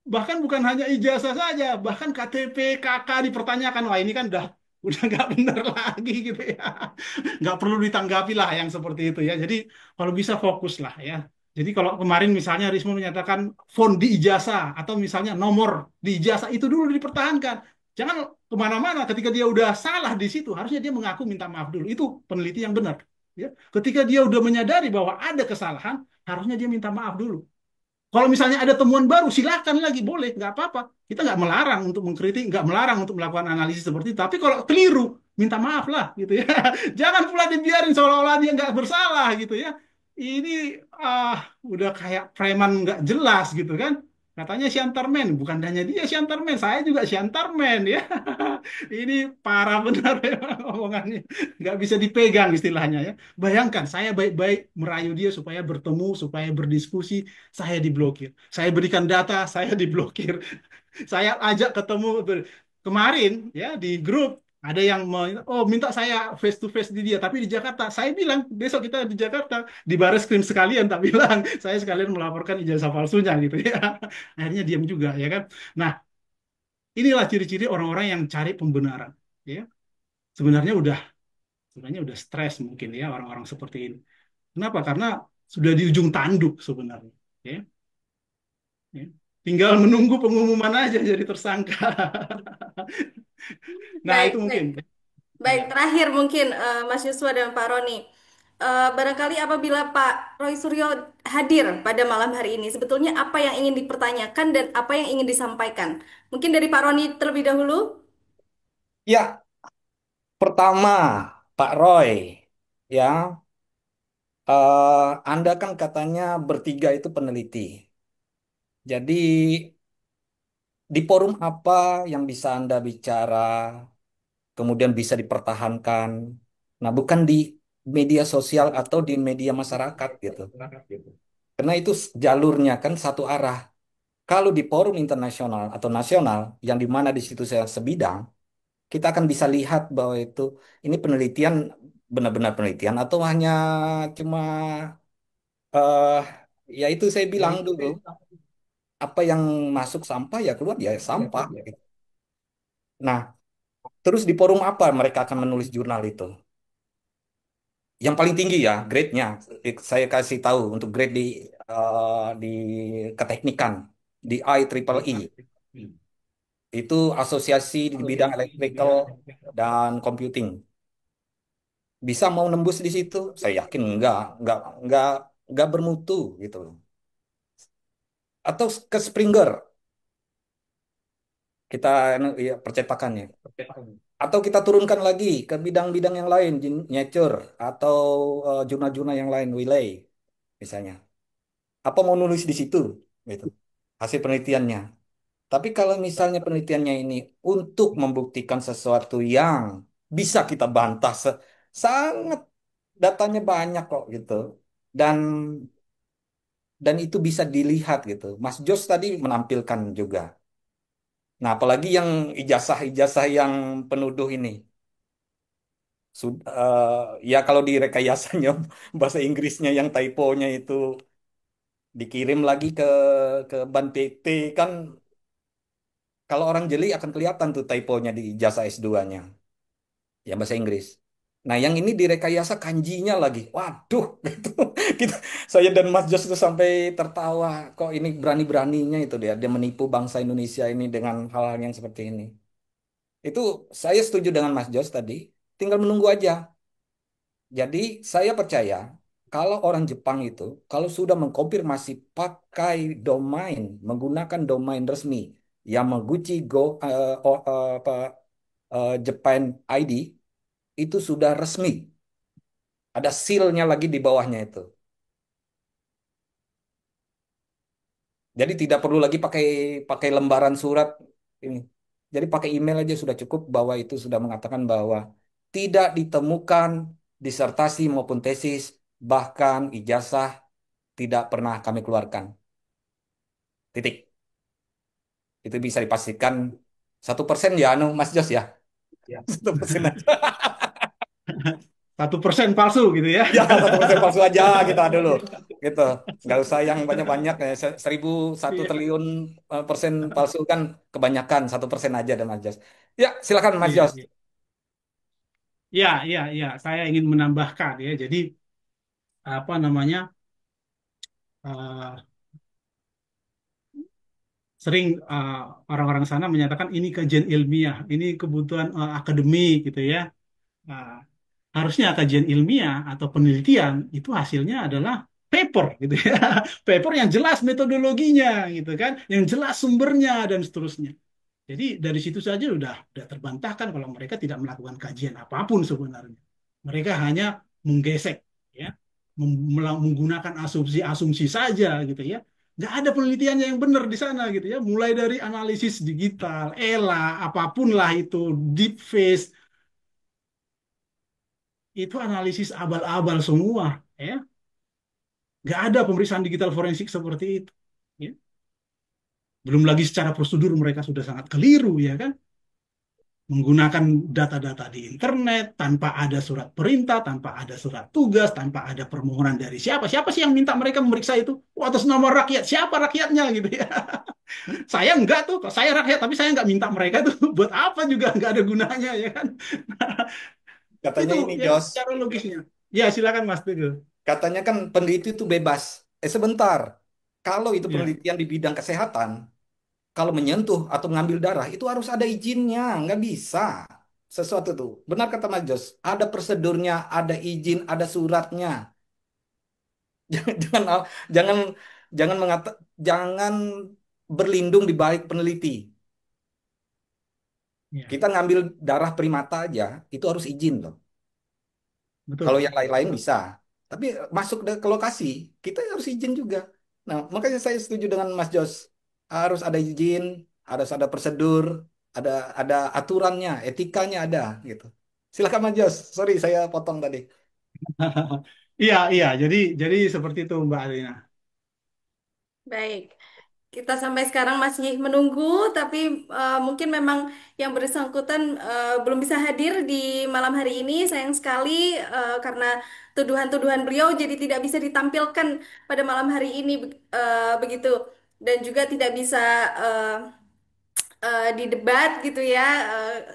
Bahkan bukan hanya ijazah saja, bahkan KTP KK dipertanyakan. Wah, ini kan udah nggak benar lagi gitu ya. Nggak perlu ditanggapi lah yang seperti itu ya. Jadi kalau bisa fokus lah ya. Jadi kalau kemarin misalnya Risma menyatakan font di ijazah atau misalnya nomor di ijazah itu dulu dipertahankan. Jangan kemana-mana ketika dia udah salah di situ. Harusnya dia mengaku minta maaf dulu. Itu peneliti yang benar. Ya. Ketika dia udah menyadari bahwa ada kesalahan, harusnya dia minta maaf dulu. Kalau misalnya ada temuan baru, silakan lagi, boleh, nggak apa-apa. Kita nggak melarang untuk mengkritik, nggak melarang untuk melakukan analisis seperti itu. Tapi kalau keliru, minta maaf lah, gitu ya. Jangan pula dibiarin seolah-olah dia nggak bersalah, gitu ya. Ini udah kayak preman nggak jelas, gitu kan. Katanya Shantarman, bukan hanya dia Shantarman, saya juga Shantarman ya. Ini parah benar ya omongannya, nggak bisa dipegang istilahnya ya. Bayangkan, saya baik-baik merayu dia supaya bertemu, supaya berdiskusi, saya diblokir. Saya berikan data, saya diblokir. Saya ajak ketemu kemarin ya di grup ada yang oh minta saya face to face di dia tapi di Jakarta. Saya bilang besok kita di Jakarta di Bareskrim sekalian tak bilang saya sekalian melaporkan ijazah palsunya gitu ya. Akhirnya diam juga ya kan. Nah, inilah ciri-ciri orang-orang yang cari pembenaran ya. Sebenarnya udah sebenarnya udah stres mungkin ya orang-orang seperti ini. Kenapa? Karena sudah di ujung tanduk sebenarnya. Ya. Ya. Tinggal menunggu pengumuman aja jadi tersangka. Nah, Baik, itu baik. mungkin. Baik, Ya. terakhir mungkin Mas Yuswa dan Pak Roni. Barangkali apabila Pak Roy Suryo hadir pada malam hari ini, sebetulnya apa yang ingin dipertanyakan dan apa yang ingin disampaikan? Mungkin dari Pak Roni terlebih dahulu. Ya, pertama Pak Roy, ya Anda kan katanya bertiga itu peneliti. Jadi di forum apa yang bisa Anda bicara, kemudian bisa dipertahankan? Nah, bukan di media sosial atau di media masyarakat gitu. Karena itu jalurnya kan satu arah. Kalau di forum internasional atau nasional, yang di mana di situ saya sebidang, kita akan bisa lihat bahwa itu ini penelitian benar-benar penelitian atau hanya cuma eh ya itu saya bilang dulu apa yang masuk sampah ya keluar ya sampah. Gitu. Nah, terus di forum apa mereka akan menulis jurnal itu? Yang paling tinggi ya grade-nya. Saya kasih tahu untuk grade di keteknikan di IEEE. Itu asosiasi di bidang electrical dan computing. Bisa mau nembus di situ? Saya yakin enggak, enggak bermutu gitu loh. Atau ke Springer kita ya, percetakannya. Atau kita turunkan lagi ke bidang-bidang yang lain, Nature atau jurnal-jurnal yang lain, Wiley misalnya. Apa mau nulis di situ gitu hasil penelitiannya. Tapi kalau misalnya penelitiannya ini untuk membuktikan sesuatu yang bisa kita bantah sangat datanya banyak kok gitu. Dan dan itu bisa dilihat gitu. Mas Jos tadi menampilkan juga. Nah, apalagi yang ijazah-ijazah yang penuduh ini. Ya kalau di rekayasanya bahasa Inggrisnya yang typonya itu dikirim lagi ke ban PT kan kalau orang jeli akan kelihatan tuh typonya di ijazah S2-nya. Ya bahasa Inggris. Nah, yang ini direkayasa kanjinya lagi. Waduh, gitu. Kita, saya dan Mas Jos itu sampai tertawa. Kok ini berani-beraninya itu dia menipu bangsa Indonesia ini dengan hal-hal yang seperti ini. Itu saya setuju dengan Mas Jos tadi. Tinggal menunggu aja. Jadi saya percaya kalau orang Jepang itu kalau sudah mengkonfirmasi pakai domain menggunakan domain resmi Yamaguchi Go apa Japan ID itu sudah resmi. Ada seal-nya lagi di bawahnya itu. Jadi tidak perlu lagi pakai pakai lembaran surat ini. Jadi pakai email aja sudah cukup bahwa itu sudah mengatakan bahwa tidak ditemukan disertasi maupun tesis bahkan ijazah tidak pernah kami keluarkan. Titik. Itu bisa dipastikan 1% ya, anu Mas Jos ya. 1% aja. 1% palsu gitu ya. Ya 1% palsu aja kita dulu. Gitu. Nggak usah yang banyak-banyak ya. 1.001 triliun persen palsu kan kebanyakan 1% aja dan Mas Jos. Ya silakan Mas Iya, Jos. iya. Ya, ya, ya. Saya ingin menambahkan ya. Jadi apa namanya? eh, Sering orang-orang sana menyatakan ini kajian ilmiah, ini kebutuhan akademik gitu ya. Nah, harusnya kajian ilmiah atau penelitian itu hasilnya adalah paper gitu ya. Paper yang jelas metodologinya gitu kan, yang jelas sumbernya dan seterusnya. Jadi dari situ saja udah terbantahkan kalau mereka tidak melakukan kajian apapun sebenarnya. Mereka hanya menggesek ya, menggunakan asumsi-asumsi saja gitu ya. Nggak ada penelitiannya yang benar di sana gitu ya. Mulai dari analisis digital, ELA, apapun lah itu, deep face, itu analisis abal-abal semua ya. Nggak ada pemeriksaan digital forensik seperti itu. Ya. Belum lagi secara prosedur mereka sudah sangat keliru ya kan. Menggunakan data-data di internet tanpa ada surat perintah, tanpa ada surat tugas, tanpa ada permohonan dari siapa. Siapa sih yang minta mereka memeriksa itu? Oh, atas nama rakyat. Siapa rakyatnya gitu ya? Saya enggak tuh. Saya rakyat, tapi saya enggak minta mereka tuh. Buat apa juga enggak ada gunanya ya kan? Katanya Itu ini ya Jos. cara logisnya. Ya silakan Mas Teguh. Katanya kan peneliti itu bebas. Sebentar. Kalau itu Ya, penelitian di bidang kesehatan, kalau menyentuh atau mengambil darah itu harus ada izinnya, nggak bisa. Sesuatu tuh. Benar kata Mas Jos, ada prosedurnya, ada izin, ada suratnya. Jangan jangan jangan jangan jangan berlindung di balik peneliti. ya, Kita ngambil darah primata aja itu harus izin loh. Kalau betul. yang lain-lain bisa. Tapi masuk ke lokasi, kita harus izin juga. Nah, makanya saya setuju dengan Mas Jos. Harus ada izin, harus ada prosedur, ada ada aturannya, etikanya ada gitu. Silakan Mas Jos. Sorry saya potong tadi. Iya, iya. Jadi seperti itu Mbak Alina. Baik. Kita sampai sekarang masih menunggu, tapi mungkin memang yang bersangkutan belum bisa hadir di malam hari ini. Sayang sekali karena tuduhan-tuduhan beliau jadi tidak bisa ditampilkan pada malam hari ini begitu, dan juga tidak bisa didebat gitu ya.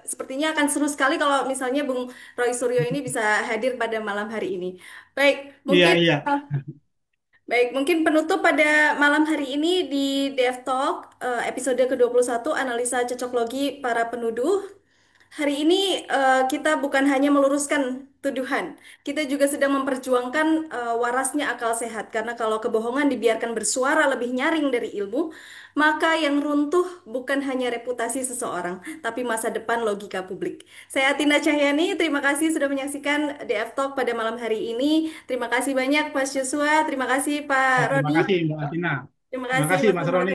Sepertinya akan seru sekali kalau misalnya Bung Roy Suryo ini bisa hadir pada malam hari ini. Baik, Iya, mungkin. iya. Baik, mungkin penutup pada malam hari ini di Dev Talk episode ke-21 analisa cocok logi para penuduh. Hari ini kita bukan hanya meluruskan tuduhan, kita juga sedang memperjuangkan warasnya akal sehat. Karena kalau kebohongan dibiarkan bersuara lebih nyaring dari ilmu, maka yang runtuh bukan hanya reputasi seseorang, tapi masa depan logika publik. Saya Atina Cahyani, terima kasih sudah menyaksikan DF Talk pada malam hari ini. Terima kasih banyak Pak Joshua, terima kasih Pak Terima Roni, kasih Mbak Alina. terima Terima kasih kasih Mas Mas Muhammad. Roni.